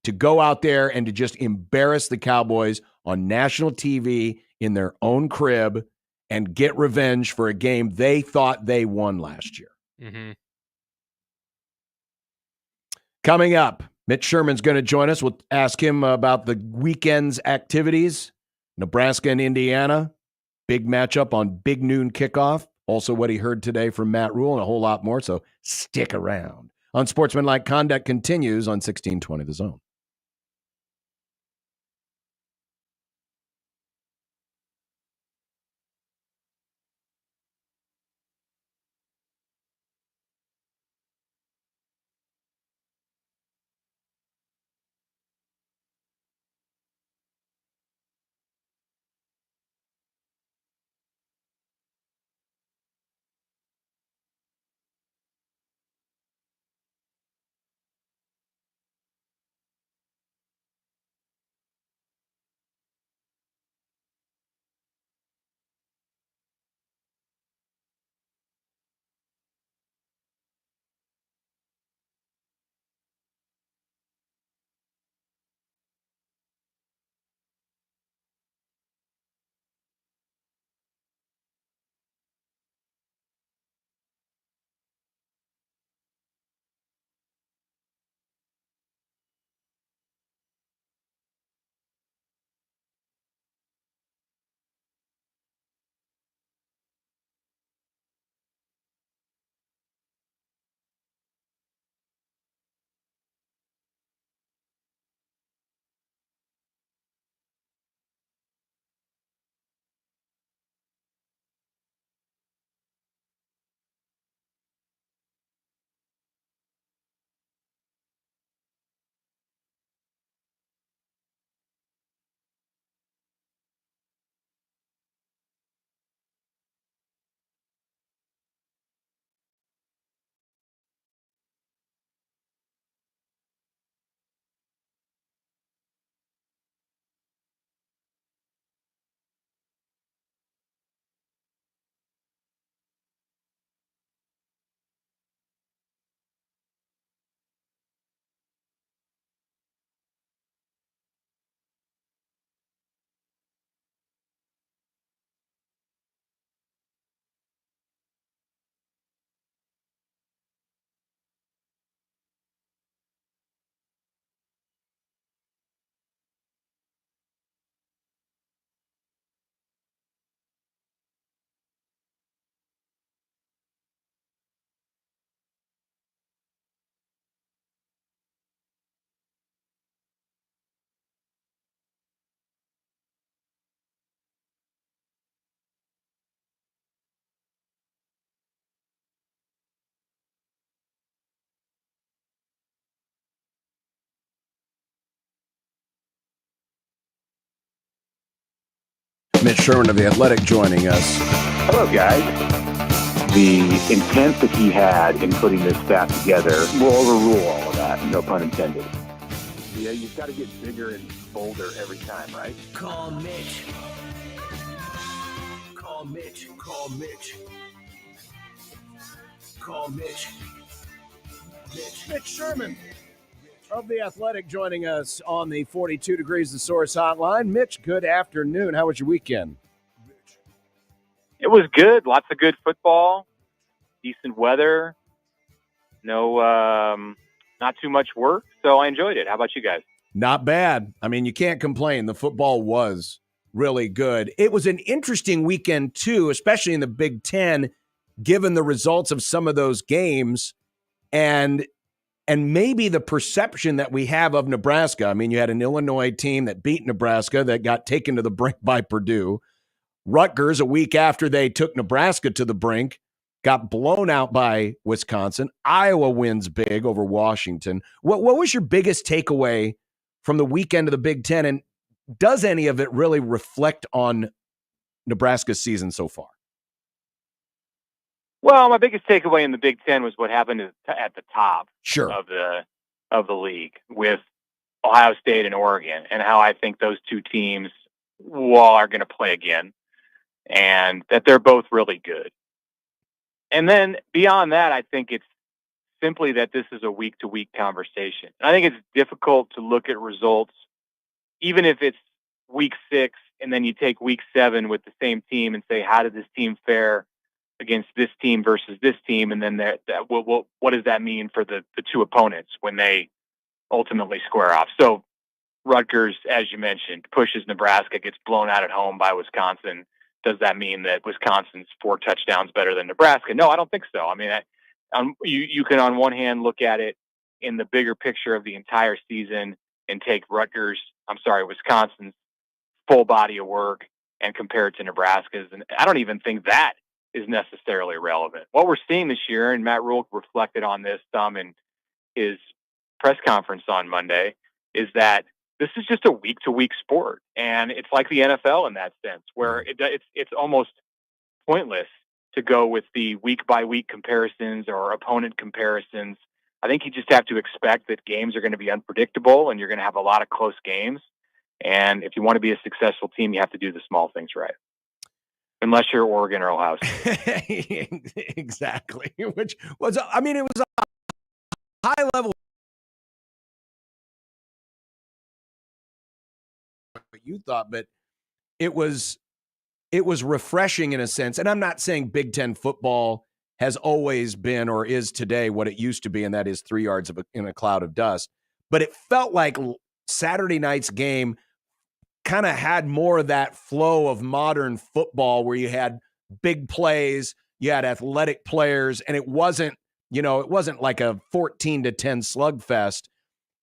To go out there and to just embarrass the Cowboys on national TV in their own crib and get revenge for a game they thought they won last year. Mm-hmm. Coming up, Mitch Sherman's going to join us. We'll ask him about the weekend's activities. Nebraska and Indiana. Big matchup on Big Noon kickoff. Also what he heard today from Matt Rule and a whole lot more, so stick around. Unsportsmanlike conduct continues on 1620 The Zone. Mitch Sherman of The Athletic joining us. Hello, guys. The intent that he had in putting this staff together will overrule all of that, no pun intended. Yeah, you've got to get bigger and bolder every time, right? Call Mitch. Call Mitch. Call Mitch. Call Mitch. Mitch Sherman of The Athletic joining us on the 42 Degrees The Source hotline. Mitch, good afternoon. How was your weekend? It was good. Lots of good football, decent weather, no, not too much work. So I enjoyed it. How about you guys? Not bad. I mean, you can't complain. The football was really good. It was an interesting weekend, too, especially in the Big Ten, given the results of some of those games and maybe the perception that we have of Nebraska. I mean, you had an Illinois team that beat Nebraska that got taken to the brink by Purdue. Rutgers, a week after they took Nebraska to the brink, got blown out by Wisconsin. Iowa wins big over Washington. What was your biggest takeaway from the weekend of the Big Ten, and does any of it really reflect on Nebraska's season so far? Well, my biggest takeaway in the Big Ten was what happened at the top of the league with Ohio State and Oregon, and how I think those two teams are going to play again, and that they're both really good. And then beyond that, I think it's simply that this is a week-to-week conversation. And I think it's difficult to look at results, even if it's week 6, and then you take week 7 with the same team and say, how did this team fare against this team versus this team? And then what does that mean for the two opponents when they ultimately square off? So Rutgers, as you mentioned, pushes Nebraska, gets blown out at home by Wisconsin. Does that mean that Wisconsin's 4 touchdowns better than Nebraska? No, I don't think so. I mean, you can on one hand look at it in the bigger picture of the entire season and take Wisconsin's full body of work and compare it to Nebraska's. And I don't even think that is necessarily relevant. What we're seeing this year, and Matt Rule reflected on this some in his press conference on Monday, is that this is just a week-to-week sport, and it's like the NFL in that sense, where it's almost pointless to go with the week-by-week comparisons or opponent comparisons. I think you just have to expect that games are going to be unpredictable, and you're going to have a lot of close games. And if you want to be a successful team, you have to do the small things right. Unless you're Oregon or Ohio State. Exactly. Which was, I mean, it was a high level. You thought, but it was refreshing in a sense. And I'm not saying Big Ten football has always been or is today what it used to be, and that is 3 yards in a cloud of dust. But it felt like Saturday night's game kind of had more of that flow of modern football where you had big plays, you had athletic players, and it wasn't like a 14-10 slugfest.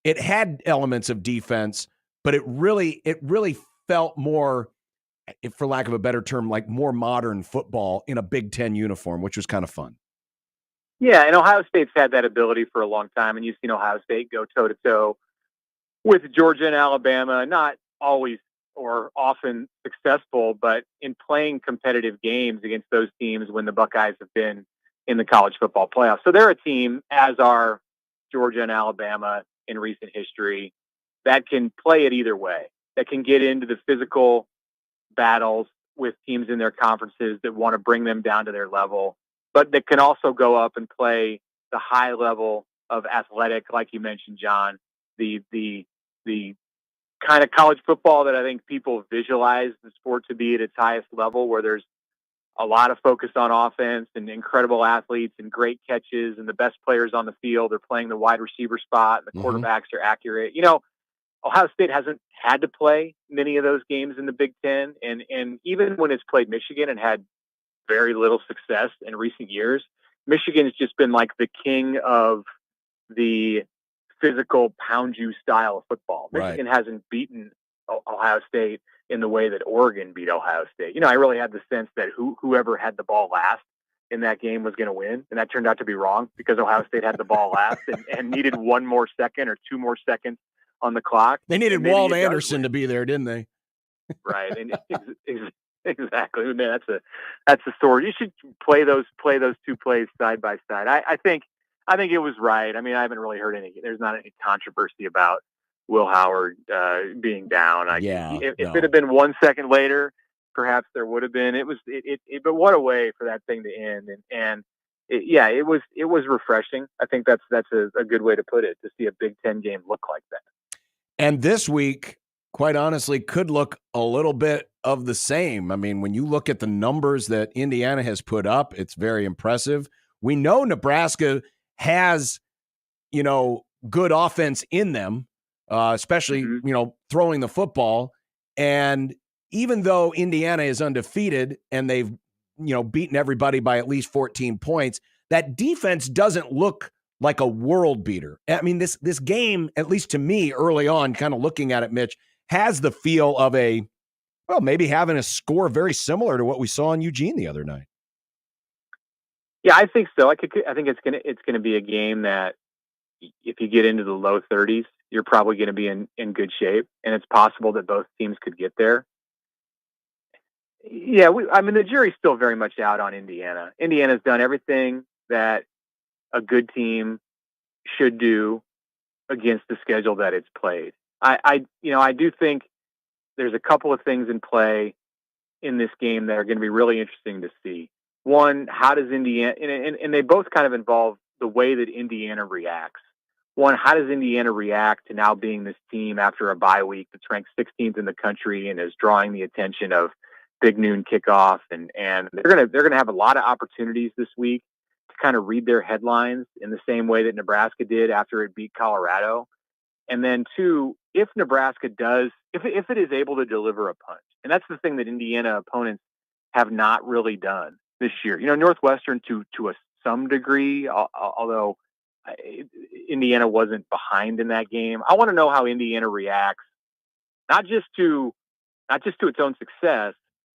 It had elements of defense, but it really felt more, for lack of a better term, like more modern football in a Big Ten uniform, which was kind of fun. Yeah, and Ohio State's had that ability for a long time, and you've seen Ohio State go toe-to-toe with Georgia and Alabama, not always or often successful, but in playing competitive games against those teams when the Buckeyes have been in the college football playoffs. So they're a team, as are Georgia and Alabama in recent history, that can play it either way, that can get into the physical battles with teams in their conferences that want to bring them down to their level, but that can also go up and play the high level of athletic, like you mentioned, John, the kind of college football that I think people visualize the sport to be at its highest level, where there's a lot of focus on offense and incredible athletes and great catches, and the best players on the field are playing the wide receiver spot, and the quarterbacks are accurate. You know, Ohio State hasn't had to play many of those games in the Big Ten, and even when it's played Michigan and had very little success in recent years, Michigan has just been like the king of the physical pound you style of football. Michigan hasn't beaten Ohio State in the way that Oregon beat Ohio State. You know, I really had the sense that whoever had the ball last in that game was going to win, and that turned out to be wrong because Ohio State had the ball last and needed 1 more second or 2 more seconds on the clock. They needed Walt Anderson to be there, didn't they? Right. And Exactly. Man, that's the sword. You should play those two plays side by side. I think it was right. I mean, I haven't really heard there's not any controversy about Will Howard being down. If it had been 1 second later, perhaps there would have been. But what a way for that thing to end. It was refreshing. I think that's a good way to put it, to see a Big Ten game look like that. And this week, quite honestly, could look a little bit of the same. I mean, when you look at the numbers that Indiana has put up, it's very impressive. We know Nebraska has, good offense in them, especially, throwing the football. And even though Indiana is undefeated and they've, beaten everybody by at least 14 points, that defense doesn't look like a world beater. I mean, this game, at least to me early on, kind of looking at it, Mitch, has the feel of maybe having a score very similar to what we saw in Eugene the other night. Yeah, I think so. I think it's gonna be a game that if you get into the low 30s, you're probably going to be in good shape, and it's possible that both teams could get there. Yeah, the jury's still very much out on Indiana. Indiana's done everything that a good team should do against the schedule that it's played. I do think there's a couple of things in play in this game that are going to be really interesting to see. One, how does Indiana, and they both kind of involve the way that Indiana reacts. One, how does Indiana react to now being this team after a bye week that's ranked 16th in the country and is drawing the attention of big noon kickoff, and they're gonna have a lot of opportunities this week to kind of read their headlines in the same way that Nebraska did after it beat Colorado. And then two, if Nebraska if it is able to deliver a punch, and that's the thing that Indiana opponents have not really done this year. Northwestern to some degree, although Indiana wasn't behind in that game. I want to know how Indiana reacts, not just to its own success,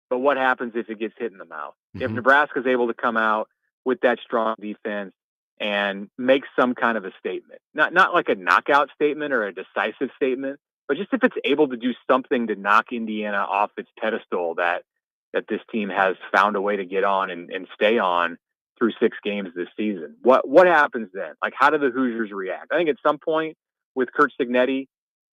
but what happens if it gets hit in the mouth. Mm-hmm. If Nebraska is able to come out with that strong defense and make some kind of a statement, not like a knockout statement or a decisive statement, but just if it's able to do something to knock Indiana off its pedestal that this team has found a way to get on and stay on through 6 games this season. What happens then? Like, how do the Hoosiers react? I think at some point with Curt Cignetti,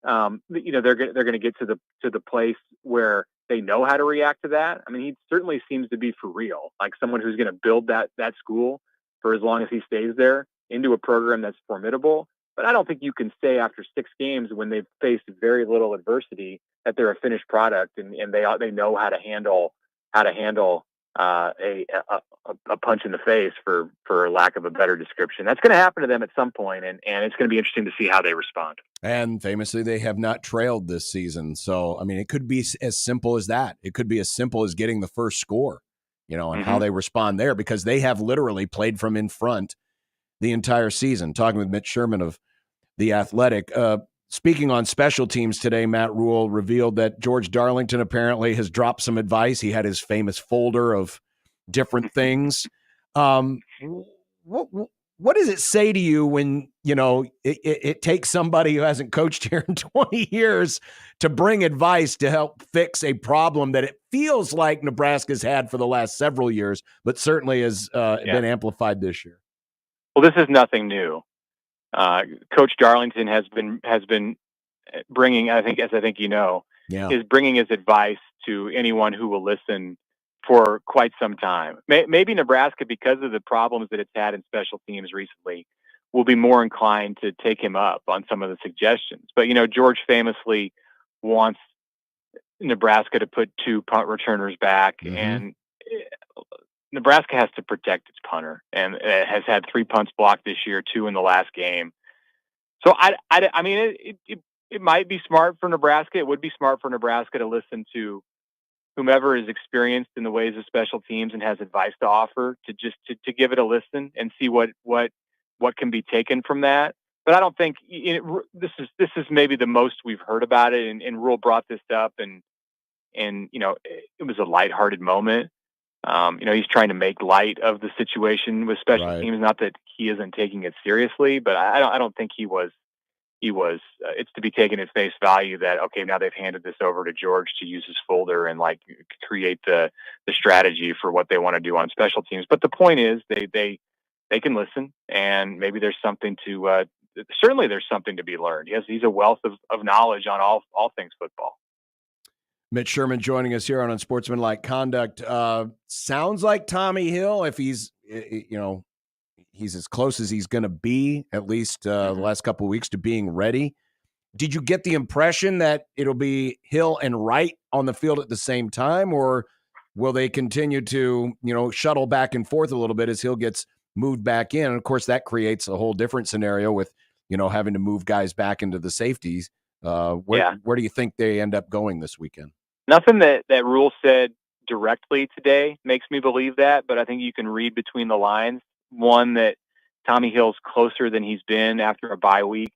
they're going to get to the place where they know how to react to that. I mean, he certainly seems to be for real, like someone who's going to build that school for as long as he stays there into a program that's formidable. But I don't think you can say after 6 games when they've faced very little adversity that they're a finished product and they know how to handle a punch in the face, for lack of a better description. That's going to happen to them at some point, and it's going to be interesting to see how they respond. And famously, they have not trailed this season. So, I mean, it could be as simple as that. It could be as simple as getting the first score, and how they respond there, because they have literally played from in front the entire season. Talking with Mitch Sherman of The Athletic. Speaking on special teams today, Matt Rule revealed that George Darlington apparently has dropped some advice. He had his famous folder of different things. What does it say to you when, it takes somebody who hasn't coached here in 20 years to bring advice to help fix a problem that it feels like Nebraska's had for the last several years, but certainly has been amplified this year? Well, this is nothing new. Coach Darlington has been bringing, as I think is bringing his advice to anyone who will listen for quite some time. Maybe Nebraska, because of the problems that it's had in special teams recently, will be more inclined to take him up on some of the suggestions. But, George famously wants Nebraska to put 2 punt returners back, and Nebraska has to protect its punter, and it has had 3 punts blocked this year, 2 in the last game. So I mean, it might be smart for Nebraska. It would be smart for Nebraska to listen to whomever is experienced in the ways of special teams and has advice to offer, to give it a listen and see what can be taken from that. But I don't think this is maybe the most we've heard about it. And Rule brought this up, and it was a lighthearted moment. He's trying to make light of the situation with special teams. Not that he isn't taking it seriously, but I don't think he was it's to be taken at face value that, okay, now they've handed this over to George to use his folder and like create the strategy for what they want to do on special teams. But the point is they can listen, and maybe there's something to, certainly there's something to be learned. He's a wealth of knowledge on all things football. Mitch Sherman joining us here on Unsportsmanlike Conduct. Sounds like Tommy Hill, if he's, he's as close as he's going to be, at least the last couple of weeks, to being ready. Did you get the impression that it'll be Hill and Wright on the field at the same time, or will they continue to, shuttle back and forth a little bit as Hill gets moved back in? And of course, that creates a whole different scenario with, having to move guys back into the safeties. Where do you think they end up going this weekend? Nothing that Rule said directly today makes me believe that, but I think you can read between the lines. One, that Tommy Hill's closer than he's been after a bye week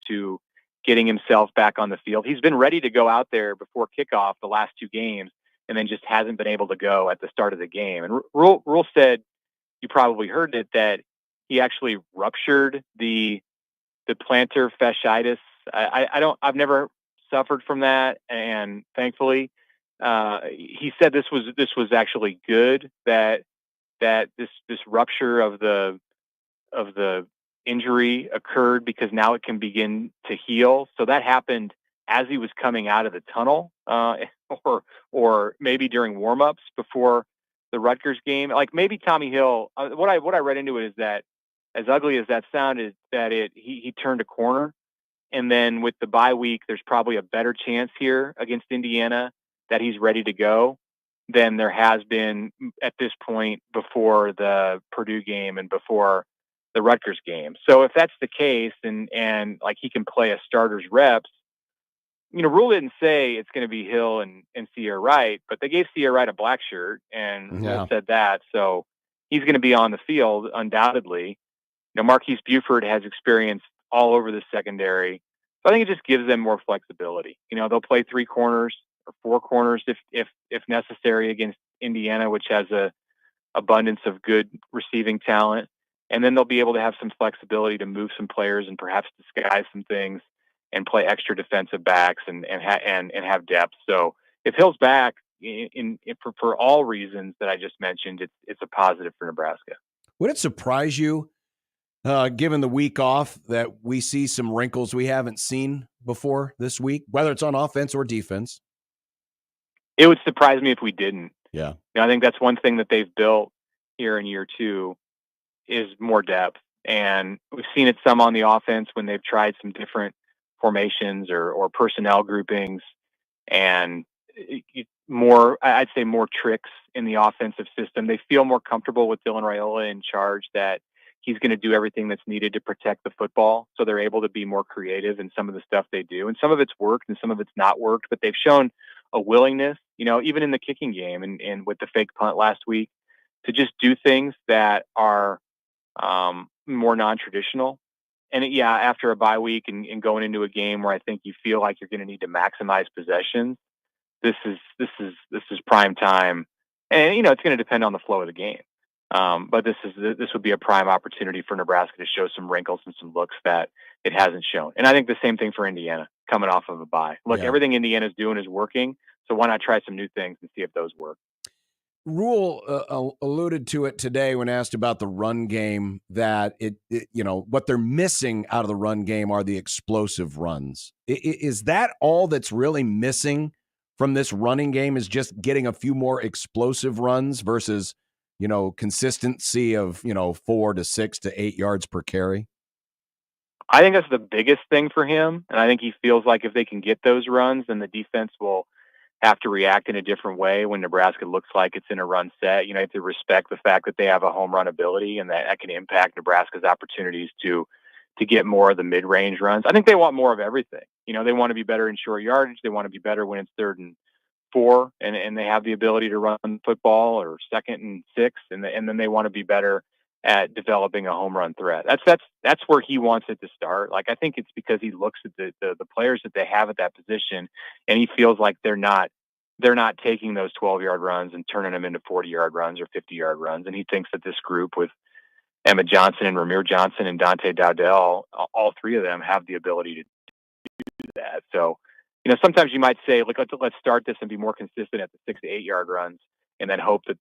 to getting himself back on the field. He's been ready to go out there before kickoff the last two games, and then just hasn't been able to go at the start of the game. And Rule said, you probably heard it, that he actually ruptured the plantar fasciitis. I've never suffered from that, and thankfully, he said this was actually good, that this rupture of the injury occurred because now it can begin to heal. So that happened as he was coming out of the tunnel, or maybe during warm-ups before the Rutgers game. Like maybe Tommy Hill, what I read into it is that, as ugly as that sounded, that he turned a corner. And then with the bye week, there's probably a better chance here against Indiana that he's ready to go than there has been at this point before the Purdue game and before the Rutgers game. So if that's the case, and like he can play a starter's reps, Rule didn't say it's going to be Hill and Sierra Wright, but they gave Sierra Wright a black shirt, and Rule said that. So he's going to be on the field undoubtedly. Marquise Buford has experience all over the secondary. So I think it just gives them more flexibility. They'll play 3 corners or 4 corners if necessary against Indiana, which has a abundance of good receiving talent. And then they'll be able to have some flexibility to move some players and perhaps disguise some things and play extra defensive backs and have depth. So if Hill's back for all reasons that I just mentioned, it's a positive for Nebraska. Would it surprise you, given the week off, that we see some wrinkles we haven't seen before this week, whether it's on offense or defense? It would surprise me if we didn't. Yeah. I think that's one thing that they've built here in year 2 is more depth. And we've seen it some on the offense when they've tried some different formations or personnel groupings, and I'd say more tricks in the offensive system. They feel more comfortable with Dylan Raiola in charge, that he's going to do everything that's needed to protect the football. So they're able to be more creative in some of the stuff they do. And some of it's worked and some of it's not worked, but they've shown a willingness, even in the kicking game and with the fake punt last week, to just do things that are more non-traditional. And after a bye week and going into a game where I think you feel like you're going to need to maximize possessions, this is prime time. And, it's going to depend on the flow of the game. But this would be a prime opportunity for Nebraska to show some wrinkles and some looks that it hasn't shown. And I think the same thing for Indiana coming off of a bye. Look, everything Indiana's doing is working. So why not try some new things and see if those work? Rule alluded to it today when asked about the run game, that what they're missing out of the run game are the explosive runs. Is that all that's really missing from this running game, is just getting a few more explosive runs versus, consistency of, 4 to 6 to 8 yards per carry? I think that's the biggest thing for him. And I think he feels like if they can get those runs, then the defense will have to react in a different way when Nebraska looks like it's in a run set. You have to respect the fact that they have a home run ability, and that can impact Nebraska's opportunities to get more of the mid-range runs. I think they want more of everything. They want to be better in short yardage. They want to be better when it's 3rd and 4, and they have the ability to run football, or 2nd and 6, and then they want to be better at developing a home run threat. That's where he wants it to start. Like, I think it's because he looks at the players that they have at that position, and he feels like they're not taking those 12-yard runs and turning them into 40-yard runs or 50-yard runs. And he thinks that this group with Emmett Johnson and Ramir Johnson and Dante Dowdell, all three of them have the ability to do that. So, sometimes you might say, like, let's start this and be more consistent at the 6 to 8 yard runs, and then hope that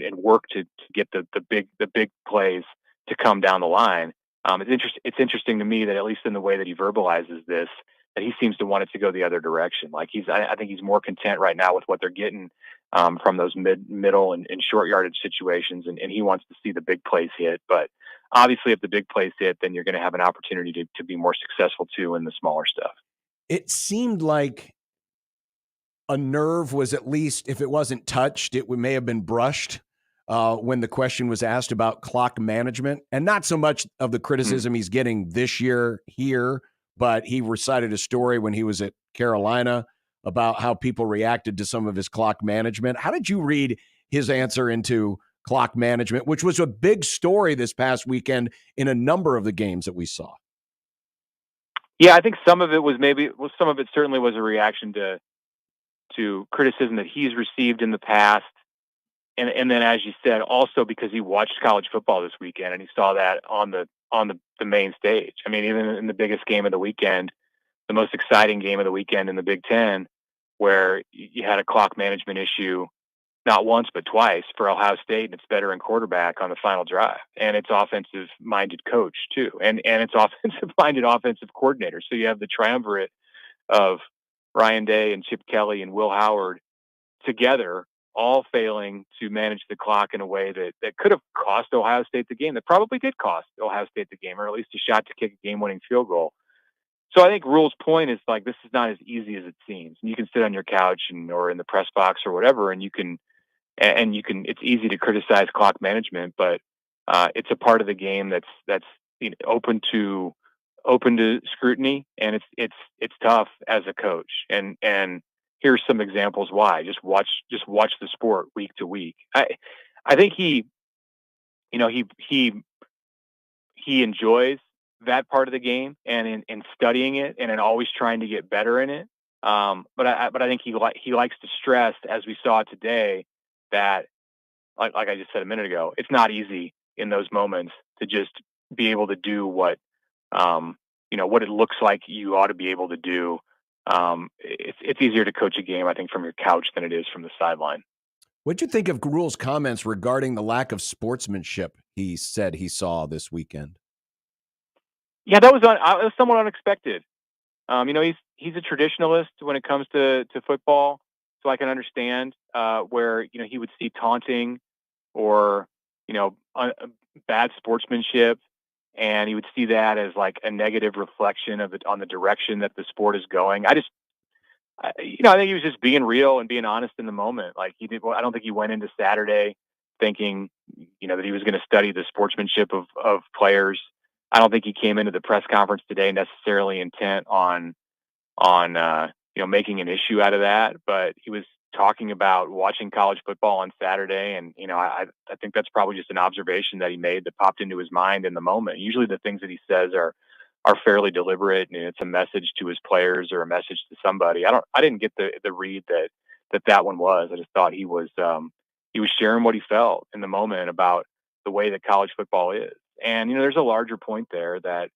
and work to get the big plays to come down the line. It's interesting to me that, at least in the way that he verbalizes this, that he seems to want it to go the other direction. Like I think he's more content right now with what they're getting from those middle and short yardage situations, and he wants to see the big plays hit. But obviously, if the big plays hit, then you're going to have an opportunity to be more successful too in the smaller stuff. It seemed like a nerve was, at least, if it wasn't touched, it may have been brushed when the question was asked about clock management, and not so much of the criticism he's getting this year here, but he recited a story when he was at Carolina about how people reacted to some of his clock management. How did you read his answer into clock management, which was a big story this past weekend in a number of the games that we saw? Yeah, I think some of it certainly was a reaction to criticism that he's received in the past. And then, as you said, also because he watched college football this weekend and he saw that on the main stage. I mean, even in the biggest game of the weekend, the most exciting game of the weekend in the Big Ten, where you had a clock management issue not once but twice for Ohio State and its veteran quarterback on the final drive, and its offensive-minded coach too, and its offensive-minded offensive coordinator. So you have the triumvirate of Ryan Day and Chip Kelly and Will Howard together, all failing to manage the clock in a way that could have cost Ohio State the game. That probably did cost Ohio State the game, or at least a shot to kick a game-winning field goal. So I think Rule's point is, like, this is not as easy as it seems. And you can sit on your couch or in the press box or whatever, and you can. It's easy to criticize clock management, but it's a part of the game that's open to scrutiny, and it's tough as a coach. And here's some examples why. Just watch the sport week to week. I think he enjoys that part of the game, and in studying it, and in always trying to get better in it. But I think he likes to stress, as we saw today, that like I just said a minute ago, it's not easy in those moments to just be able to do what it looks like you ought to be able to do. It's easier to coach a game, I think, from your couch than it is from the sideline. What'd you think of Rule's comments regarding the lack of sportsmanship he said he saw this weekend? Yeah, that was somewhat unexpected. He's a traditionalist when it comes to football, so I can understand where he would see taunting or bad sportsmanship, and he would see that as like a negative reflection on the direction that the sport is going. I think he was just being real and being honest in the moment. Like I don't think he went into Saturday thinking that he was going to study the sportsmanship of players. I don't think he came into the press conference today necessarily intent on making an issue out of that, but he was talking about watching college football on Saturday, and I think that's probably just an observation that he made that popped into his mind in the moment. Usually the things that he says are fairly deliberate, and it's a message to his players or a message to somebody. I didn't get the read that one was. I just thought he was sharing what he felt in the moment about the way that college football is. And there's a larger point there, that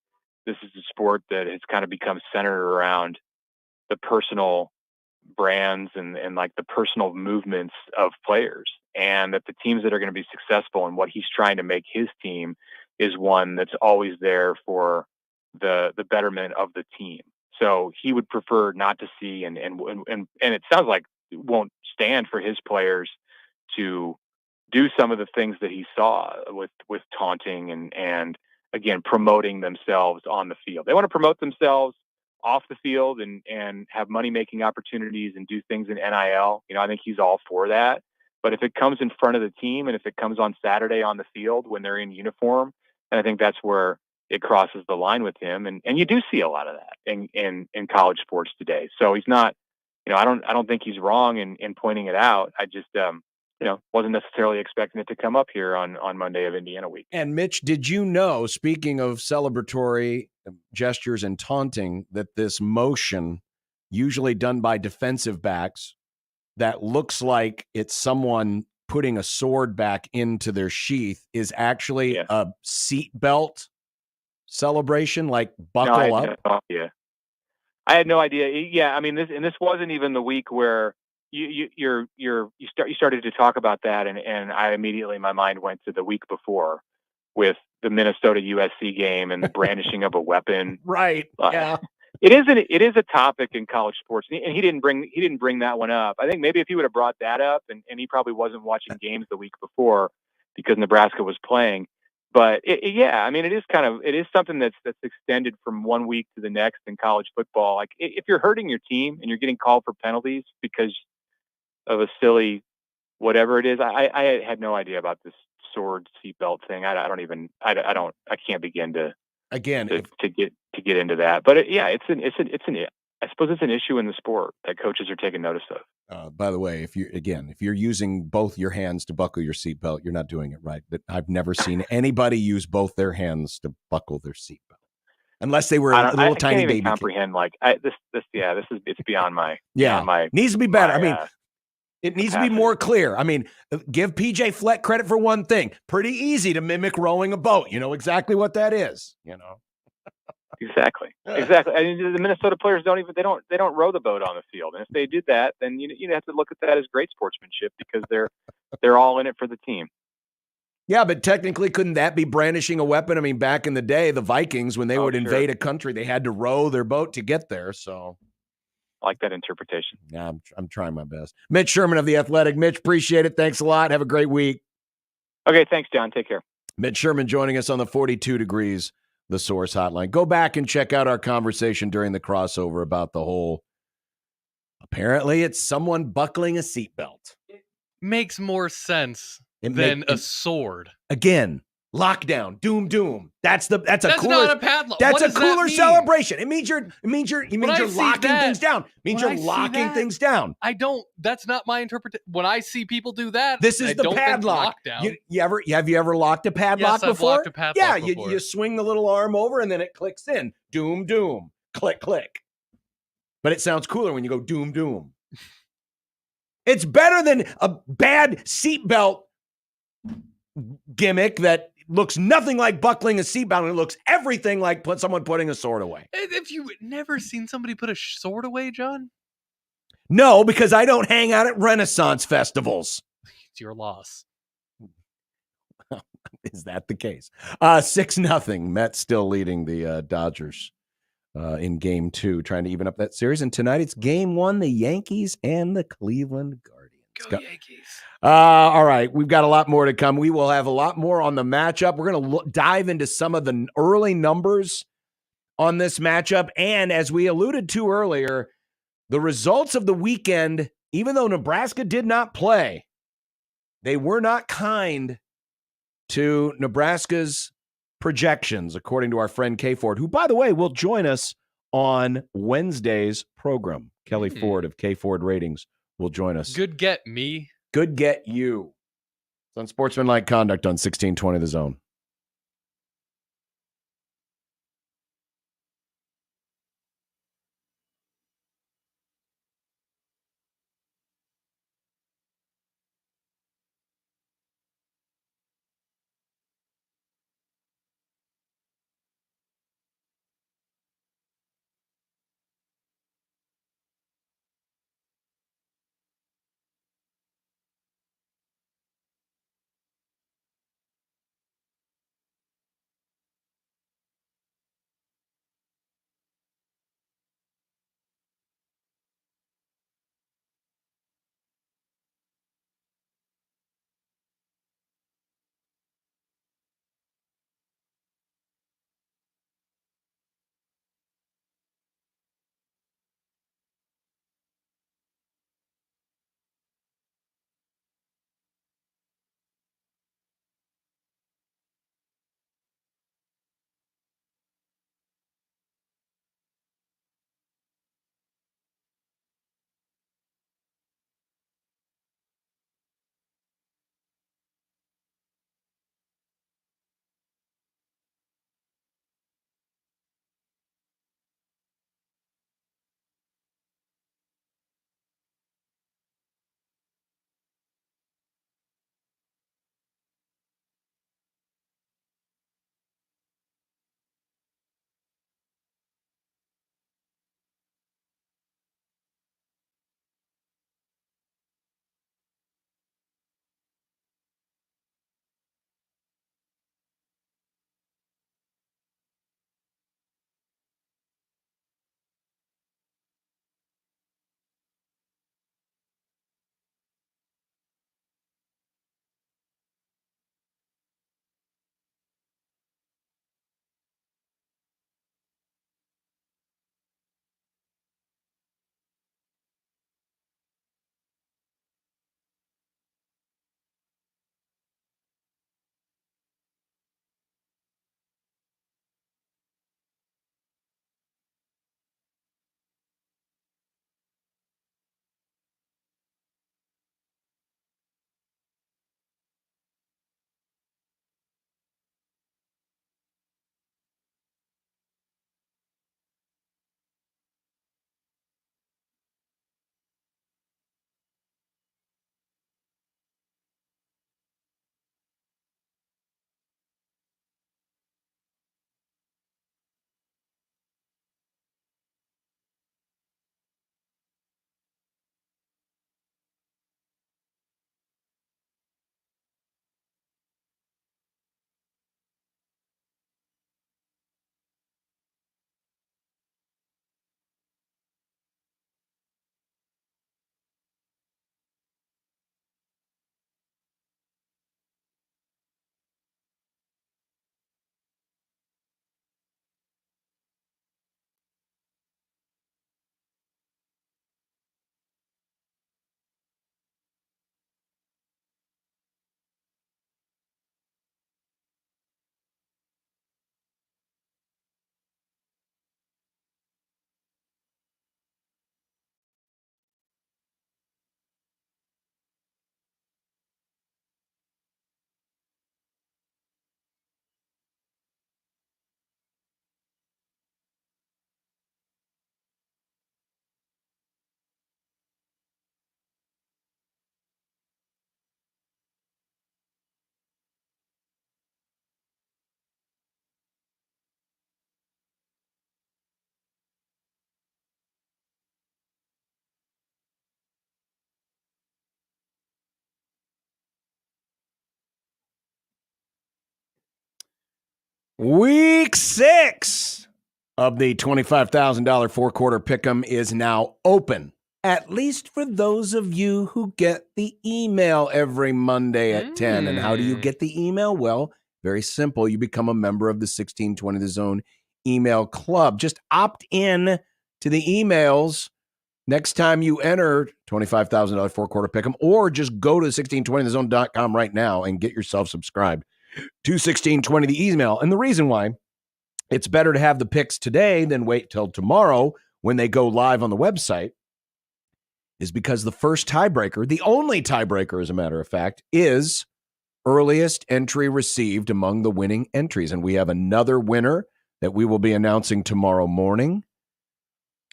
this is a sport that has kind of become centered around the personal brands and like the personal movements of players, and that the teams that are going to be successful and what he's trying to make his team is one that's always there for the betterment of the team. So he would prefer not to see, and it sounds like it won't stand for his players to do some of the things that he saw with taunting and again, promoting themselves on the field. They want to promote themselves off the field and have money-making opportunities and do things in NIL. I think he's all for that. But if it comes in front of the team, and if it comes on Saturday on the field when they're in uniform, then I think that's where it crosses the line with him. And you do see a lot of that in college sports today. So he's not, I don't think he's wrong in pointing it out. I just, wasn't necessarily expecting it to come up here on Monday of Indiana week. And Mitch, did you know, speaking of celebratory gestures and taunting, that this motion, usually done by defensive backs, that looks like it's someone putting a sword back into their sheath is actually a seatbelt celebration, like buckle up? I had no idea. Yeah, I mean, this wasn't even the week where you started to talk about that, and I immediately, my mind went to the week before with the Minnesota USC game and the brandishing of a weapon. Right. Yeah. It is a topic in college sports, and he didn't bring that one up. I think maybe if he would have brought that up, and he probably wasn't watching games the week before because Nebraska was playing. But I mean, it is something that's extended from one week to the next in college football. Like if you're hurting your team and you're getting called for penalties because of a silly whatever it is, I had no idea about this sword seatbelt thing. I can't begin to get into that. But I suppose it's an issue in the sport that coaches are taking notice of. By the way, if you're using both your hands to buckle your seatbelt, you're not doing it right. I've never seen anybody use both their hands to buckle their seatbelt, unless they were a little tiny can't baby. Even comprehend it's beyond my needs to be better. It needs to be more clear. I mean, give PJ Fleck credit for one thing. Pretty easy to mimic rowing a boat. You know exactly what that is. Exactly. I mean, the Minnesota players don't row the boat on the field, and if they did that, then you have to look at that as great sportsmanship because they're all in it for the team. Yeah, but technically, couldn't that be brandishing a weapon? I mean, back in the day, the Vikings, when they would invade a country, they had to row their boat to get there. So, I like that interpretation. Yeah, I'm trying my best. Mitch Sherman of The Athletic. Mitch, appreciate it. Thanks a lot. Have a great week. Okay, thanks, John. Take care. Mitch Sherman joining us on the 42 Degrees The Source Hotline. Go back and check out our conversation during the crossover about the whole, apparently it's someone buckling a seatbelt. It makes more sense than a sword. Again, lockdown, doom. That's cooler, not a padlock. That's what a cooler celebration. It means you're locking things down. It means you're locking things down. That's not my interpretation. When I see people do that, this is the padlock. Have you ever locked a padlock before? I've locked a padlock before. You swing the little arm over and then it clicks in. Doom, click. But it sounds cooler when you go doom. It's better than a bad seatbelt gimmick that looks nothing like buckling a seatbelt, and it looks everything like someone putting a sword away. Have you never seen somebody put a sword away, John? No, because I don't hang out at Renaissance festivals. It's your loss. Is that the case? 6-0. Mets still leading the Dodgers in Game 2, trying to even up that series. And tonight it's Game 1, the Yankees and the Cleveland Guardians. Go Yankees. All right, we've got a lot more to come. We will have a lot more on the matchup. We're going to dive into some of the early numbers on this matchup. And as we alluded to earlier, the results of the weekend, even though Nebraska did not play, they were not kind to Nebraska's projections, according to our friend Kay Ford, who, by the way, will join us on Wednesday's program. Kelly Ford of Kay Ford Ratings will join us. Good get me. Good get you. It's Unsportsmanlike Conduct on 1620 The Zone. Week 6 of the $25,000 four-quarter pick'em is now open, at least for those of you who get the email every Monday at 10. And how do you get the email? Well, very simple. You become a member of the 1620 The Zone email club. Just opt in to the emails next time you enter $25,000 four-quarter pick'em, or just go to 1620thezone.com right now and get yourself subscribed to 1620 the email. And the reason why it's better to have the picks today than wait till tomorrow when they go live on the website is because the first tiebreaker, the only tiebreaker, as a matter of fact, is earliest entry received among the winning entries. And we have another winner that we will be announcing tomorrow morning.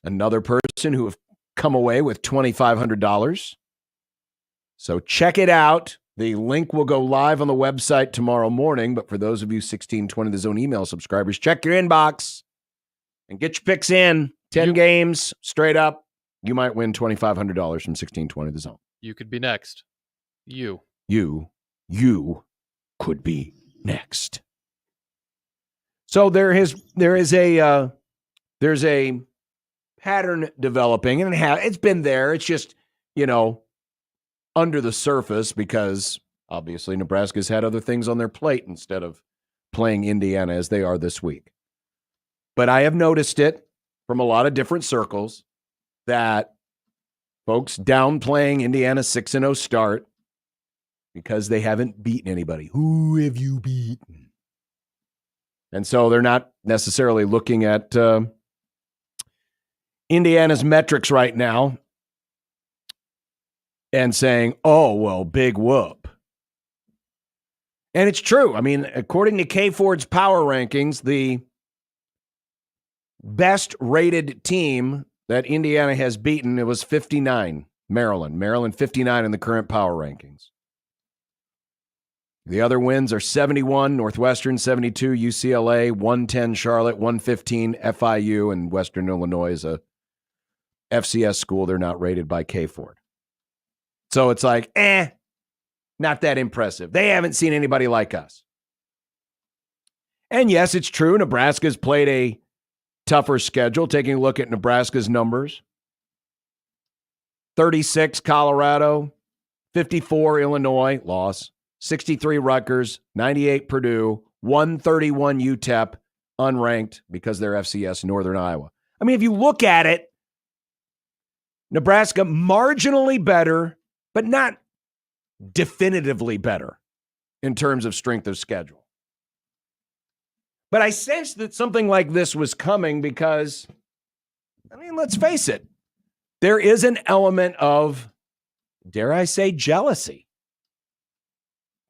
Another person who have come away with $2,500. So check it out. The link will go live on the website tomorrow morning. But for those of you 1620 The Zone email subscribers, check your inbox and get your picks in. 10 games straight up. You might win $2,500 from 1620 The Zone. You could be next. You could be next. So there's a pattern developing, and it's been there. It's just, under the surface, because obviously Nebraska's had other things on their plate instead of playing Indiana as they are this week. But I have noticed it from a lot of different circles that folks downplaying Indiana's 6-0 start because they haven't beaten anybody. Who have you beaten? And so they're not necessarily looking at Indiana's metrics right now and saying, oh, well, big whoop. And it's true. I mean, according to K Ford's power rankings, the best rated team that Indiana has beaten, it was 59, Maryland. Maryland 59 in the current power rankings. The other wins are 71, Northwestern 72, UCLA 110, Charlotte 115, FIU, and Western Illinois is a FCS school. They're not rated by K Ford. So it's like, not that impressive. They haven't seen anybody like us. And yes, it's true. Nebraska's played a tougher schedule. Taking a look at Nebraska's numbers. 36, Colorado. 54, Illinois, loss. 63, Rutgers. 98, Purdue. 131, UTEP, unranked because they're FCS, Northern Iowa. I mean, if you look at it, Nebraska marginally better, but not definitively better in terms of strength of schedule. But I sensed that something like this was coming because, let's face it, there is an element of, dare I say, jealousy.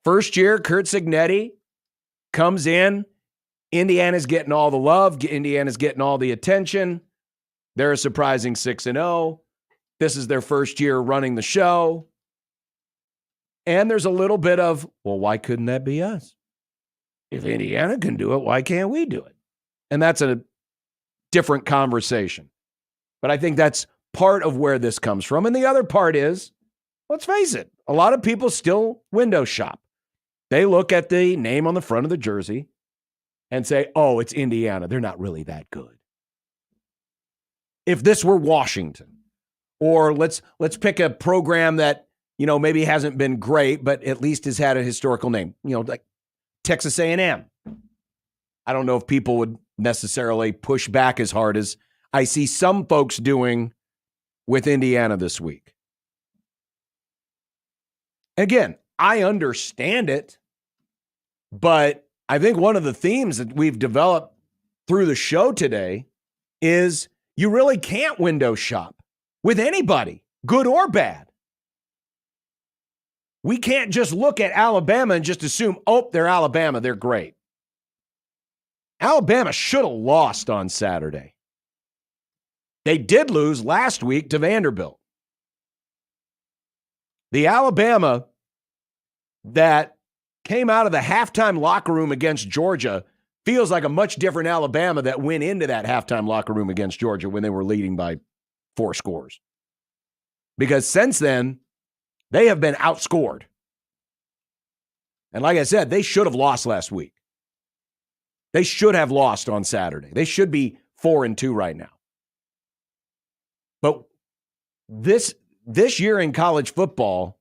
First year, Kurt Cignetti comes in. Indiana's getting all the love. Indiana's getting all the attention. They're a surprising 6-0. This is their first year running the show. And there's a little bit of, well, why couldn't that be us? If Indiana can do it, why can't we do it? And that's a different conversation. But I think that's part of where this comes from. And the other part is, let's face it, a lot of people still window shop. They look at the name on the front of the jersey and say, oh, it's Indiana. They're not really that good. If this were Washington, or let's pick a program that, maybe hasn't been great, but at least has had a historical name, like Texas A&M. I don't know if people would necessarily push back as hard as I see some folks doing with Indiana this week. Again, I understand it, but I think one of the themes that we've developed through the show today is you really can't window shop with anybody, good or bad. We can't just look at Alabama and just assume, oh, they're Alabama, they're great. Alabama should have lost on Saturday. They did lose last week to Vanderbilt. The Alabama that came out of the halftime locker room against Georgia feels like a much different Alabama that went into that halftime locker room against Georgia when they were leading by 4 scores. Because since then, they have been outscored. And like I said, they should have lost last week. They should have lost on Saturday. They should be 4-2 right now. But this year in college football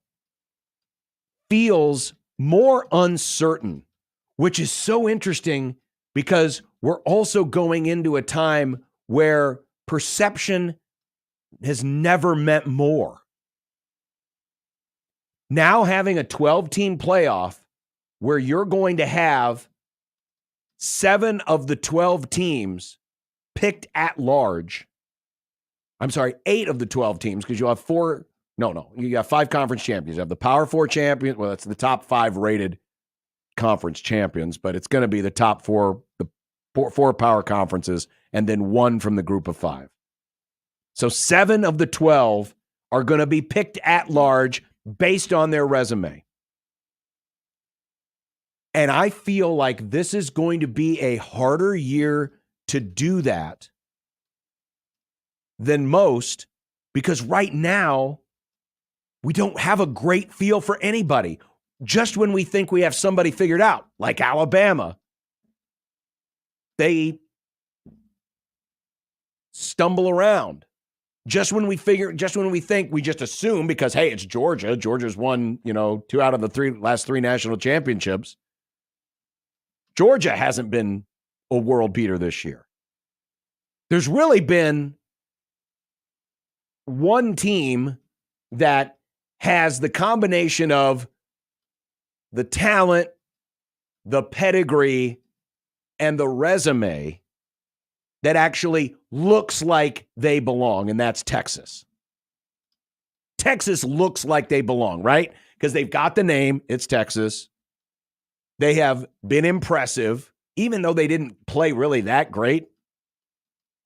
feels more uncertain, which is so interesting because we're also going into a time where perception has never meant more. Now having a 12-team playoff where you're going to have 7 of the 12 teams picked at large. I'm sorry, 8 of the 12 teams, because you'll have 4. No. You got 5 conference champions. You have the Power 4 champions. Well, that's the top 5 rated conference champions, but it's going to be the top 4, the 4 power conferences, and then 1 from the group of 5. So 7 of the 12 are going to be picked at large based on their resume. And I feel like this is going to be a harder year to do that than most, because right now we don't have a great feel for anybody. Just when we think we have somebody figured out, like Alabama, they stumble around. Just when we think, we just assume because, hey, it's Georgia. Georgia's won, 2 out of the last 3 national championships. Georgia hasn't been a world beater this year. There's really been one team that has the combination of the talent, the pedigree, and the resume that actually looks like they belong, and that's Texas. Texas looks like they belong, right? Because they've got the name, it's Texas. They have been impressive, even though they didn't play really that great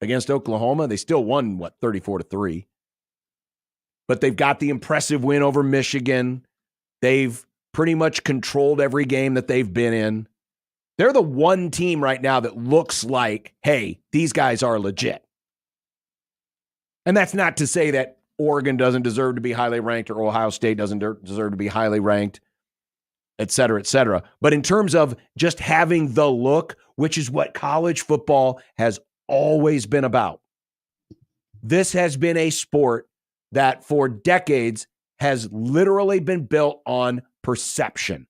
against Oklahoma. They still won, 34-3. But they've got the impressive win over Michigan. They've pretty much controlled every game that they've been in. They're the one team right now that looks like, hey, these guys are legit. And that's not to say that Oregon doesn't deserve to be highly ranked or Ohio State doesn't deserve to be highly ranked, et cetera, et cetera. But in terms of just having the look, which is what college football has always been about, this has been a sport that for decades has literally been built on perception.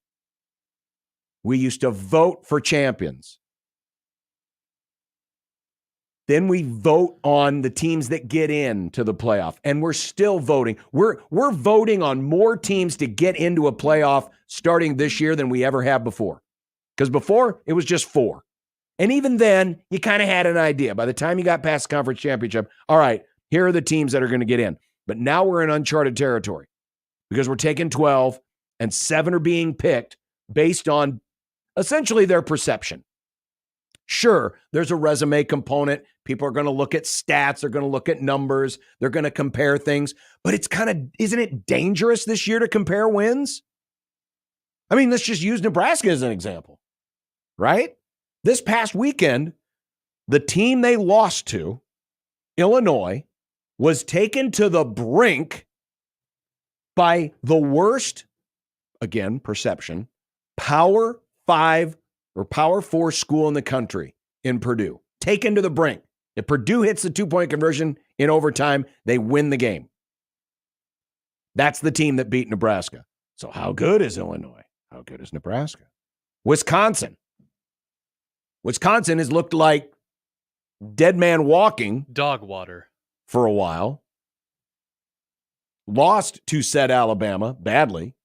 We used to vote for champions. Then we vote on the teams that get into the playoff, and we're still voting. We're voting on more teams to get into a playoff starting this year than we ever have before. Because before, it was just 4. And even then, you kind of had an idea. By the time you got past the conference championship, all right, here are the teams that are going to get in. But now we're in uncharted territory because we're taking 12 and 7 are being picked based on essentially their perception. Sure, there's a resume component. People are going to look at stats. They're going to look at numbers. They're going to compare things. But it's isn't it dangerous this year to compare wins? I mean, let's just use Nebraska as an example, right? This past weekend, the team they lost to, Illinois, was taken to the brink by the worst, again, perception, Power 5 or Power 4 school in the country in Purdue. Taken to the brink. If Purdue hits the 2-point conversion in overtime, they win the game. That's the team that beat Nebraska. So how good is Illinois? How good is Nebraska? Wisconsin. Wisconsin has looked like dead man walking. Dog water. For a while. Lost to said Alabama badly.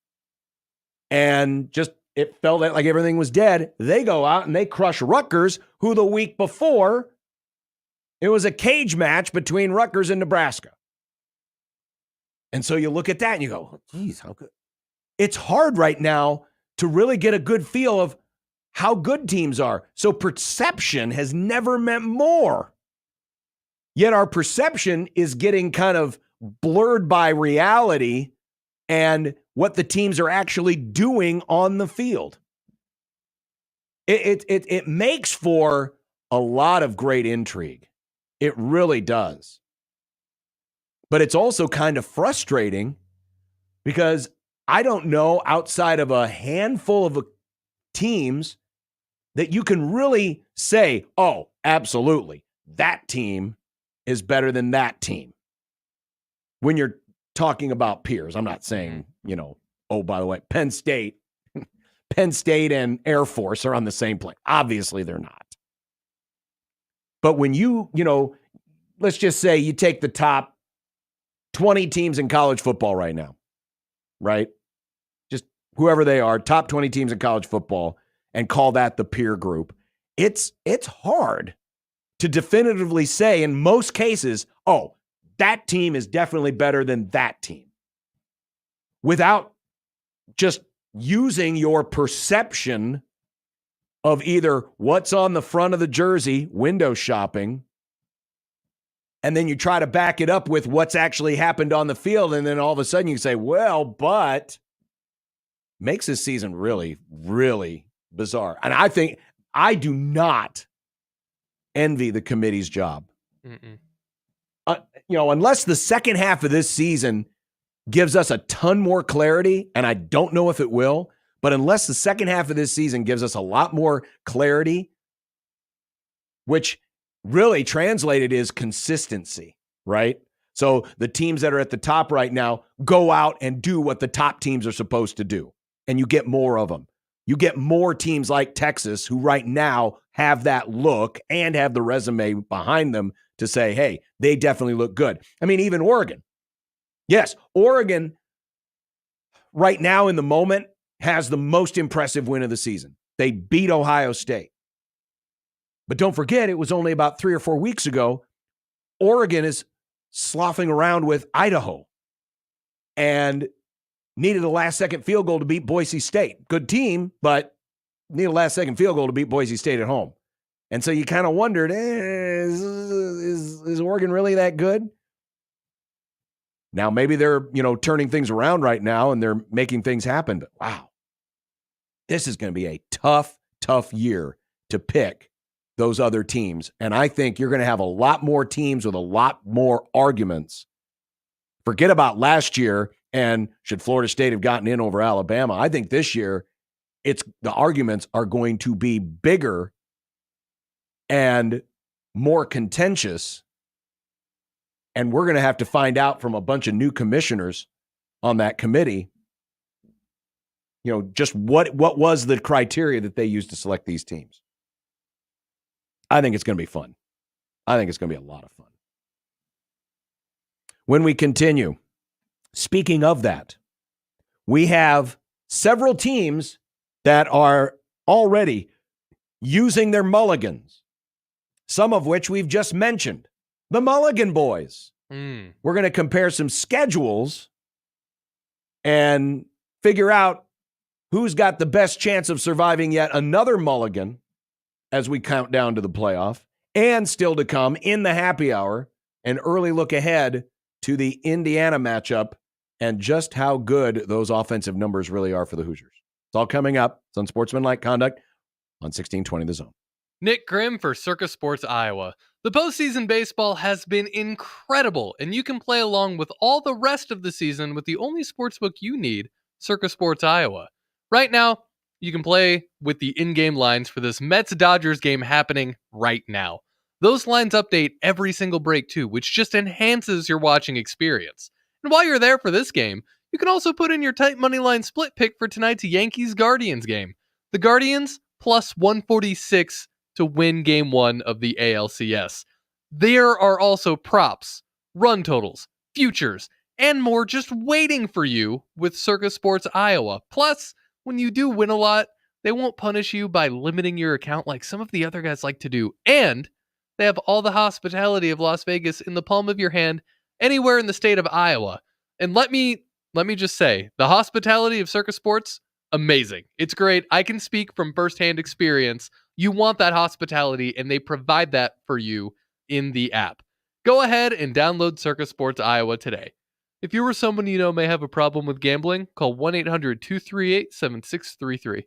And just it felt like everything was dead. They go out and they crush Rutgers, who the week before, it was a cage match between Rutgers and Nebraska. And so you look at that and you go, geez, how good. It's hard right now to really get a good feel of how good teams are. So perception has never meant more. Yet our perception is getting kind of blurred by reality and what the teams are actually doing on the field. It makes for a lot of great intrigue. It really does. But it's also kind of frustrating because I don't know, outside of a handful of teams, that you can really say, oh, absolutely, that team is better than that team. When you're talking about peers, I'm not saying, oh, by the way, Penn State and Air Force are on the same plane. Obviously, they're not. But when let's just say you take the top 20 teams in college football right now, right? Just whoever they are, top 20 teams in college football, and call that the peer group. It's hard to definitively say in most cases, oh, that team is definitely better than that team, without just using your perception of either what's on the front of the jersey, window shopping, and then you try to back it up with what's actually happened on the field, and then all of a sudden you say, well, but makes this season really, really bizarre. And I think I do not envy the committee's job. Unless the second half of this season gives us a ton more clarity, and I don't know if it will, but unless the second half of this season gives us a lot more clarity, which really translated is consistency, right? So the teams that are at the top right now go out and do what the top teams are supposed to do, and you get more of them. You get more teams like Texas who right now have that look and have the resume behind them to say, hey, they definitely look good. I mean, even Oregon. Yes, Oregon right now in the moment has the most impressive win of the season. They beat Ohio State. But don't forget, it was only about 3 or 4 weeks ago, Oregon is sloughing around with Idaho and needed a last-second field goal to beat Boise State. Good team, but needed a last-second field goal to beat Boise State at home. And so you kind of wondered, is Oregon really that good? Now, maybe they're, turning things around right now and they're making things happen. But wow, this is going to be a tough, tough year to pick those other teams. And I think you're going to have a lot more teams with a lot more arguments. Forget about last year and should Florida State have gotten in over Alabama. I think this year the arguments are going to be bigger and more contentious. And we're going to have to find out from a bunch of new commissioners on that committee, just what was the criteria that they used to select these teams. I think it's going to be fun. I think it's going to be a lot of fun. When we continue, speaking of that, we have several teams that are already using their mulligans, some of which we've just mentioned. The Mulligan Boys. We're going to compare some schedules and figure out who's got the best chance of surviving yet another mulligan as we count down to the playoff, and still to come in the happy hour, an early look ahead to the Indiana matchup and just how good those offensive numbers really are for the Hoosiers. It's all coming up. It's Unsportsmanlike Conduct on 1620 The Zone. Nick Grimm for Circus Sports Iowa. The postseason baseball has been incredible, and you can play along with all the rest of the season with the only sportsbook you need, Circus Sports Iowa. Right now, you can play with the in-game lines for this Mets-Dodgers game happening right now. Those lines update every single break too, which just enhances your watching experience. And while you're there for this game, you can also put in your tight money line split pick for tonight's Yankees-Guardians game. The Guardians plus 146 to win Game 1 of the ALCS. There are also props, run totals, futures, and more just waiting for you with Circus Sports Iowa. Plus, when you do win a lot, they won't punish you by limiting your account like some of the other guys like to do. And they have all the hospitality of Las Vegas in the palm of your hand anywhere in the state of Iowa. And let me just say, the hospitality of Circus Sports, amazing. It's great. I can speak from firsthand experience. You want that hospitality, and they provide that for you in the app. Go ahead and download Circus Sports Iowa today. If you or someone you know may have a problem with gambling, call 1-800-238-7633.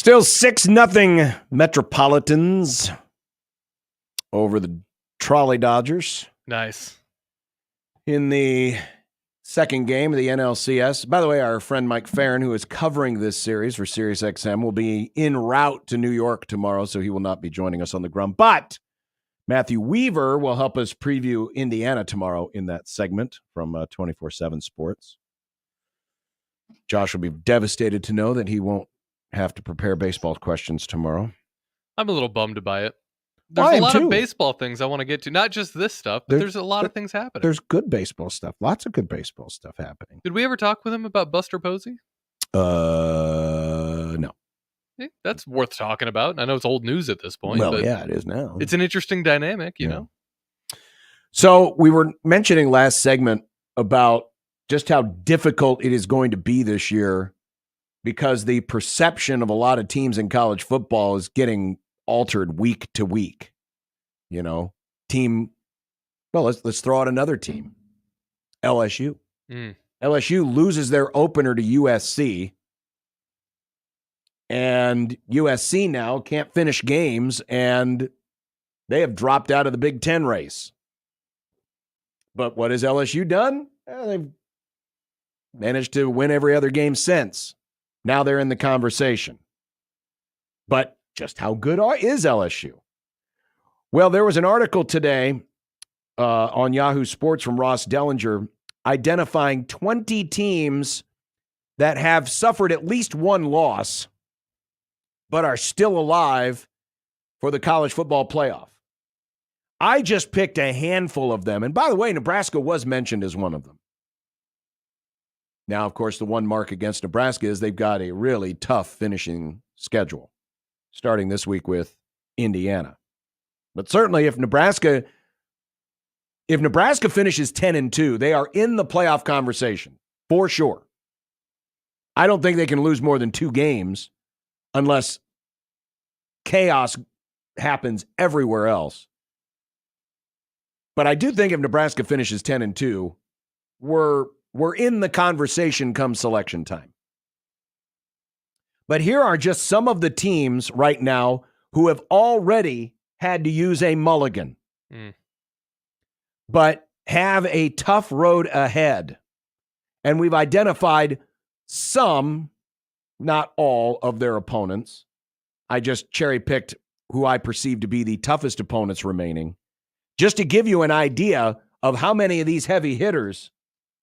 Still 6-0 Metropolitans over the Trolley Dodgers. Nice. In the second game of the NLCS. By the way, our friend Mike Farron, who is covering this series for SiriusXM, will be en route to New York tomorrow, so he will not be joining us on the Grum. But Matthew Weaver will help us preview Indiana tomorrow in that segment from 24/7 Sports. Josh will be devastated to know that he won't have to prepare baseball questions tomorrow. I'm a little bummed by it. There's a lot of baseball things I want to get to. Not just this stuff, but there's a lot of things happening. There's good baseball stuff. Lots of good baseball stuff happening. Did we ever talk with him about Buster Posey? No. That's worth talking about. I know it's old news at this point. Well, but yeah, it is now. It's an interesting dynamic, you know. So we were mentioning last segment about just how difficult it is going to be this year because the perception of a lot of teams in college football is getting altered week to week. You know, let's throw out another team. LSU. LSU loses their opener to USC. And USC now can't finish games, and they have dropped out of the Big Ten race. But what has LSU done? They've managed to win every other game since. Now they're in the conversation. But just how good is LSU? Well, there was an article today on Yahoo Sports from Ross Dellinger identifying 20 teams that have suffered at least one loss but are still alive for the college football playoff. I just picked a handful of them. And by the way, Nebraska was mentioned as one of them. Now, of course, the one mark against Nebraska is they've got a really tough finishing schedule, starting this week with Indiana. But certainly if Nebraska finishes 10-2, they are in the playoff conversation, for sure. I don't think they can lose more than 2 games unless chaos happens everywhere else. But I do think if Nebraska finishes 10-2, we're in the conversation come selection time. But here are just some of the teams right now who have already had to use a mulligan, but have a tough road ahead. And we've identified some, not all, of their opponents. I just cherry-picked who I perceive to be the toughest opponents remaining, just to give you an idea of how many of these heavy hitters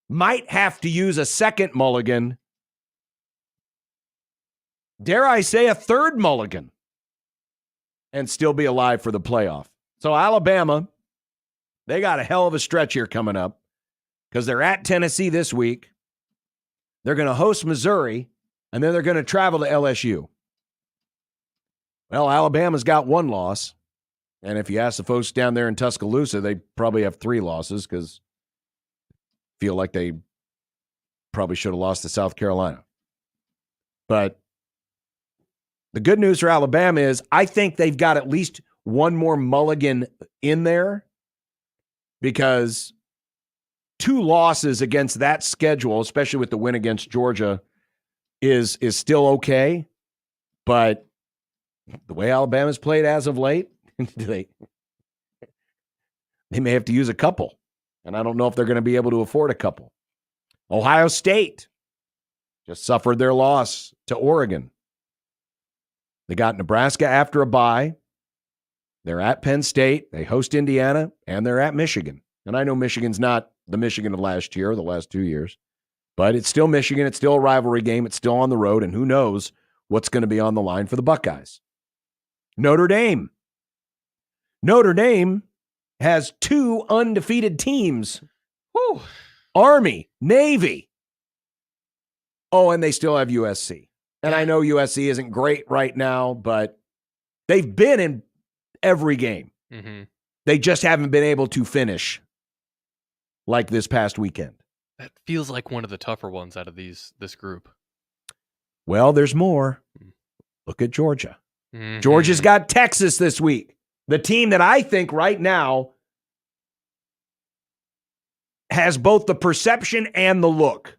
might have to use a second mulligan, dare I say a third mulligan, and still be alive for the playoff. So Alabama, they got a hell of a stretch here coming up because they're at Tennessee this week. They're going to host Missouri, and then they're going to travel to LSU. Well, Alabama's got 1 loss. And if you ask the folks down there in Tuscaloosa, they probably have 3 losses because feel like they probably should have lost to South Carolina. But the good news for Alabama is I think they've got at least one more mulligan in there because 2 losses against that schedule, especially with the win against Georgia, is still okay. But the way Alabama's played as of late, they may have to use a couple. And I don't know if they're going to be able to afford a couple. Ohio State just suffered their loss to Oregon. They got Nebraska after a bye. They're at Penn State. They host Indiana, and they're at Michigan. And I know Michigan's not the Michigan of last year or the last 2 years, but it's still Michigan. It's still a rivalry game. It's still on the road, and who knows what's going to be on the line for the Buckeyes. Notre Dame. Notre Dame has 2 undefeated teams. Whew. Army, Navy. Oh, and they still have USC. And I know USC isn't great right now, but they've been in every game. Mm-hmm. They just haven't been able to finish like this past weekend. That feels like one of the tougher ones out of this group. Well, there's more. Look at Georgia. Mm-hmm. Georgia's got Texas this week. The team that I think right now has both the perception and the look.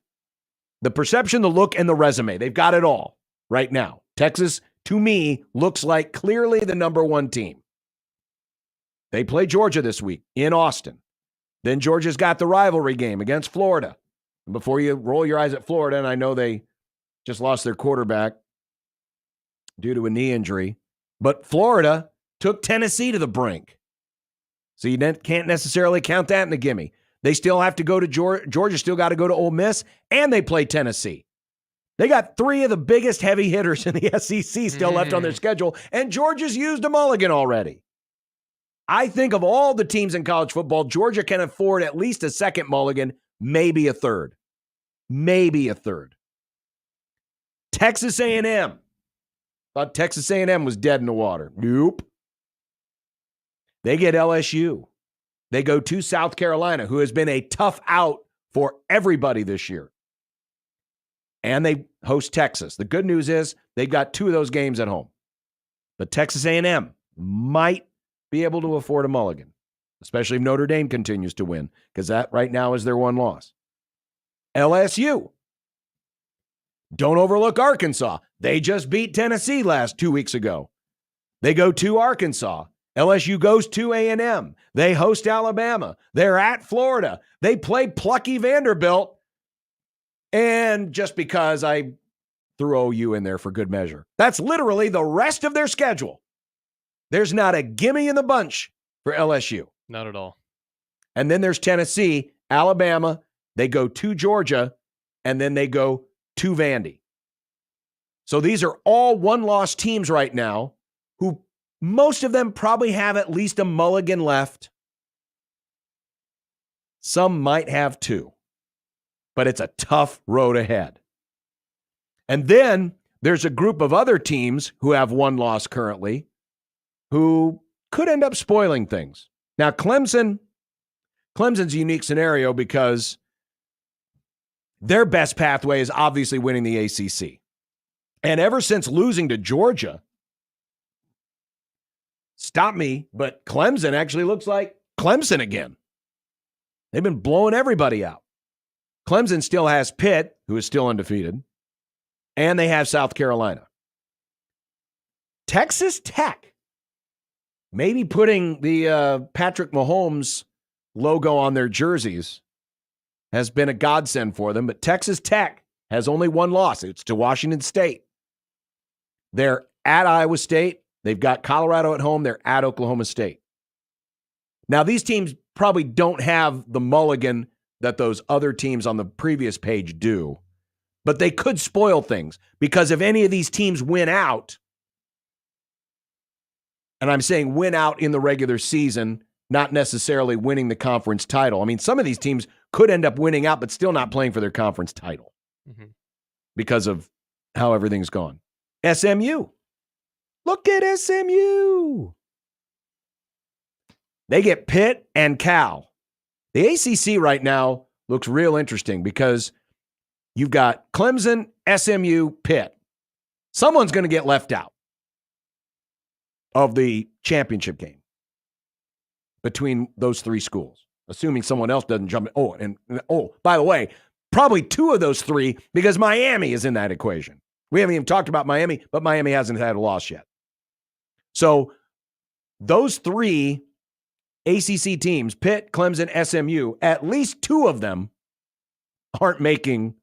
The perception, the look, and the resume. They've got it all right now. Texas, to me, looks like clearly the number one team. They play Georgia this week in Austin. Then Georgia's got the rivalry game against Florida. And before you roll your eyes at Florida, and I know they just lost their quarterback due to a knee injury, but Florida took Tennessee to the brink. So you can't necessarily count that in the gimme. They still have to go to Georgia, still got to go to Ole Miss, and they play Tennessee. They got three of the biggest heavy hitters in the SEC still left on their schedule, and Georgia's used a mulligan already. I think of all the teams in college football, Georgia can afford at least a second mulligan, maybe a third. Maybe a third. Texas A&M. Thought Texas A&M was dead in the water. Nope. They get LSU. They go to South Carolina, who has been a tough out for everybody this year. And they host Texas. The good news is they've got two of those games at home. But Texas A&M might be able to afford a mulligan, especially if Notre Dame continues to win, because that right now is their one loss. LSU. Don't overlook Arkansas. They just beat Tennessee 2 weeks ago. They go to Arkansas. LSU goes to A&M. They host Alabama. They're at Florida. They play plucky Vanderbilt. And just because I threw OU in there for good measure, that's literally the rest of their schedule. There's not a gimme in the bunch for LSU. Not at all. And then there's Tennessee, Alabama. They go to Georgia, and then they go to Vandy. So these are all one-loss teams right now who most of them probably have at least a mulligan left. Some might have two. But it's a tough road ahead. And then there's a group of other teams who have one loss currently who could end up spoiling things. Now, Clemson's a unique scenario because their best pathway is obviously winning the ACC. And ever since losing to Georgia, stop me, but Clemson actually looks like Clemson again. They've been blowing everybody out. Clemson still has Pitt, who is still undefeated, and they have South Carolina. Texas Tech, maybe putting the Patrick Mahomes logo on their jerseys has been a godsend for them, but Texas Tech has only one loss. It's to Washington State. They're at Iowa State. They've got Colorado at home. They're at Oklahoma State. Now, these teams probably don't have the mulligan that those other teams on the previous page do. But they could spoil things because if any of these teams win out, and I'm saying win out in the regular season, not necessarily winning the conference title. I mean, some of these teams could end up winning out, but still not playing for their conference title because of how everything's gone. SMU. Look at SMU. They get Pitt and Cal. The ACC right now looks real interesting because you've got Clemson, SMU, Pitt. Someone's going to get left out of the championship game between those three schools, assuming someone else doesn't jump in. Oh, by the way, probably two of those three because Miami is in that equation. We haven't even talked about Miami, but Miami hasn't had a loss yet. So those three ACC teams, Pitt, Clemson, SMU, at least two of them aren't making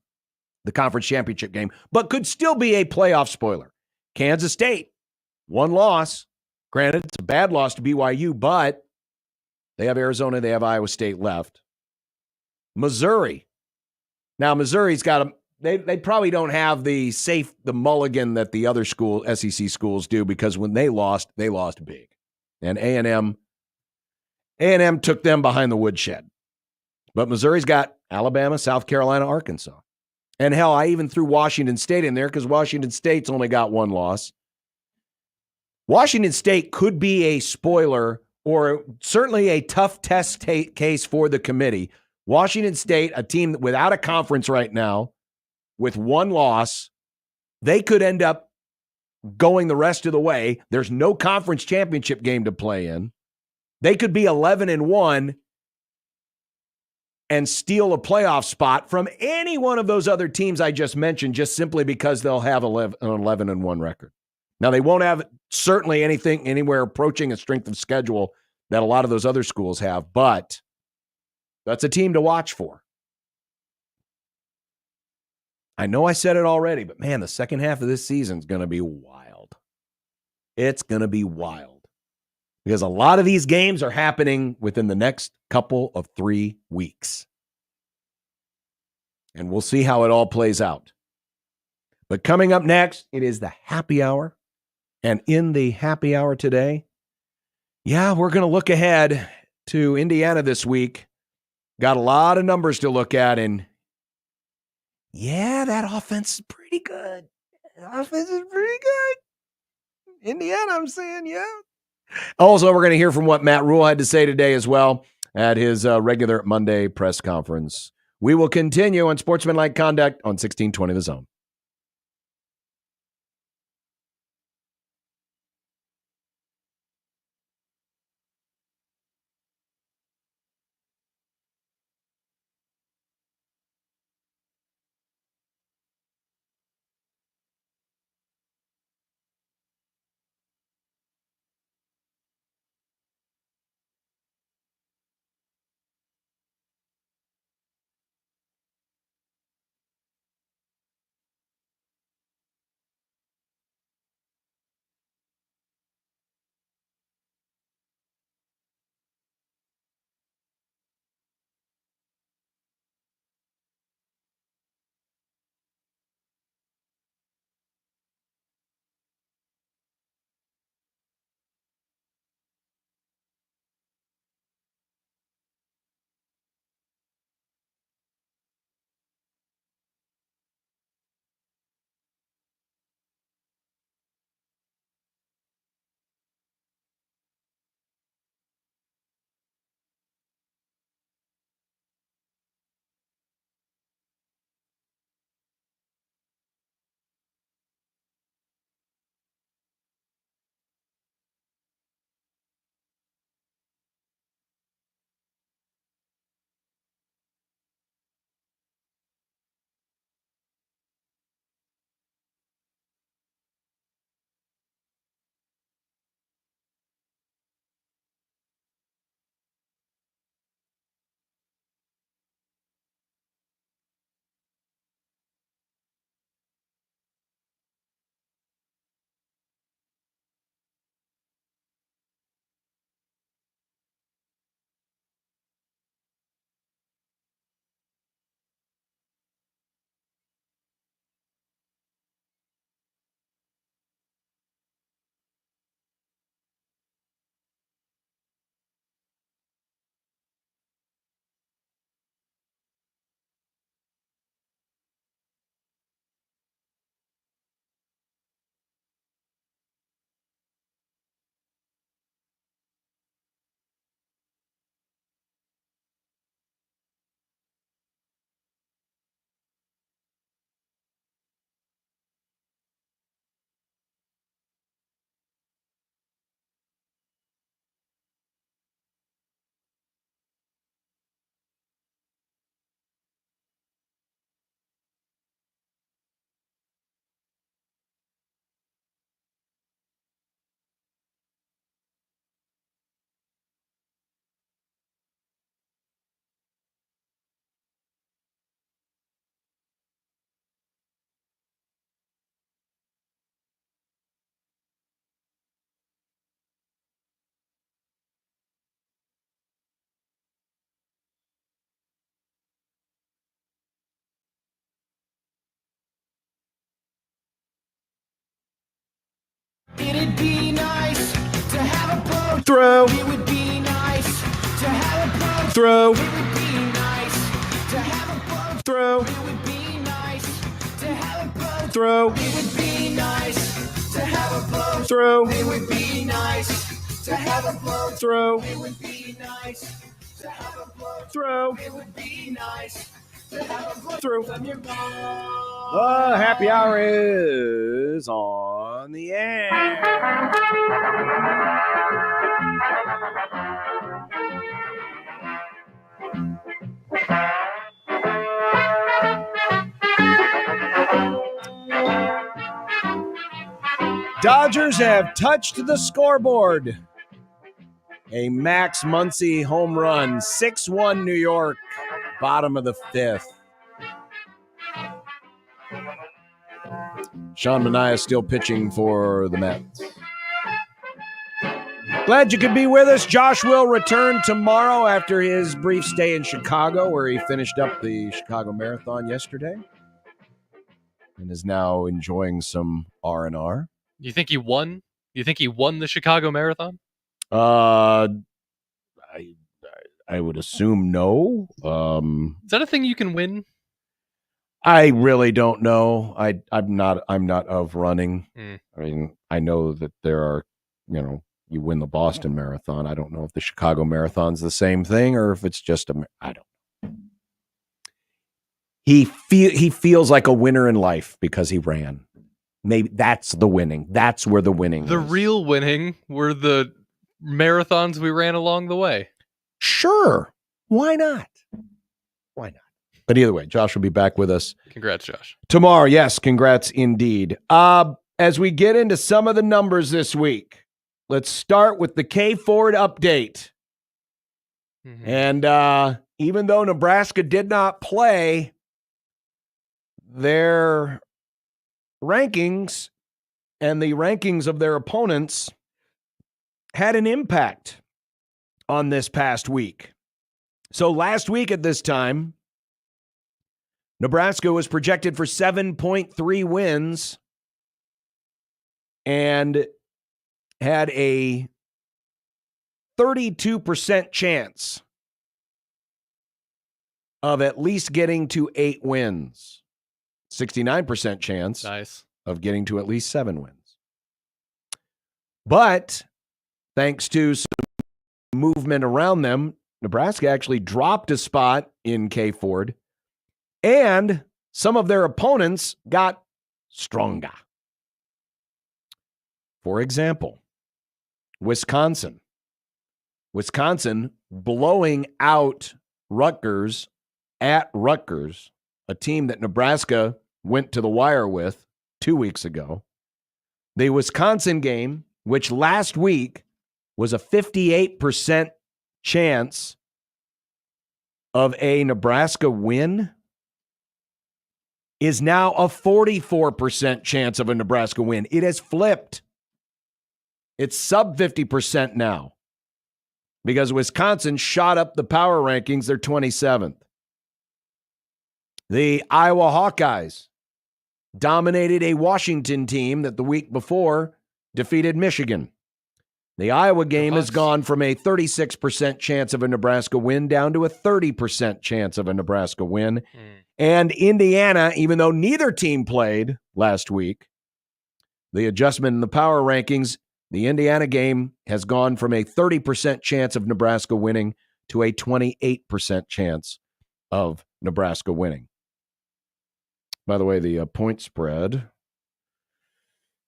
the conference championship game, but could still be a playoff spoiler. Kansas State, one loss. Granted, it's a bad loss to BYU, but they have Arizona, they have Iowa State left. Missouri. Now, Missouri's got they probably don't have the mulligan that the other SEC schools do because when they lost big. And A&M took them behind the woodshed. But Missouri's got Alabama, South Carolina, Arkansas. And hell, I even threw Washington State in there because Washington State's only got one loss. Washington State could be a spoiler or certainly a tough test case for the committee. Washington State, a team without a conference right now, with one loss, they could end up going the rest of the way. There's no conference championship game to play in. They could be 11-1 and steal a playoff spot from any one of those other teams I just mentioned just simply because they'll have an 11-1 record. Now, they won't have certainly anything anywhere approaching a strength of schedule that a lot of those other schools have, but that's a team to watch for. I know I said it already, but man, the second half of this season is going to be wild. It's going to be wild because a lot of these games are happening within the next couple of 3 weeks. And we'll see how it all plays out. But coming up next, it is the happy hour. And in the happy hour today, we're going to look ahead to Indiana this week. Got a lot of numbers to look at, and that offense is pretty good. Indiana, I'm saying, Also, we're going to hear from what Matt Rule had to say today as well at his regular Monday press conference. We will continue on Sportsmanlike Conduct on 1620 The Zone. It'd be nice to have a blow Throw. It would be nice to have a blow Throw. It would be nice to have a blow Throw. It would be nice to have a blow Throw. It would be nice to have a blow Throw. It would be nice to have a blow Throw. It would be nice to have a blow Throw. It would be nice to have a blow Throw. from your mom. The happy hour is on the air. Dodgers have touched the scoreboard. A Max Muncy home run, 6-1 New York, bottom of the fifth. Sean Manaea still pitching for the Mets. Glad you could be with us. Josh will return tomorrow after his brief stay in Chicago, where he finished up the Chicago Marathon yesterday and is now enjoying some R&R. You think he won? You think he won the Chicago Marathon? I would assume no. Is that a thing you can win? I really don't know. I'm not of running. Mm. I mean, I know that there are, you win the Boston Marathon. I don't know if the Chicago Marathon's the same thing or if it's just I don't know. He feels like a winner in life because he ran. Maybe that's the winning. That's where the winning The is. real winning were the marathons we ran along the way. Sure. Why not? Why not? But either way, Josh will be back with us. Congrats, Josh. Tomorrow. Yes, congrats indeed. As we get into some of the numbers this week, let's start with the K Ford update. Mm-hmm. And even though Nebraska did not play, their rankings and the rankings of their opponents had an impact on this past week. So last week at this time, Nebraska was projected for 7.3 wins and had a 32% chance of at least getting to 8 wins. 69% chance of getting to at least 7 wins. But thanks to some movement around them, Nebraska actually dropped a spot in K Ford, and some of their opponents got stronger. For example, Wisconsin. Wisconsin blowing out Rutgers at Rutgers, a team that Nebraska went to the wire with 2 weeks ago. The Wisconsin game, which last week was a 58% chance of a Nebraska win, is now a 44% chance of a Nebraska win. It has flipped. It's sub 50% now because Wisconsin shot up the power rankings. They're 27th. The Iowa Hawkeyes dominated a Washington team that the week before defeated Michigan. The Iowa game has gone from a 36% chance of a Nebraska win down to a 30% chance of a Nebraska win. And Indiana, even though neither team played last week, the adjustment in the power rankings, the Indiana game has gone from a 30% chance of Nebraska winning to a 28% chance of Nebraska winning. By the way, the point spread,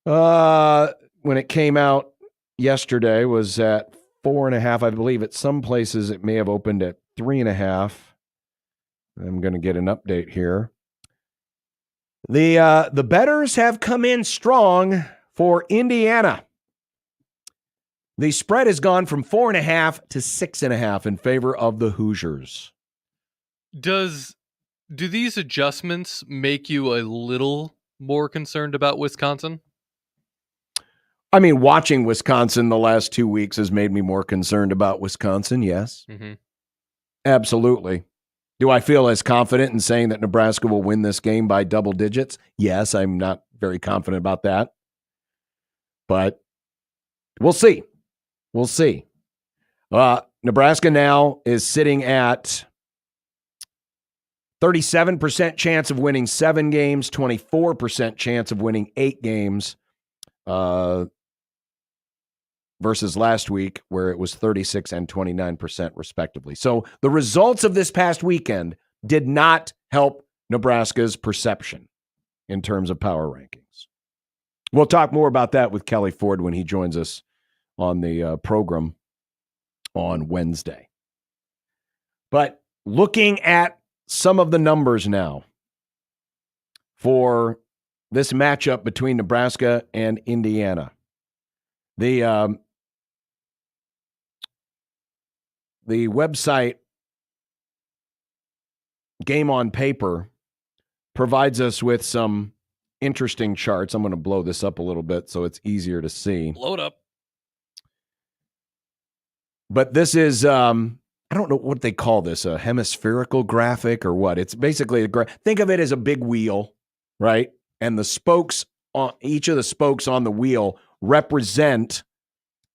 when it came out yesterday, was at 4.5. I believe at some places it may have opened at 3.5. I'm going to get an update here. The bettors have come in strong for Indiana. The spread has gone from 4.5 to 6.5 in favor of the Hoosiers. Do these adjustments make you a little more concerned about Wisconsin? I mean, watching Wisconsin the last 2 weeks has made me more concerned about Wisconsin, yes. Mm-hmm. Absolutely. Do I feel as confident in saying that Nebraska will win this game by double digits? Yes, I'm not very confident about that. But we'll see. We'll see. Nebraska now is sitting at 37% chance of winning 7 games, 24% chance of winning 8 games versus last week where it was 36 and 29% respectively. So the results of this past weekend did not help Nebraska's perception in terms of power rankings. We'll talk more about that with Kelly Ford when he joins us on the program on Wednesday. But looking at some of the numbers now for this matchup between Nebraska and Indiana. The website Game on Paper provides us with some interesting charts. I'm going to blow this up a little bit so it's easier to see. Blow it up. But this is, I don't know what they call this, a hemispherical graphic or what. It's basically, think of it as a big wheel, right? And the spokes, on each of the spokes on the wheel represent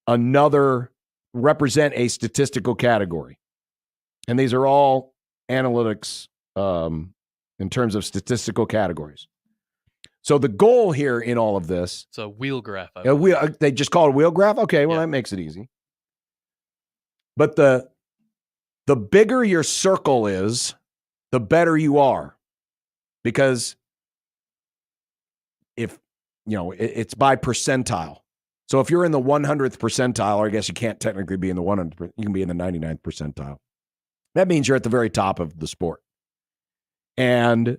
a statistical category. And these are all analytics in terms of statistical categories. So the goal here in all of this. It's a wheel graph. They just call it a wheel graph? Okay, well, that makes it easy. But the bigger your circle is, the better you are. Because if, it's by percentile. So if you're in the 100th percentile, or I guess you can't technically be in the 100th, you can be in the 99th percentile. That means you're at the very top of the sport. And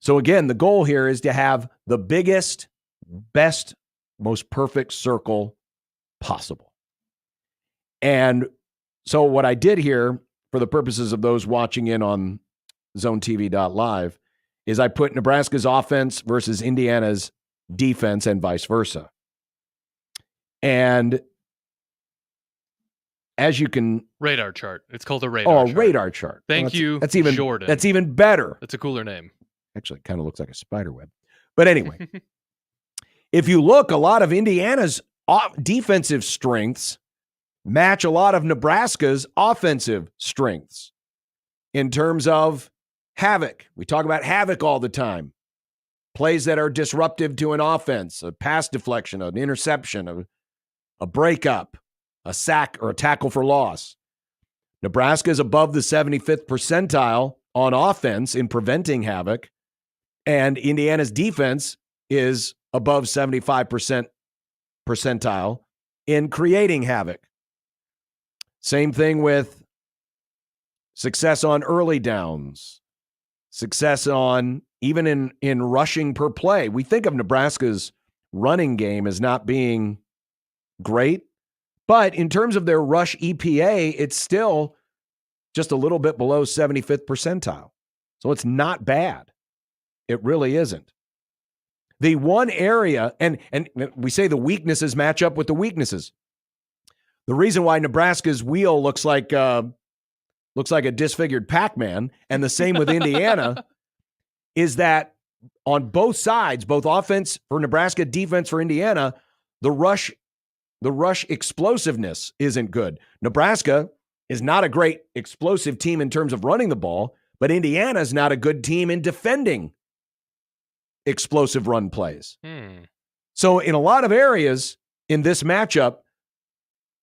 so again, the goal here is to have the biggest, best, most perfect circle possible. And so what I did here, for the purposes of those watching in on zonetv.live, is I put Nebraska's offense versus Indiana's defense and vice versa. And as you can... Radar chart. It's called a radar chart. Radar chart. Thank you, Jordan. That's even better. That's a cooler name. Actually, it kind of looks like a spider web. But anyway, if you look, a lot of Indiana's defensive strengths match a lot of Nebraska's offensive strengths in terms of havoc. We talk about havoc all the time. Plays that are disruptive to an offense, a pass deflection, an interception, a breakup, a sack, or a tackle for loss. Nebraska is above the 75th percentile on offense in preventing havoc, and Indiana's defense is above 75% percentile in creating havoc. Same thing with success on early downs, success on even in rushing per play. We think of Nebraska's running game as not being great, but in terms of their rush EPA, it's still just a little bit below 75th percentile. So it's not bad. It really isn't. The one area, and we say the weaknesses match up with the weaknesses. The reason why Nebraska's wheel looks like a disfigured Pac-Man, and the same with Indiana, is that on both sides, both offense for Nebraska, defense for Indiana, the rush explosiveness isn't good. Nebraska is not a great explosive team in terms of running the ball, but Indiana is not a good team in defending explosive run plays. So in a lot of areas in this matchup,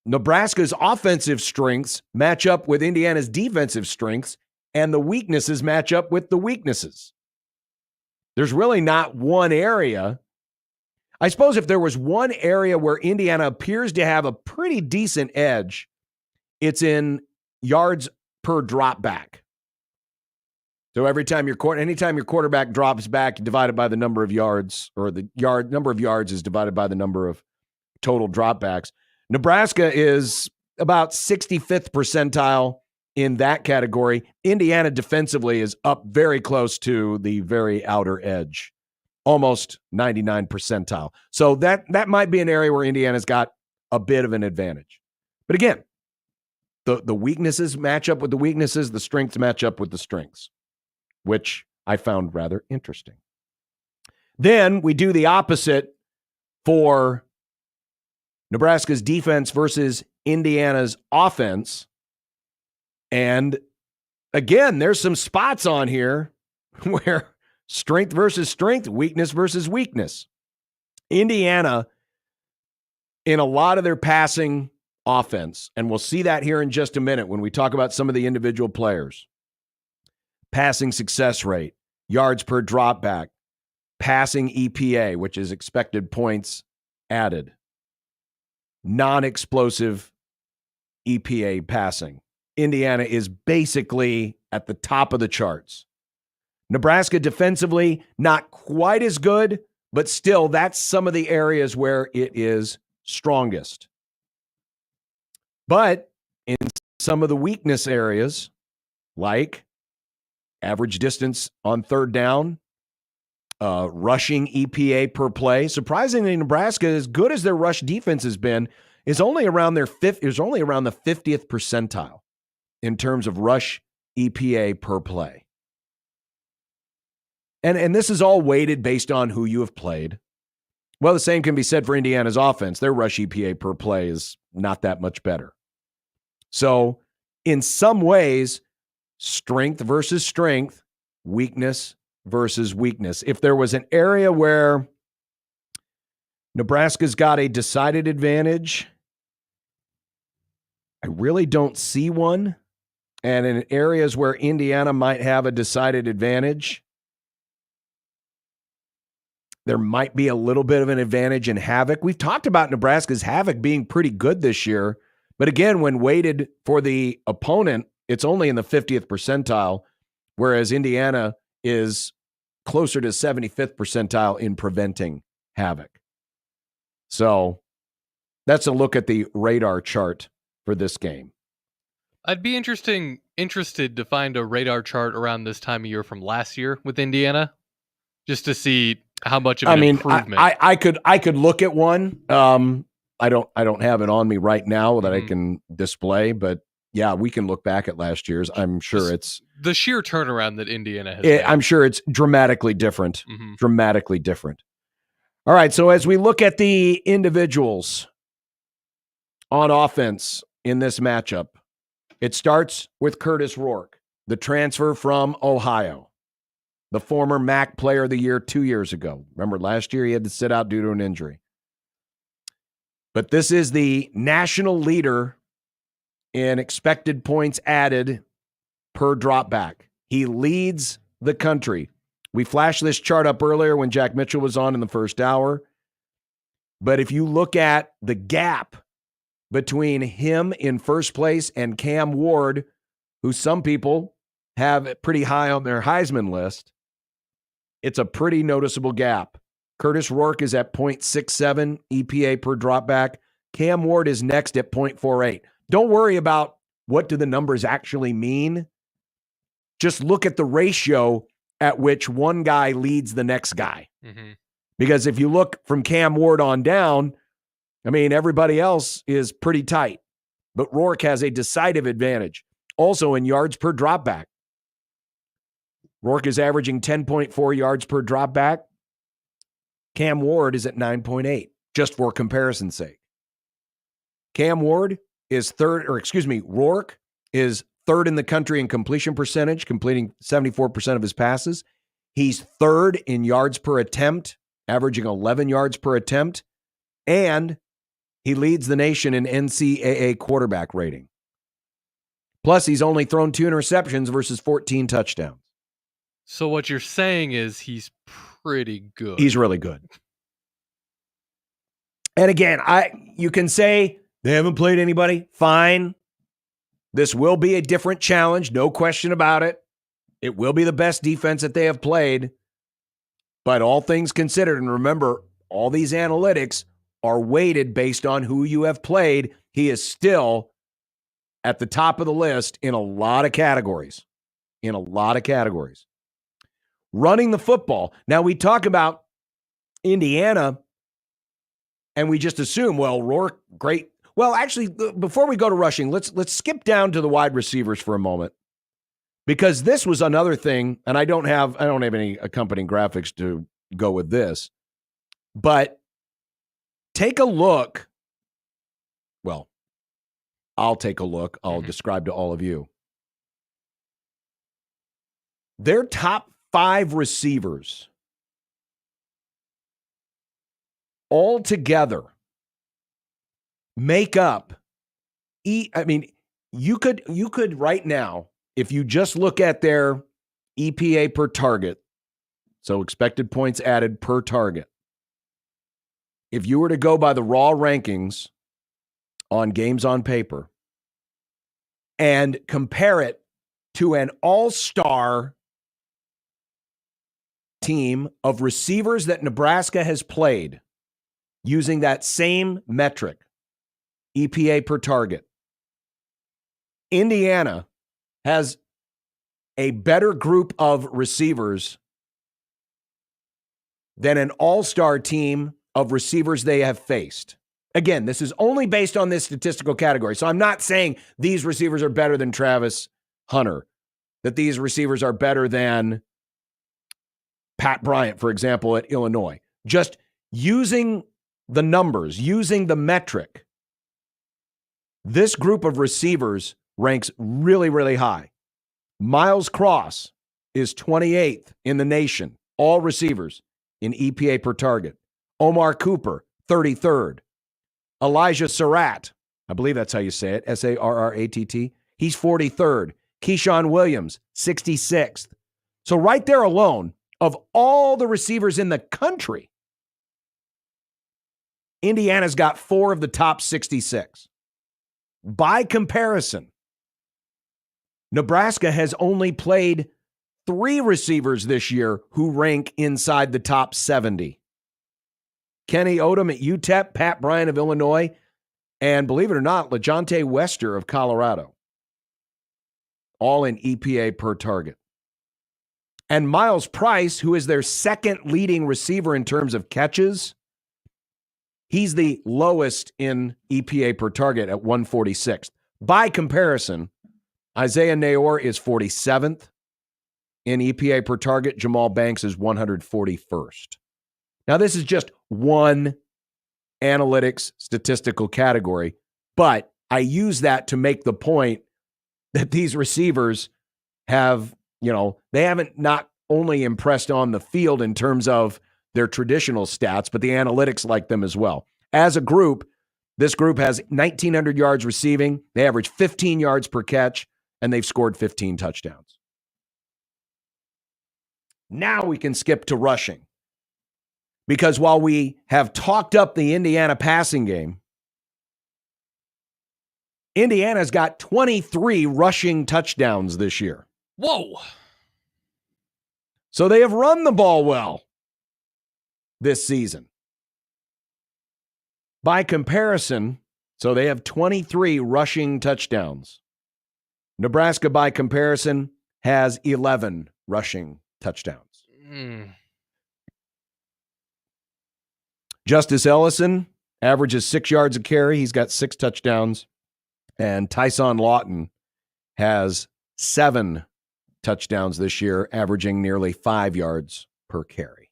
Nebraska's offensive strengths match up with Indiana's defensive strengths, and the weaknesses match up with the weaknesses. There's really not one area. I suppose if there was one area where Indiana appears to have a pretty decent edge, it's in yards per drop back. So anytime your quarterback drops back, divided by the number of yards, or the number of yards is divided by the number of total dropbacks. Nebraska is about 65th percentile in that category. Indiana defensively is up very close to the very outer edge, almost 99 percentile. So that might be an area where Indiana's got a bit of an advantage. But again, the weaknesses match up with the weaknesses, the strengths match up with the strengths, which I found rather interesting. Then we do the opposite for Nebraska's defense versus Indiana's offense. And again, there's some spots on here where strength versus strength, weakness versus weakness. Indiana, in a lot of their passing offense, and we'll see that here in just a minute when we talk about some of the individual players. Passing success rate, yards per drop back, passing EPA, which is expected points added, non-explosive EPA passing. Indiana is basically at the top of the charts. Nebraska defensively, not quite as good, but still, that's some of the areas where it is strongest. But in some of the weakness areas, like average distance on third down, rushing EPA per play, surprisingly, Nebraska, as good as their rush defense has been, is only around the 50th percentile in terms of rush EPA per play. And this is all weighted based on who you have played. Well, the same can be said for Indiana's offense. Their rush EPA per play is not that much better. So, in some ways, strength versus strength, weakness versus weakness. If there was an area where Nebraska's got a decided advantage, I really don't see one. And in areas where Indiana might have a decided advantage, there might be a little bit of an advantage in havoc. We've talked about Nebraska's havoc being pretty good this year. But again, when weighted for the opponent, it's only in the 50th percentile, whereas Indiana is closer to 75th percentile in preventing havoc. So that's a look at the radar chart for this game. I'd be interested to find a radar chart around this time of year from last year with Indiana, just to see how much of an improvement. I could look at one. I don't have it on me right now that I can display, but yeah, we can look back at last year's. I'm sure it's the sheer turnaround that Indiana has made. I'm sure it's dramatically different. Dramatically different. All right, so as we look at the individuals on offense in this matchup, it starts with Curtis Rourke, the transfer from Ohio, the former MAC Player of the Year 2 years ago. Remember, last year he had to sit out due to an injury. But this is the national leader in expected points added per dropback. He leads the country. We flashed this chart up earlier when Jack Mitchell was on in the first hour. But if you look at the gap between him in first place and Cam Ward, who some people have pretty high on their Heisman list, it's a pretty noticeable gap. Curtis Rourke is at 0.67 EPA per dropback. Cam Ward is next at 0.48. Don't worry about what do the numbers actually mean. Just look at the ratio at which one guy leads the next guy. Because if you look from Cam Ward on down, I mean, everybody else is pretty tight. But Rourke has a decisive advantage. Also in yards per dropback. Rourke is averaging 10.4 yards per dropback. Cam Ward is at 9.8, just for comparison's sake. Rourke is third in the country in completion percentage, completing 74% of his passes. He's third in yards per attempt, averaging 11 yards per attempt. And he leads the nation in NCAA quarterback rating. Plus, he's only thrown 2 interceptions versus 14 touchdowns. So what you're saying is he's pretty good. He's really good. And again, you can say they haven't played anybody. Fine. This will be a different challenge, no question about it. It will be the best defense that they have played. But all things considered, and remember, all these analytics are weighted based on who you have played. He is still at the top of the list in a lot of categories. Running the football. Now, we talk about Indiana, and we just assume, well, Rourke, great. Well, actually, before we go to rushing, let's skip down to the wide receivers for a moment, because this was another thing, and I don't have any accompanying graphics to go with this, but take a look. Well, I'll take a look. I'll describe to all of you. Their top 5 receivers all together make up. I mean, you could right now, if you just look at their EPA per target, so expected points added per target, if you were to go by the raw rankings on Games on Paper and compare it to an all-star team of receivers that Nebraska has played using that same metric, EPA per target, Indiana has a better group of receivers than an all-star team of receivers they have faced. Again, this is only based on this statistical category. So I'm not saying these receivers are better than Travis Hunter, that these receivers are better than Pat Bryant, for example, at Illinois. Just using the numbers, using the metric, this group of receivers ranks really, really high. Miles Cross is 28th in the nation, all receivers in EPA per target. Omar Cooper, 33rd. Elijah Surratt, I believe that's how you say it, Sarratt. He's 43rd. Keyshawn Williams, 66th. So right there alone, of all the receivers in the country, Indiana's got 4 of the top 66. By comparison, Nebraska has only played 3 receivers this year who rank inside the top 70. Kenny Odom at UTEP, Pat Bryant of Illinois, and believe it or not, LeJontay Wester of Colorado. All in EPA per target. And Miles Price, who is their second leading receiver in terms of catches, he's the lowest in EPA per target at 146th. By comparison, Isaiah Nayor is 47th in EPA per target. Jamal Banks is 141st. Now, this is just one analytics statistical category, but I use that to make the point that these receivers have, they haven't not only impressed on the field in terms of their traditional stats, but the analytics like them as well. As a group, this group has 1,900 yards receiving. They average 15 yards per catch, and they've scored 15 touchdowns. Now we can skip to rushing. Because while we have talked up the Indiana passing game, Indiana's got 23 rushing touchdowns this year. Whoa. So they have run the ball well this season. By comparison, so they have 23 rushing touchdowns. Nebraska, by comparison, has 11 rushing touchdowns. Justice Ellison averages 6 yards a carry. He's got 6 touchdowns. And Tyson Lawton has 7 touchdowns this year, averaging nearly 5 yards per carry.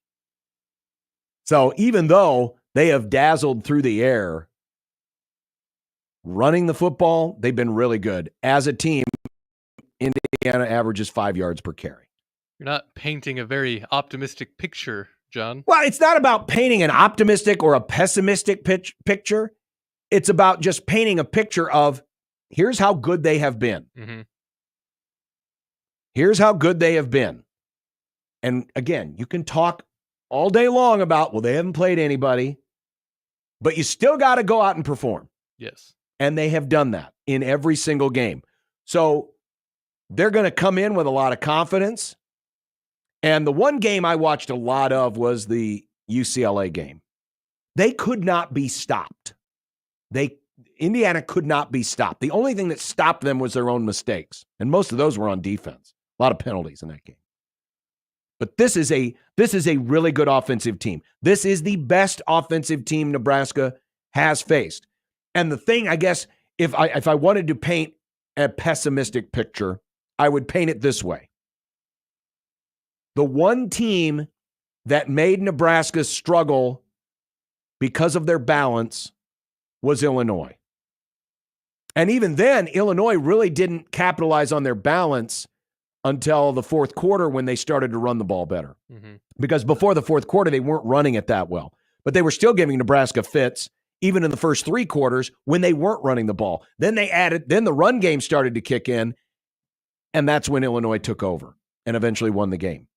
So even though they have dazzled through the air, running the football, they've been really good. As a team, Indiana averages 5 yards per carry. You're not painting a very optimistic picture, John. Well, it's not about painting an optimistic or a pessimistic picture. It's about just painting a picture of here's how good they have been. Mm-hmm. Here's how good they have been. And again, you can talk all day long about, well, they haven't played anybody, but you still got to go out and perform. Yes. And they have done that in every single game. So they're going to come in with a lot of confidence. And the one game I watched a lot of was the UCLA game. They could not be stopped. Indiana could not be stopped. The only thing that stopped them was their own mistakes. And most of those were on defense. A lot of penalties in that game. But this is a really good offensive team. This is the best offensive team Nebraska has faced. And the thing, I guess, if I wanted to paint a pessimistic picture, I would paint it this way. The one team that made Nebraska struggle because of their balance was Illinois. And even then, Illinois really didn't capitalize on their balance until the fourth quarter when they started to run the ball better. Mm-hmm. Because before the fourth quarter, they weren't running it that well. But they were still giving Nebraska fits, even in the first 3 quarters when they weren't running the ball. Then the run game started to kick in, and that's when Illinois took over and eventually won the game.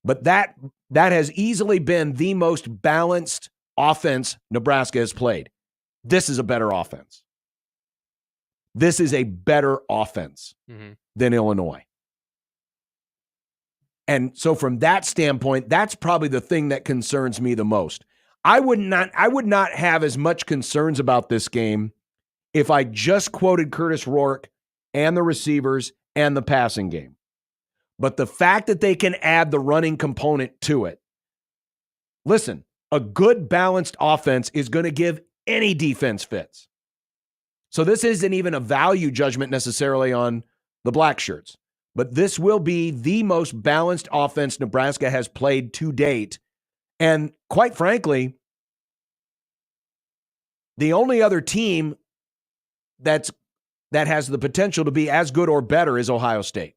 But that has easily been the most balanced offense Nebraska has played. This is a better offense. This is a better offense than Illinois. And so from that standpoint, that's probably the thing that concerns me the most. I would not have as much concerns about this game if I just quoted Curtis Rourke and the receivers and the passing game. But the fact that they can add the running component to it. Listen, a good balanced offense is going to give any defense fits. So this isn't even a value judgment necessarily on the black shirts. But this will be the most balanced offense Nebraska has played to date. And quite frankly, the only other team that has the potential to be as good or better is Ohio State.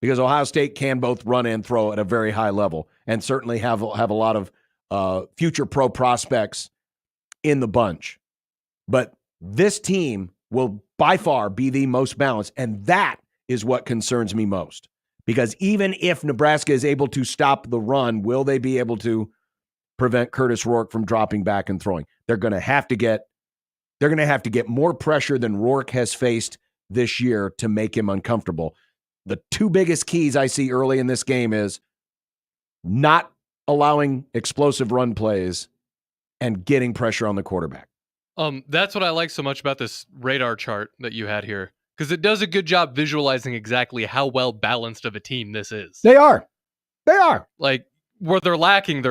Because Ohio State can both run and throw at a very high level and certainly have a lot of future pro prospects in the bunch. But this team will by far be the most balanced, and that is what concerns me most. Because even if Nebraska is able to stop the run, will they be able to prevent Curtis Rourke from dropping back and throwing? They're going to have to get more pressure than Rourke has faced this year to make him uncomfortable. The two biggest keys I see early in this game is not allowing explosive run plays and getting pressure on the quarterback. That's what I like so much about this radar chart that you had here, because it does a good job visualizing exactly how well balanced of a team this is. They are. Like, where they're lacking,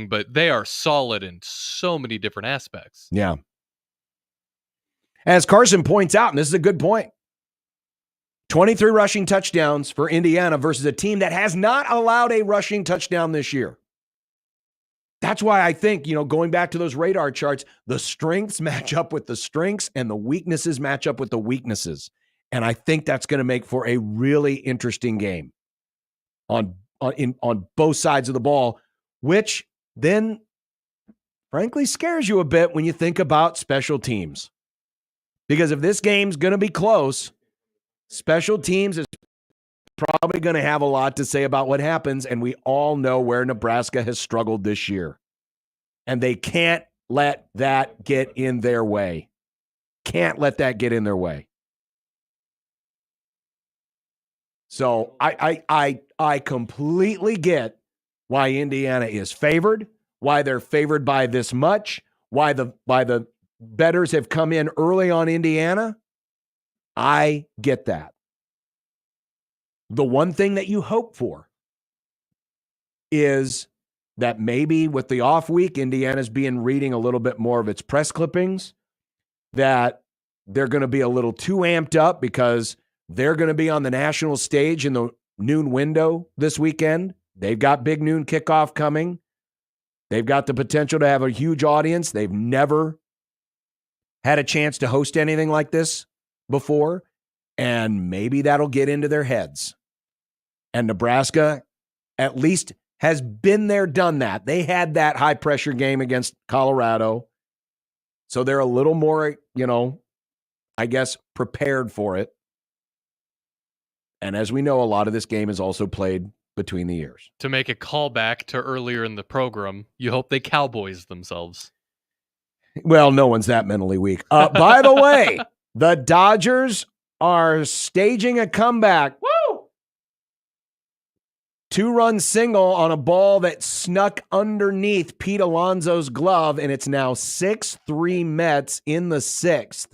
but they are solid in so many different aspects. Yeah. As Carson points out, and this is a good point, 23 rushing touchdowns for Indiana versus a team that has not allowed a rushing touchdown this year. That's why I think, going back to those radar charts, the strengths match up with the strengths and the weaknesses match up with the weaknesses. And I think that's going to make for a really interesting game on both sides of the ball, which then frankly scares you a bit when you think about special teams. Because if this game's going to be close, special teams is probably going to have a lot to say about what happens, and we all know where Nebraska has struggled this year. And they can't let that get in their way. So I completely get why Indiana is favored, why they're favored by this much, why the bettors have come in early on Indiana. I get that. The one thing that you hope for is that maybe with the off week, Indiana's reading a little bit more of its press clippings, that they're going to be a little too amped up because they're going to be on the national stage in the noon window this weekend. They've got big noon kickoff coming. They've got the potential to have a huge audience. They've never had a chance to host anything like this before, and maybe that'll get into their heads. And Nebraska at least has been there, done that. They had that high-pressure game against Colorado, so they're a little more, I guess, prepared for it. And as we know, a lot of this game is also played between the years. To make a callback to earlier in the program, you hope they Cowboys themselves. Well, no one's that mentally weak. By the way, the Dodgers are staging a comeback. Woo! 2-run single on a ball that snuck underneath Pete Alonso's glove, and it's now 6-3 Mets in the 6th.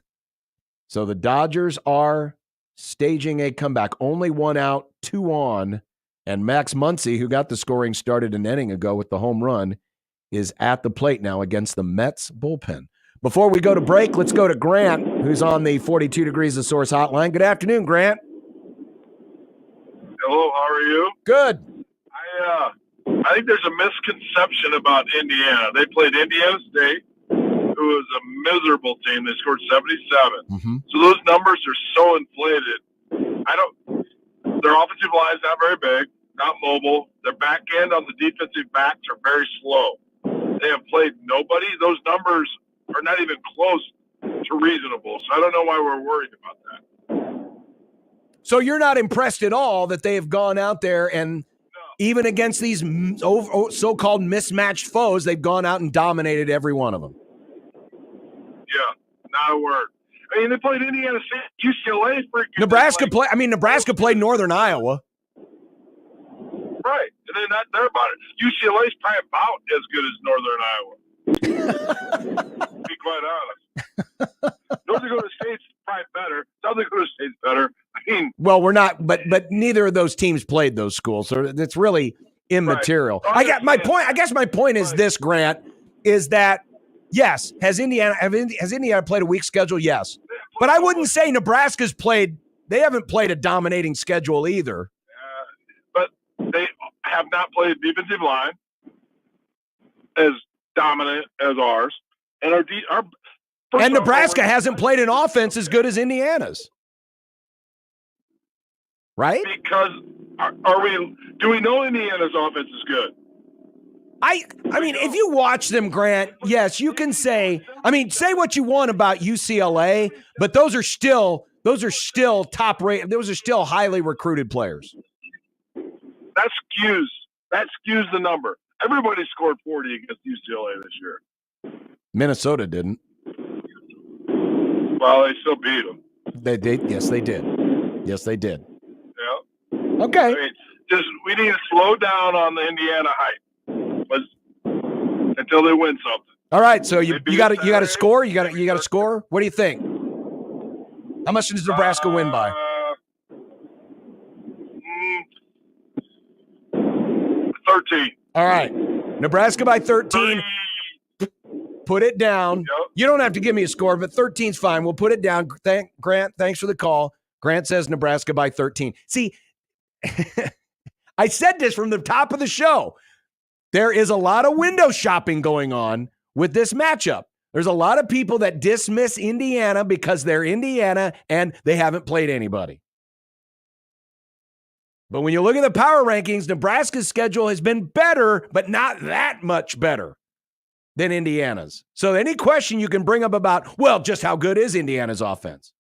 So the Dodgers are staging a comeback. Only 1 out, 2 on, and Max Muncy, who got the scoring started an inning ago with the home run, is at the plate now against the Mets bullpen. Before we go to break, let's go to Grant, who's on the 42 Degrees of Source hotline. Good afternoon, Grant. Hello, how are you? Good. I think there's a misconception about Indiana. They played Indiana State, who was a miserable team. They scored 77. Mm-hmm. So those numbers are so inflated. Their offensive line is not very big, not mobile. Their back end on the defensive backs are very slow. They have played nobody. Those numbers are not even close to reasonable. So I don't know why we're worried about that. So you're not impressed at all that they have gone out there and even against these so-called mismatched foes, they've gone out and dominated every one of them. Yeah, not a word. I mean, they played Indiana State, UCLA. Nebraska played Northern Iowa. Right. And then they're about it. UCLA's probably about as good as Northern Iowa. To be quite honest. North Dakota State's probably better. South Dakota State's better. I mean, well, we're not, but neither of those teams played those schools, so it's really immaterial. Right. I got my point. I guess my point is this, Grant, is that yes, has Indiana played a weak schedule? Yes, but I wouldn't say Nebraska's played. They haven't played a dominating schedule either. But they have not played defensive line as dominant as ours, and and Nebraska hasn't played an offense as good as Indiana's. Right? Because do we know Indiana's offense is good? I mean, if you watch them, Grant, yes, you can say, say what you want about UCLA, but those are still top rate. Those are still highly recruited players. That skews the number. Everybody scored 40 against UCLA this year. Minnesota didn't. Well, they still beat them. They did. Yes, they did. Yes, they did. Yeah. Okay. I mean, we need to slow down on the Indiana hype. Until they win something. All right, so you got to score. You got to score. What do you think? How much does Nebraska win by? 13. All right, Nebraska by 13. Put it down. Yep. You don't have to give me a score, but 13's fine. We'll put it down. Grant, thanks for the call. Grant says Nebraska by 13. See, I said this from the top of the show. There is a lot of window shopping going on with this matchup. There's a lot of people that dismiss Indiana because they're Indiana and they haven't played anybody. But when you look at the power rankings, Nebraska's schedule has been better, but not that much better than Indiana's. So any question you can bring up about, well, just how good is Indiana's offense?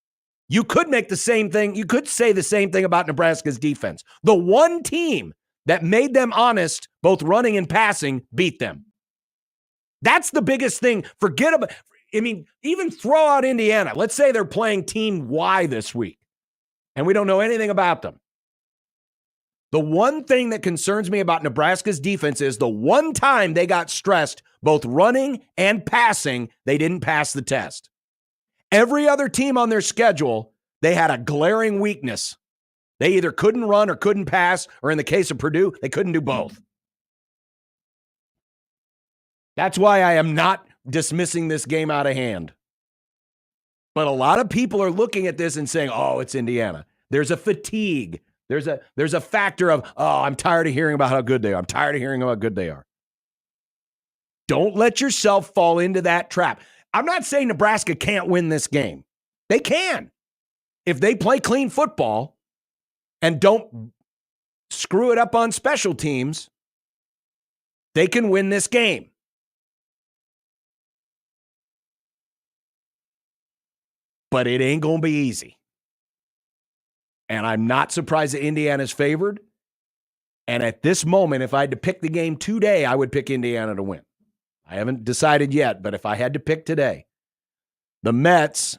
You could make the same thing. You could say the same thing about Nebraska's defense. The one team that made them honest, both running and passing, beat them. That's the biggest thing. Forget about, even throw out Indiana. Let's say they're playing Team Y this week, and we don't know anything about them. The one thing that concerns me about Nebraska's defense is the one time they got stressed, both running and passing, they didn't pass the test. Every other team on their schedule, they had a glaring weakness. They either couldn't run or couldn't pass, or in the case of Purdue, they couldn't do both. That's why I am not dismissing this game out of hand. But a lot of people are looking at this and saying, oh, it's Indiana. There's a fatigue. There's a factor of, oh, I'm tired of hearing about how good they are. I'm tired of hearing about how good they are. Don't let yourself fall into that trap. I'm not saying Nebraska can't win this game. They can. If they play clean football and don't screw it up on special teams, they can win this game. But it ain't going to be easy. And I'm not surprised that Indiana's favored. And at this moment, if I had to pick the game today, I would pick Indiana to win. I haven't decided yet, but if I had to pick today, the Mets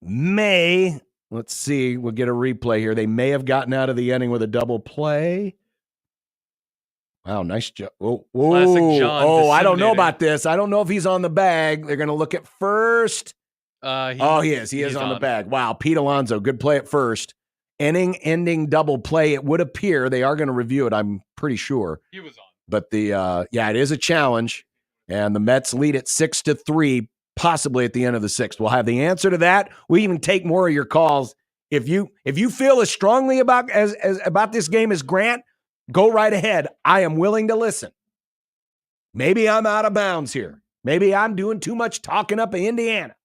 may, let's see, we'll get a replay here. They may have gotten out of the inning with a double play. Wow, nice job. Oh, Classic John. I don't know about this. I don't know if he's on the bag. They're going to look at first. He is. He is on the bag. Wow, Pete Alonso, good play at first. Inning-ending double play. It would appear they are going to review it, I'm pretty sure. He was on. But it is a challenge, and the Mets lead it 6-3, possibly at the end of the sixth. We'll have the answer to that. We even take more of your calls. If you feel as strongly about this game as Grant, go right ahead. I am willing to listen. Maybe I'm out of bounds here. Maybe I'm doing too much talking up of Indiana.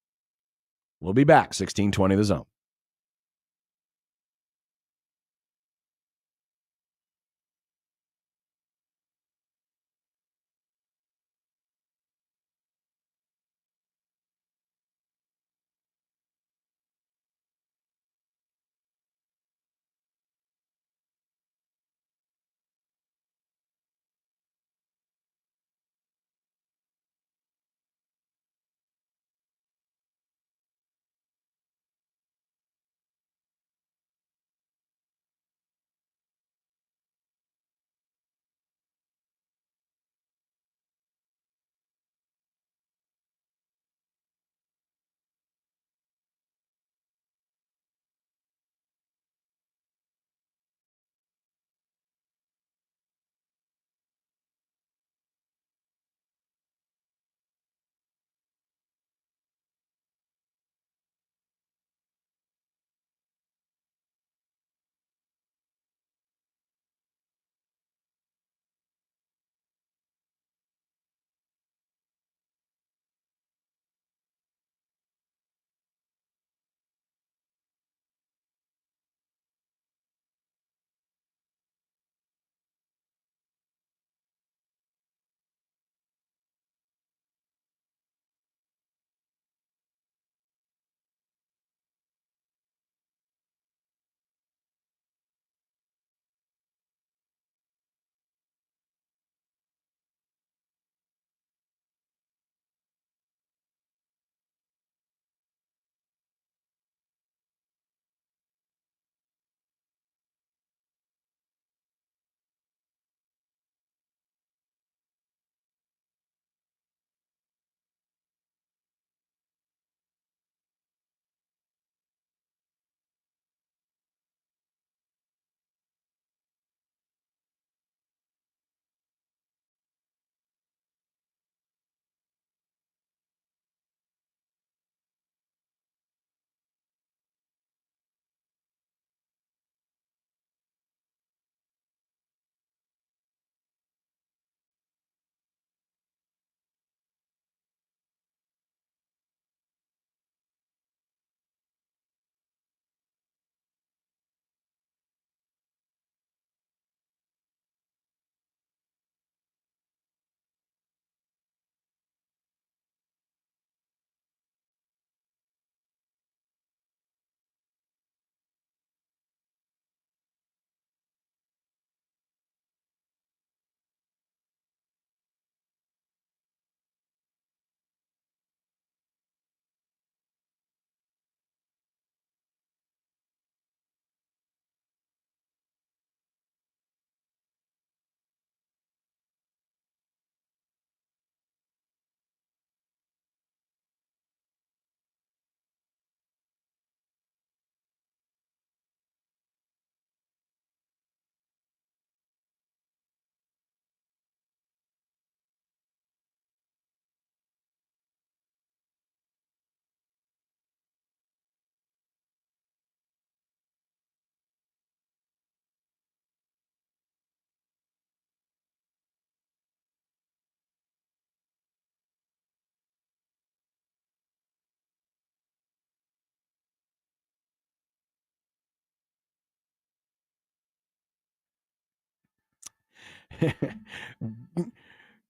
We'll be back, 1620 The Zone.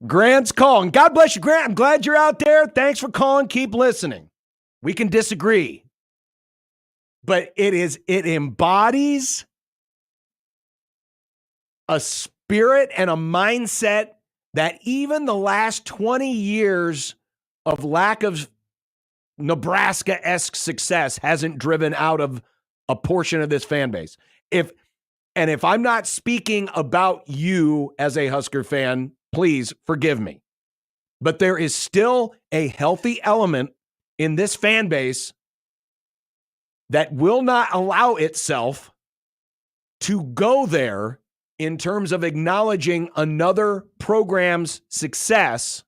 Grant's calling. God bless you, Grant. I'm glad you're out there. Thanks for calling. Keep listening. We can disagree, but it embodies a spirit and a mindset that even the last 20 years of lack of Nebraska-esque success hasn't driven out of a portion of this fan base. If I'm not speaking about you as a Husker fan, please forgive me. But there is still a healthy element in this fan base that will not allow itself to go there in terms of acknowledging another program's success,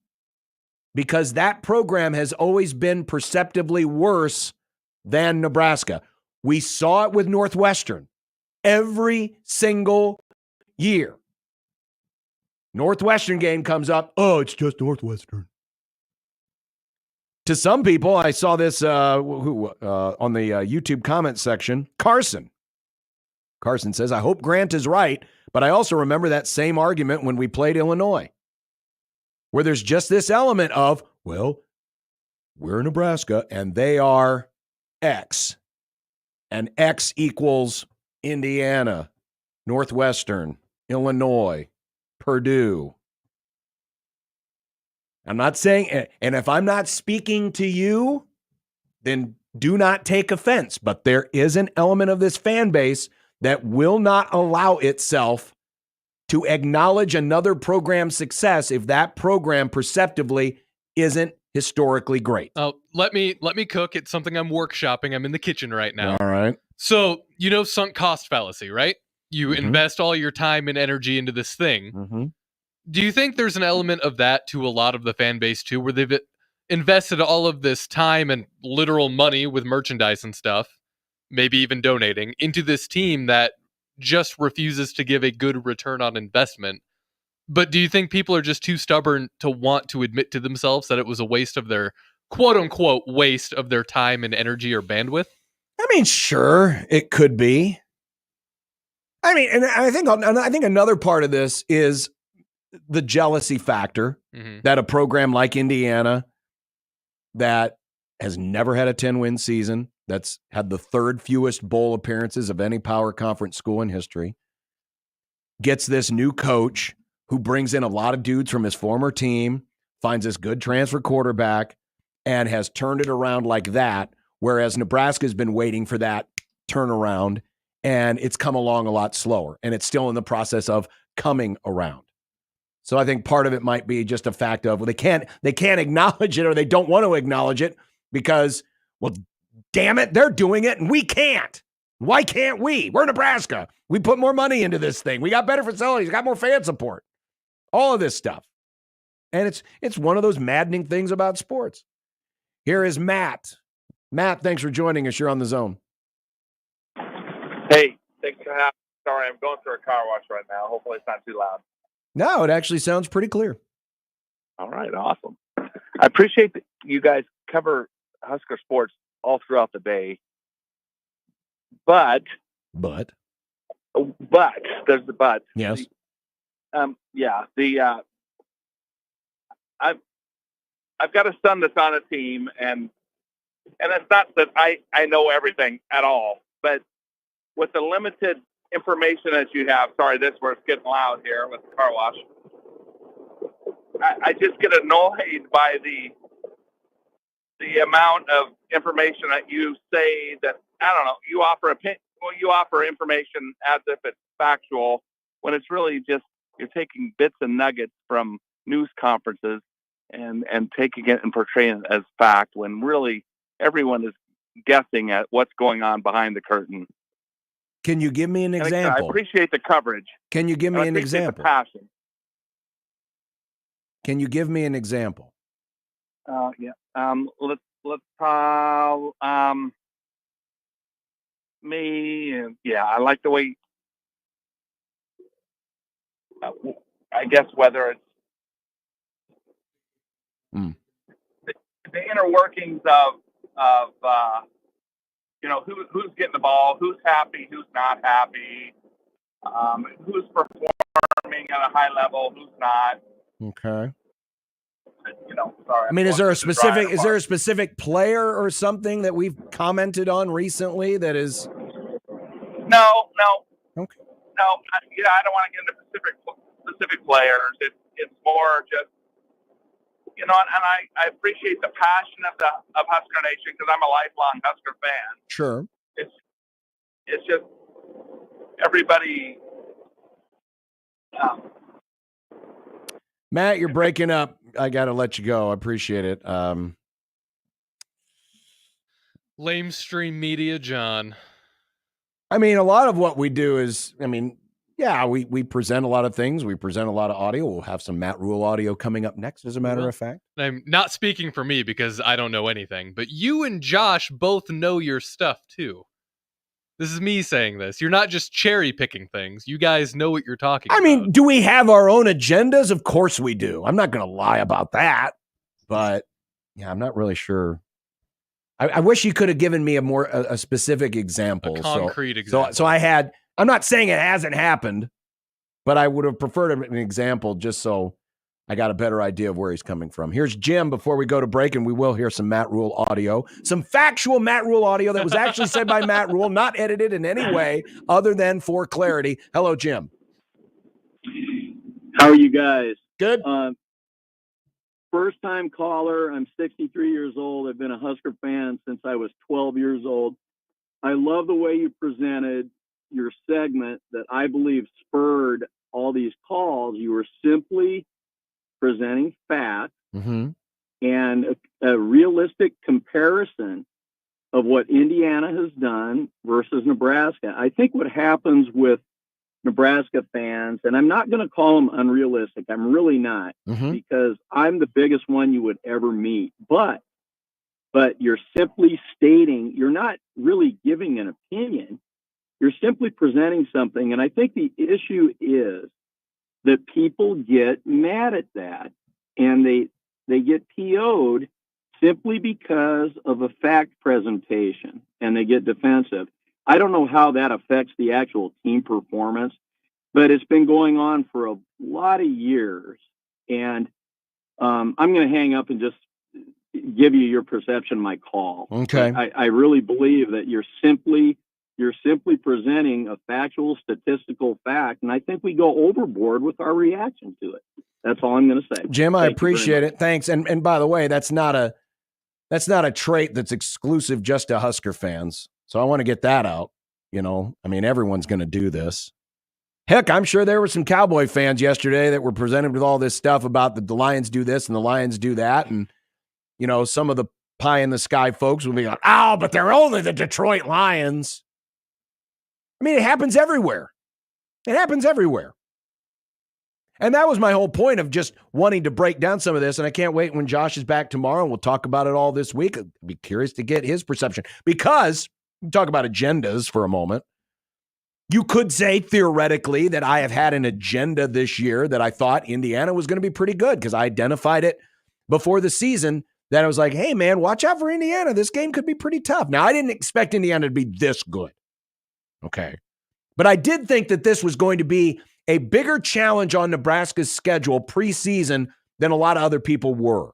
because that program has always been perceptibly worse than Nebraska. We saw it with Northwestern every single year. Northwestern game comes up, oh, it's just Northwestern. To some people, I saw this on the YouTube comment section, Carson says, I hope Grant is right, but I also remember that same argument when we played Illinois, where there's just this element of, well, we're Nebraska and they are X, and X equals Indiana, Northwestern, Illinois, Purdue. I'm not saying, and if I'm not speaking to you, then do not take offense, but there is an element of this fan base that will not allow itself to acknowledge another program's success if that program perceptively isn't historically great. Oh, let me cook. It's something I'm workshopping. I'm in the kitchen right now. All right. So, sunk cost fallacy, right? You invest all your time and energy into this thing. Mm-hmm. Do you think there's an element of that to a lot of the fan base too, where they've invested all of this time and literal money with merchandise and stuff, maybe even donating, into this team that just refuses to give a good return on investment? But do you think people are just too stubborn to want to admit to themselves that it was a waste of their, quote unquote, waste of their time and energy or bandwidth? I mean, sure, it could be. I mean, and I think another part of this is the jealousy factor that a program like Indiana, that has never had a 10-win season, that's had the third fewest bowl appearances of any power conference school in history, gets this new coach who brings in a lot of dudes from his former team, finds this good transfer quarterback, and has turned it around like that, whereas Nebraska's been waiting for that turnaround, and it's come along a lot slower, and it's still in the process of coming around. So I think part of it might be just a fact of, well, they can't acknowledge it, or they don't want to acknowledge it because, well, damn it, they're doing it and we can't. Why can't we? We're Nebraska. We put more money into this thing. We got better facilities, got more fan support. All of this stuff. And it's one of those maddening things about sports. Here is Matt. Matt, thanks for joining us. You're on the zone. Hey, thanks for having me. Sorry, I'm going through a car wash right now. Hopefully it's not too loud. No, it actually sounds pretty clear. All right, awesome. I appreciate that you guys cover Husker sports all throughout the Bay. But there's the but. Yes. I've got a son that's on a team, and it's not that I know everything at all, but with the limited information that you have, sorry, this where it's getting loud here with the car wash. I just get annoyed by the amount of information that you say that, I don't know, you offer information as if it's factual, when it's really just, you're taking bits and nuggets from news conferences and taking it and portraying it as fact, when really everyone is guessing at what's going on behind the curtain. Can you give me an example? I appreciate the coverage. Can you give me an example? The passion. Can you give me an example? Yeah. Let's I like the way. I guess whether it's the inner workings of who's getting the ball, who's happy, who's not happy, who's performing performing at a high level, who's not. Okay. Sorry. I mean, is there a specific player or something that we've commented on recently that is? No. Okay. No, I don't want to get into specific players. It's more just, and I appreciate the passion of Husker Nation because I'm a lifelong Husker fan. Sure. It's just everybody. Matt, you're breaking up. I got to let you go. I appreciate it. Lamestream media, John. I mean, a lot of what we do is, we present a lot of things. We present a lot of audio. We'll have some Matt Rule audio coming up next, as a matter of fact. I'm not speaking for me because I don't know anything, but you and Josh both know your stuff too. This is me saying this. You're not just cherry picking things. You guys know what you're talking about. I mean, do we have our own agendas? Of course we do. I'm not going to lie about that. But, I'm not really sure. I wish you could have given me a specific example. A concrete example. So I'm not saying it hasn't happened, but I would have preferred an example just so I got a better idea of where he's coming from. Here's Jim before we go to break, and we will hear some Matt Rule audio, some factual Matt Rule audio that was actually said by Matt Rule, not edited in any way other than for clarity. Hello, Jim. How are you guys? Good. First-time caller. I'm 63 years old. I've been a Husker fan since I was 12 years old. I love the way you presented your segment that I believe spurred all these calls. You were simply presenting facts and a realistic comparison of what Indiana has done versus Nebraska. I think what happens with Nebraska fans, and I'm not going to call them unrealistic. I'm really not, because I'm the biggest one you would ever meet. But you're simply stating, you're not really giving an opinion. You're simply presenting something. And I think the issue is that people get mad at that, and they get PO'd simply because of a fact presentation, and they get defensive. I don't know how that affects the actual team performance, but it's been going on for a lot of years. And I'm going to hang up and just give you your perception of my call. Okay. I really believe that you're simply presenting a factual statistical fact, and I think we go overboard with our reaction to it. That's all I'm going to say. Jim, I appreciate it. Thanks. And by the way, that's not a trait that's exclusive just to Husker fans. So I want to get that out. Everyone's going to do this. Heck, I'm sure there were some Cowboy fans yesterday that were presented with all this stuff about the Lions do this and the Lions do that. And, some of the pie in the sky folks will be like, but they're only the Detroit Lions. I mean, it happens everywhere. It happens everywhere. And that was my whole point of just wanting to break down some of this. And I can't wait when Josh is back tomorrow, and we'll talk about it all this week. I'd be curious to get his perception, because talk about agendas for a moment. You could say theoretically that I have had an agenda this year that I thought Indiana was going to be pretty good, because I identified it before the season that I was like, hey, man, watch out for Indiana. This game could be pretty tough. Now, I didn't expect Indiana to be this good. Okay. But I did think that this was going to be a bigger challenge on Nebraska's schedule preseason than a lot of other people were.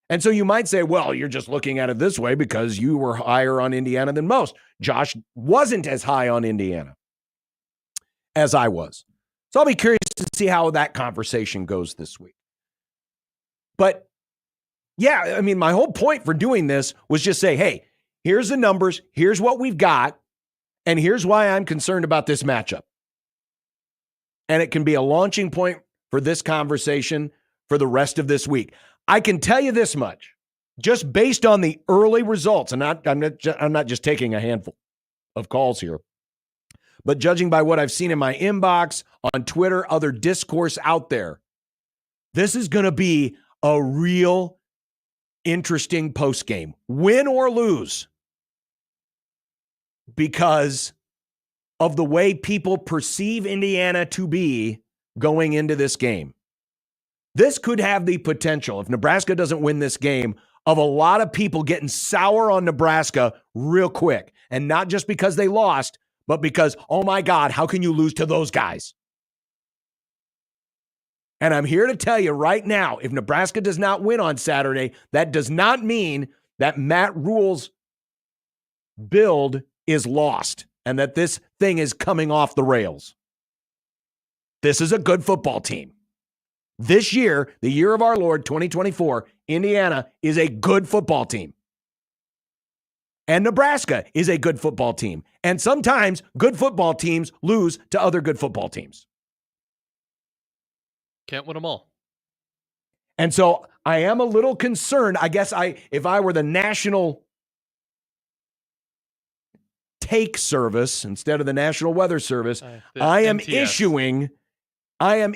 And so you might say, well, you're just looking at it this way because you were higher on Indiana than most. Josh wasn't as high on Indiana as I was. So I'll be curious to see how that conversation goes this week. But yeah, I mean, my whole point for doing this was just say, hey, here's the numbers, here's what we've got, and here's why I'm concerned about this matchup. And it can be a launching point for this conversation for the rest of this week. I can tell you this much, just based on the early results, and I'm not just taking a handful of calls here, but judging by what I've seen in my inbox, on Twitter, other discourse out there, this is going to be a real interesting postgame, win or lose, because of the way people perceive Indiana to be going into this game. This could have the potential, if Nebraska doesn't win this game, of a lot of people getting sour on Nebraska real quick. And not just because they lost, but because, oh my God, how can you lose to those guys? And I'm here to tell you right now, if Nebraska does not win on Saturday, that does not mean that Matt Rule's build is lost and that this thing is coming off the rails. This is a good football team. This year, the year of our Lord, 2024, Indiana is a good football team. And Nebraska is a good football team. And sometimes good football teams lose to other good football teams. Can't win them all. And so I am a little concerned. I guess if I were the national take service instead of the National Weather Service, I am issuing an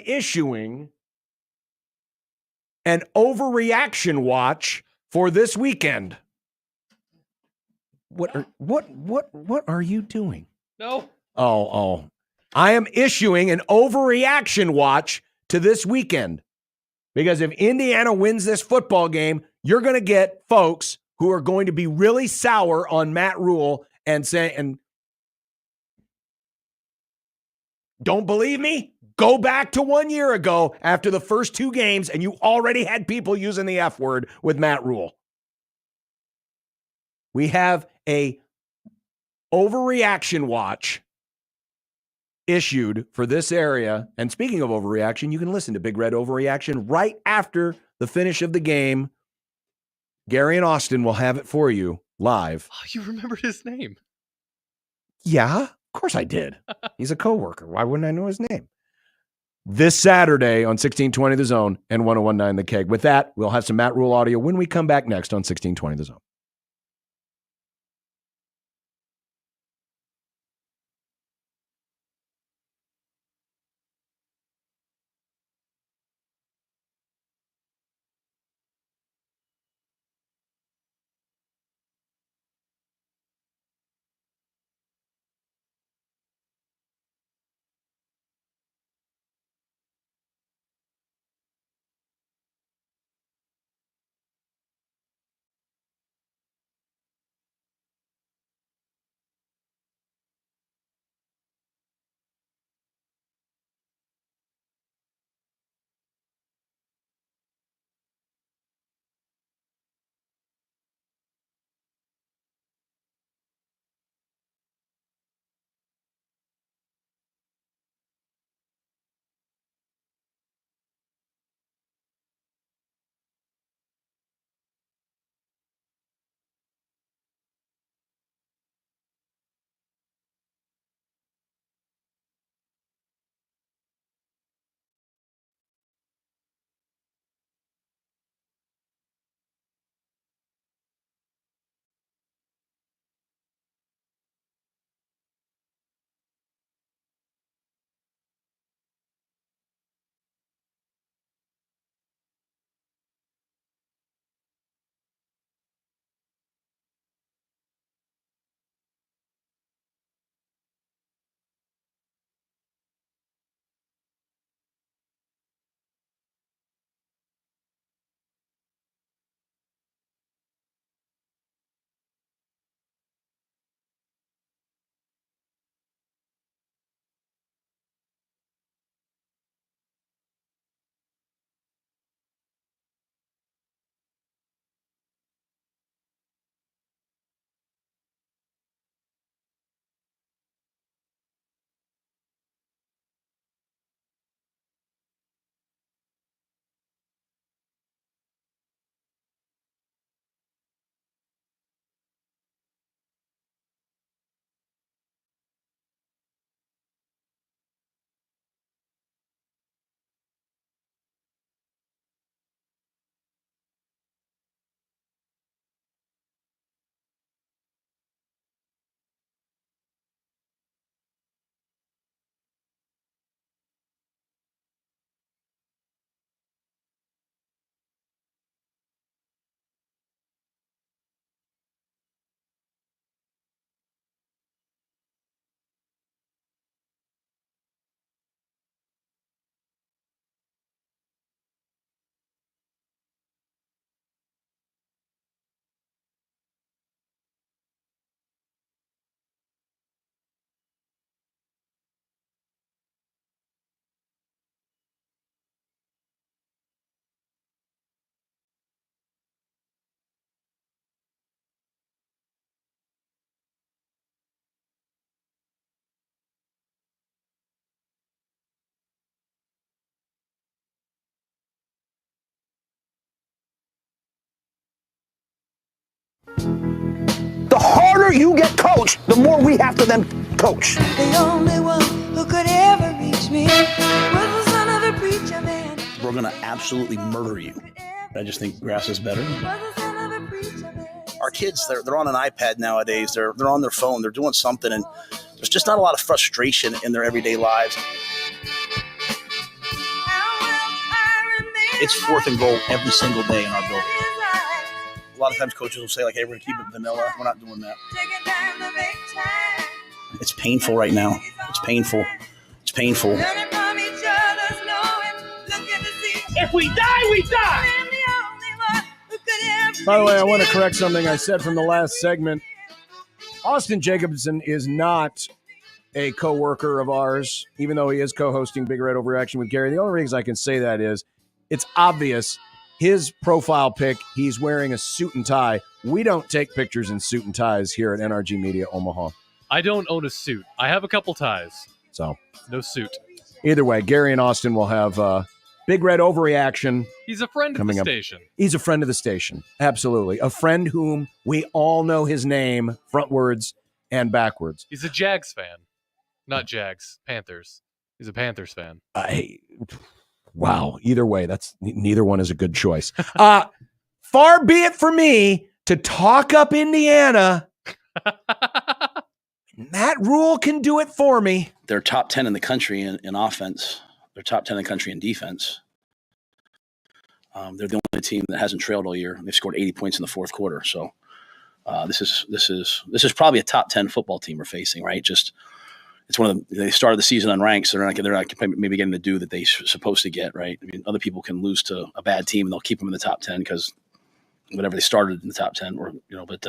overreaction watch for this weekend. What are you doing? No. Oh. I am issuing an overreaction watch to this weekend. Because if Indiana wins this football game, you're going to get folks who are going to be really sour on Matt Rule and don't believe me? Go back to 1 year ago after the first 2 games, and you already had people using the F word with Matt Rule. We have a overreaction watch issued for this area. And speaking of overreaction, you can listen to Big Red Overreaction right after the finish of the game. Gary and Austin will have it for you live. Oh, you remembered his name. Yeah, of course I did. He's a coworker. Why wouldn't I know his name? This Saturday on 1620 The Zone and 1019 The Keg. With that, we'll have some Matt Rule audio when we come back next on 1620 The Zone. you get coached, the more we have to then coach. The only one who could ever reach me was the son of a preacher man. We're going to absolutely murder you. I just think grass is better. Our kids, they're on an iPad nowadays. They're on their phone. They're doing something, and there's just not a lot of frustration in their everyday lives. It's 4th and goal every single day in our building. A lot of times coaches will say, like, hey, we're going to keep it vanilla. We're not doing that. It's painful right now. It's painful. It's painful. If we die, we die. By the way, I want to correct something I said from the last segment. Austin Jacobson is not a co-worker of ours, even though he is co-hosting Big Red Overreaction with Gary. The only reason I can say that is it's obvious. His profile pic, he's wearing a suit and tie. We don't take pictures in suit and ties here at NRG Media Omaha. I don't own a suit. I have a couple ties. So no suit. Either way, Gary and Austin will have Big Red Overreaction. He's a friend of the station. He's a friend of the station. Absolutely. A friend whom we all know his name frontwards and backwards. He's a Jags fan. Not Jags, Panthers. He's a Panthers fan. Wow. Either way, neither one is a good choice. Far be it for me to talk up Indiana. Matt Rule can do it for me. They're top 10 in the country in offense. They're top 10 in the country in defense. They're the only team that hasn't trailed all year. They've scored 80 points in the fourth quarter. So this is probably a top 10 football team we're facing, right? It's one of they started the season unranked, so they're not maybe getting the due that they're supposed to get, right? I mean, other people can lose to a bad team and they'll keep them in the top 10 because whatever they started in the top 10, but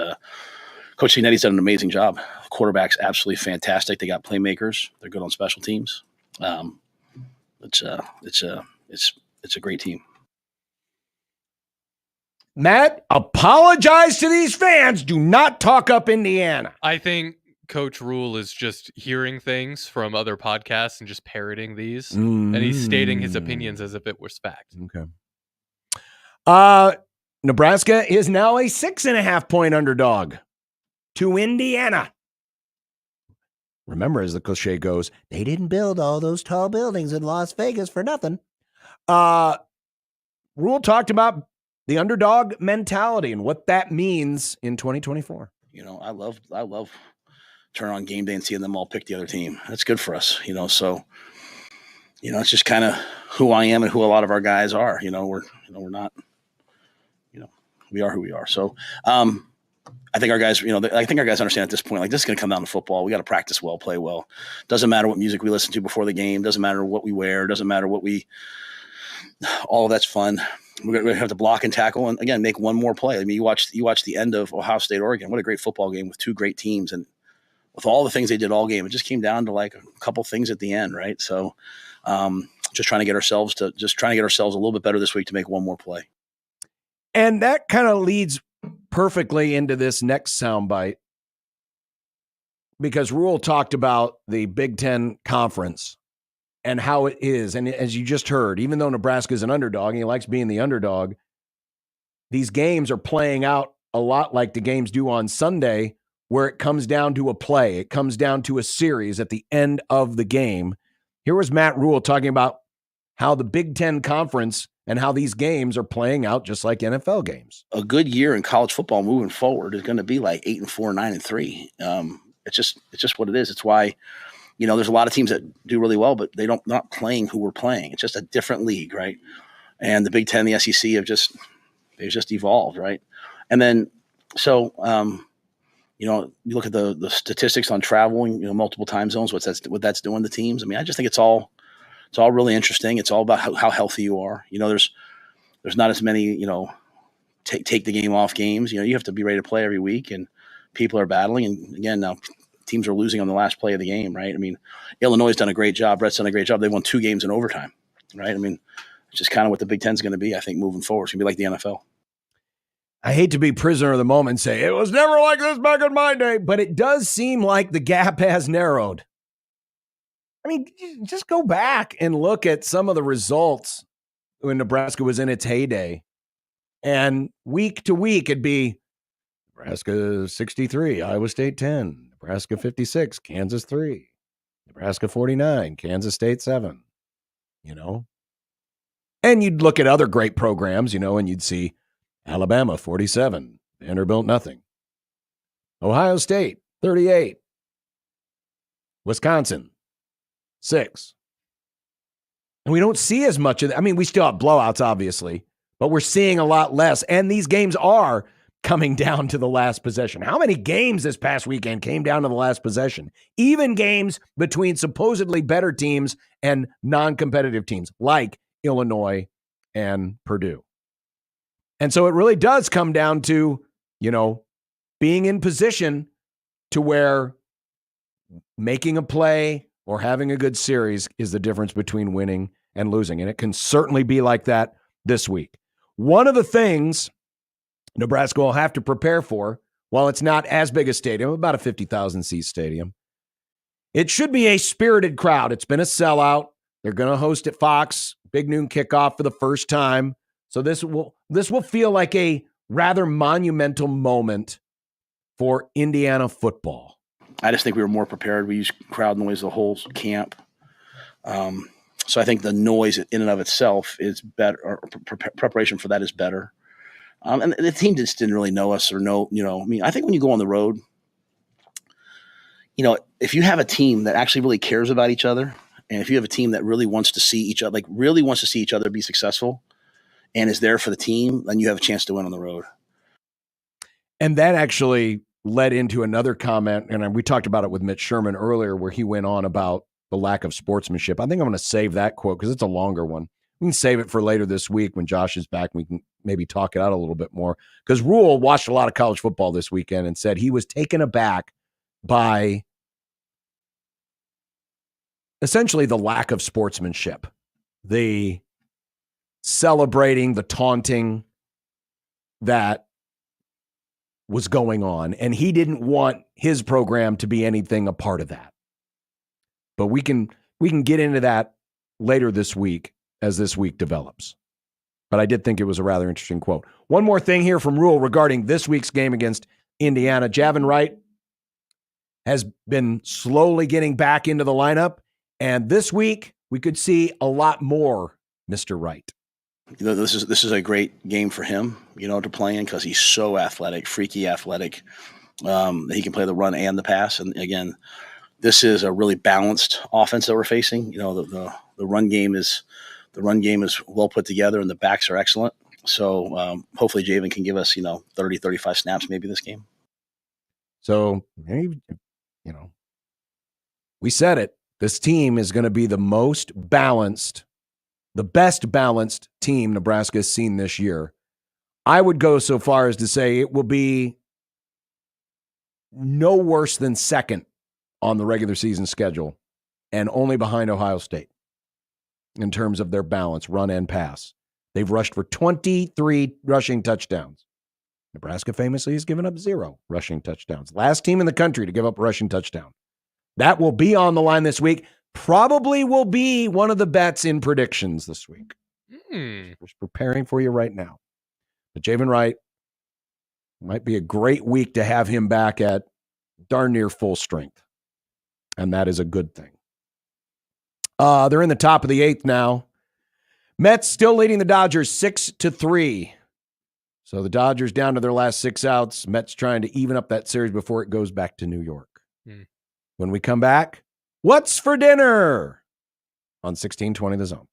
Coach Cignetti's done an amazing job. Quarterback's absolutely fantastic. They got playmakers. They're good on special teams. It's a great team. Matt, apologize to these fans. Do not talk up Indiana. I think Coach Rule is just hearing things from other podcasts and just parroting these, and he's stating his opinions as if it was fact. Okay. Nebraska is now a 6.5-point underdog to Indiana. Remember, as the cliche goes, they didn't build all those tall buildings in Las Vegas for nothing. Rule talked about the underdog mentality and what that means in 2024. I love turning on game day and seeing them all pick the other team. That's good for us, so it's just kind of who I am and who a lot of our guys are. We're not, we are who we are. So I think our guys, understand at this point, like, this is going to come down to football. We got to practice well, play well. Doesn't matter what music we listen to before the game. Doesn't matter what we wear. Doesn't matter all of that's fun. We're going to have to block and tackle and, again, make one more play. I mean, you watch the end of Ohio State, Oregon. What a great football game with two great teams. And with all the things they did all game, it just came down to like a couple things at the end, right? So just trying to get ourselves a little bit better this week to make one more play. And that kind of leads perfectly into this next soundbite, because Rule talked about the Big Ten Conference and how it is. And as you just heard, even though Nebraska is an underdog and he likes being the underdog, these games are playing out a lot like the games do on Sunday, where it comes down to a play. It comes down to a series at the end of the game. Here was Matt Rule talking about how the Big Ten Conference and how these games are playing out just like NFL games. A good year in college football moving forward is going to be like 8-4, 9-3. It's just what it is. It's why, there's a lot of teams that do really well, but they're not playing who we're playing. It's just a different league, right? And the Big Ten, the SEC they've just evolved, right? And then, so, you look at the statistics on traveling, multiple time zones, what that's doing to teams. I mean, I just think it's all really interesting. It's all about how healthy you are. There's not as many, take the game off games. You have to be ready to play every week, and people are battling. And again, now teams are losing on the last play of the game, right? I mean, Illinois has done a great job. Brett's done a great job. They won 2 games in overtime, right? I mean, it's just kind of what the Big Ten is going to be, I think, moving forward. It's going to be like the NFL. I hate to be prisoner of the moment and say it was never like this back in my day, but it does seem like the gap has narrowed. I mean, just go back and look at some of the results when Nebraska was in its heyday. And week to week, it'd be Nebraska 63, Iowa State 10, Nebraska 56, Kansas 3, Nebraska 49, Kansas State 7, And you'd look at other great programs, and you'd see Alabama 47, Vanderbilt nothing. Ohio State 38, Wisconsin 6. And we don't see as much of that. I mean, we still have blowouts, obviously, but we're seeing a lot less. And these games are coming down to the last possession. How many games this past weekend came down to the last possession? Even games between supposedly better teams and non-competitive teams like Illinois and Purdue. And so it really does come down to, being in position to where making a play or having a good series is the difference between winning and losing. And it can certainly be like that this week. One of the things Nebraska will have to prepare for, while it's not as big a stadium, about a 50,000 seat stadium, it should be a spirited crowd. It's been a sellout. They're going to host at Fox, big noon kickoff for the first time. So this will feel like a rather monumental moment for Indiana football. I just think we were more prepared. We used crowd noise the whole camp. So I think the noise in and of itself is better, or preparation for that is better. And the team just didn't really know us or know, I think when you go on the road, if you have a team that actually really cares about each other, and if you have a team that really wants to see each other, be successful and is there for the team, then you have a chance to win on the road. And that actually led into another comment, and we talked about it with Mitch Sherman earlier, where he went on about the lack of sportsmanship. I think I'm going to save that quote because it's a longer one. We can save it for later this week when Josh is back. We can maybe talk it out a little bit more, because Rule watched a lot of college football this weekend and said he was taken aback by essentially the lack of sportsmanship, the celebrating, the taunting that was going on. And he didn't want his program to be anything a part of that. But we can get into that later this week as this week develops. But I did think it was a rather interesting quote. One more thing here from Rule regarding this week's game against Indiana. Javin Wright has been slowly getting back into the lineup. And this week, we could see a lot more Mr. Wright. This is a great game for him, to play in, because he's so athletic, freaky athletic. He can play the run and the pass. And again, this is a really balanced offense that we're facing. The run game is well put together, and the backs are excellent. So hopefully Javin can give us 30, 35 snaps maybe this game. So maybe, we said it. This team is going to be the most balanced, the best balanced team Nebraska has seen this year. I would go so far as to say it will be no worse than second on the regular season schedule, and only behind Ohio State in terms of their balance, run and pass. They've rushed for 23 rushing touchdowns. Nebraska famously has given up 0 rushing touchdowns. Last team in the country to give up a rushing touchdown. That will be on the line this week. Probably will be one of the bets in predictions this week. Just preparing for you right now. But Javin Wright might be a great week to have him back at darn near full strength. And that is a good thing. They're in the top of the 8th now. Mets still leading the Dodgers 6-3. So the Dodgers down to their last 6 outs. Mets trying to even up that series before it goes back to New York. When we come back, what's for dinner on 1620 The Zone?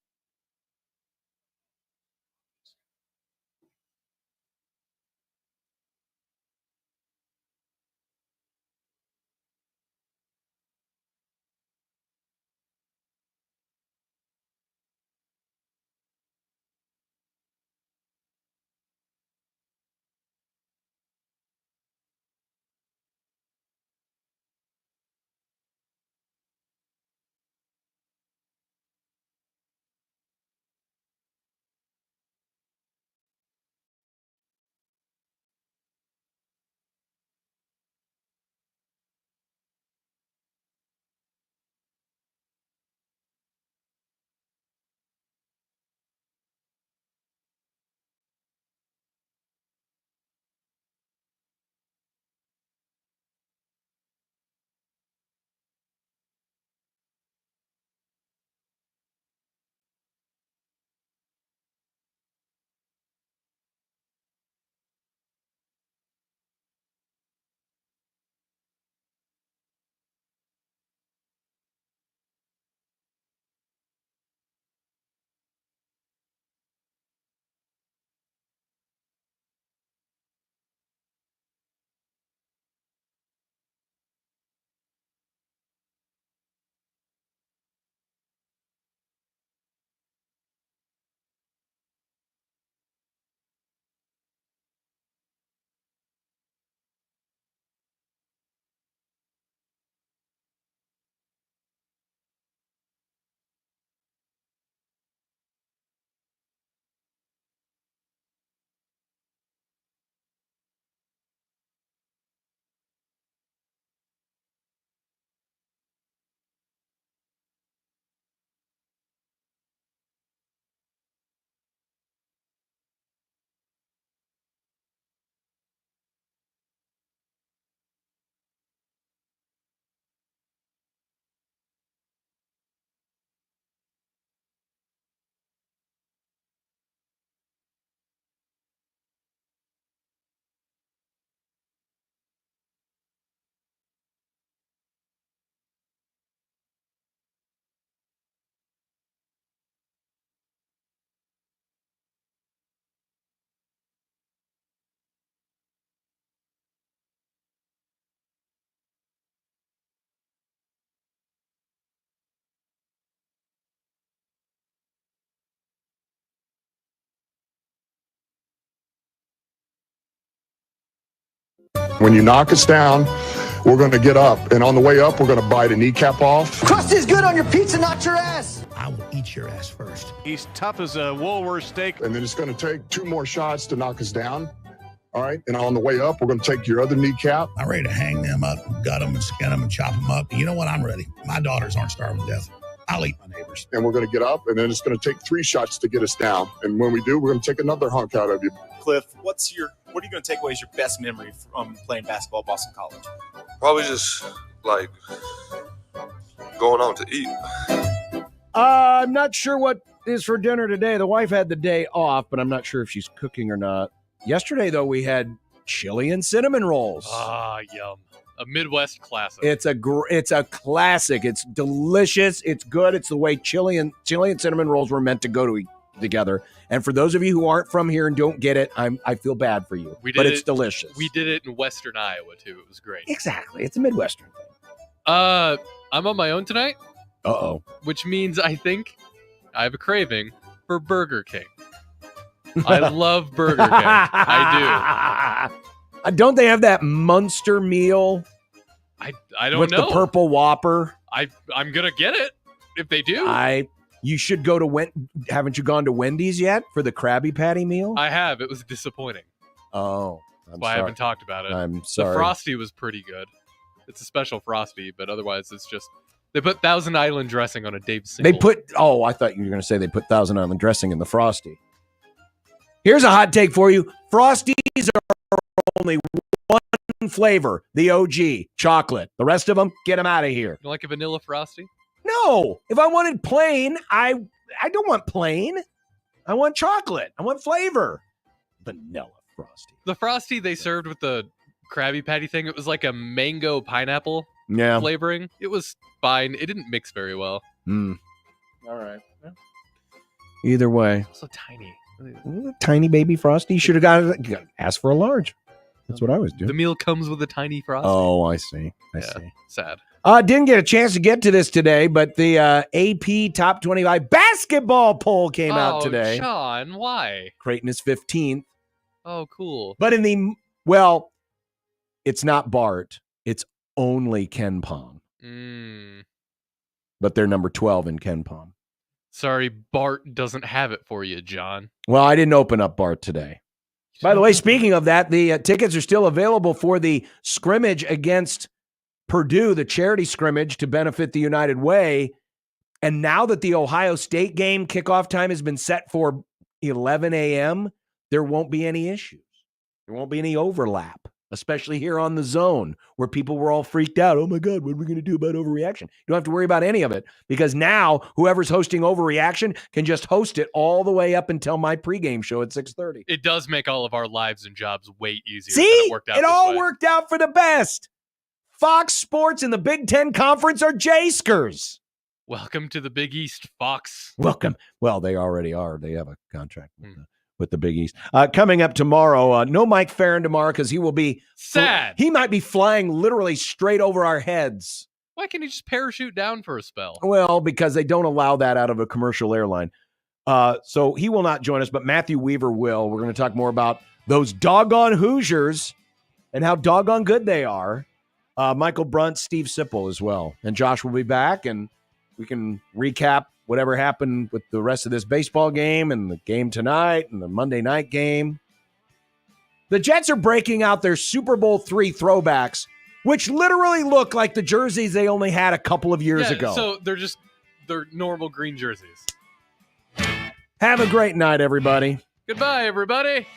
When you knock us down, we're going to get up. And on the way up, we're going to bite a kneecap off. Crust is good on your pizza, not your ass. I will eat your ass first. He's tough as a Woolworth steak. And then it's going to take 2 more shots to knock us down. All right. And on the way up, we're going to take your other kneecap. I'm ready to hang them up, gut them, and skin them, and chop them up. You know what? I'm ready. My daughters aren't starving to death. I'll eat my neighbors. And we're going to get up, and then it's going to take 3 shots to get us down. And when we do, we're going to take another hunk out of you. Cliff, what are you going to take away as your best memory from playing basketball at Boston College? Probably just like going out to eat. I'm not sure what is for dinner today. The wife had the day off, but I'm not sure if she's cooking or not. Yesterday, though, we had chili and cinnamon rolls. Ah, yum. A Midwest classic. It's a classic. It's delicious. It's good. It's the way chili and cinnamon rolls were meant to go together. And for those of you who aren't from here and don't get it, I feel bad for you. But it's delicious. We did it in Western Iowa too. It was great. Exactly. It's a Midwestern thing. I'm on my own tonight. Uh-oh. Which means I think I have a craving for Burger King. I love Burger King. I do. Don't they have that Munster meal? I don't with know. With the purple Whopper? I'm going to get it if they do. You should go to haven't you gone to Wendy's yet for the Krabby Patty meal? I have. It was disappointing. Oh. That's why I haven't talked about it. I'm sorry. The Frosty was pretty good. It's a special Frosty, but otherwise it's just they put Thousand Island dressing on a Dave single. I thought you were going to say they put Thousand Island dressing in the Frosty. Here's a hot take for you. Frosties are only one flavor, the OG, chocolate. The rest of them, get them out of here. You like a vanilla Frosty? No. If I wanted plain, I don't want plain. I want chocolate. I want flavor. Vanilla Frosty. The Frosty they served with the Krabby Patty thing, it was like a mango pineapple flavoring. It was fine. It didn't mix very well. All right. Either way. So tiny. Tiny baby Frosty. You should have asked for a large. That's what I was doing. The meal comes with a tiny Frosty. Oh, I see. I see. Sad. Didn't get a chance to get to this today, but the AP Top 25 basketball poll came out today. Sean, why? Creighton is 15th. Oh, cool. But it's not Bart. It's only Ken Pom. But they're number 12 in Ken Pom. Sorry, Bart doesn't have it for you, John. Well, I didn't open up Bart today. By the way, speaking of that, the tickets are still available for the scrimmage against Purdue, the charity scrimmage to benefit the United Way. And now that the Ohio State game kickoff time has been set for 11 a.m., there won't be any issues. There won't be any overlap, especially here on the Zone where people were all freaked out. Oh, my God, what are we going to do about overreaction? You don't have to worry about any of it because now whoever's hosting overreaction can just host it all the way up until my pregame show at 6:30. It does make all of our lives and jobs way easier. See? It all worked out for the best. Fox Sports and the Big Ten Conference are Jayskers. Welcome to the Big East, Fox. Welcome. Well, they already are. They have a contract with the Big East. Coming up tomorrow, no Mike Farron tomorrow because he will be sad. He might be flying literally straight over our heads. Why can't he just parachute down for a spell? Well, because they don't allow that out of a commercial airline. So he will not join us, but Matthew Weaver will. We're going to talk more about those doggone Hoosiers and how doggone good they are. Michael Brunt, Steve Sipple as well. And Josh will be back, and we can recap whatever happened with the rest of this baseball game and the game tonight and the Monday night game. The Jets are breaking out their Super Bowl III throwbacks, which literally look like the jerseys they only had a couple of years ago. So they're normal green jerseys. Have a great night, everybody. Goodbye, everybody.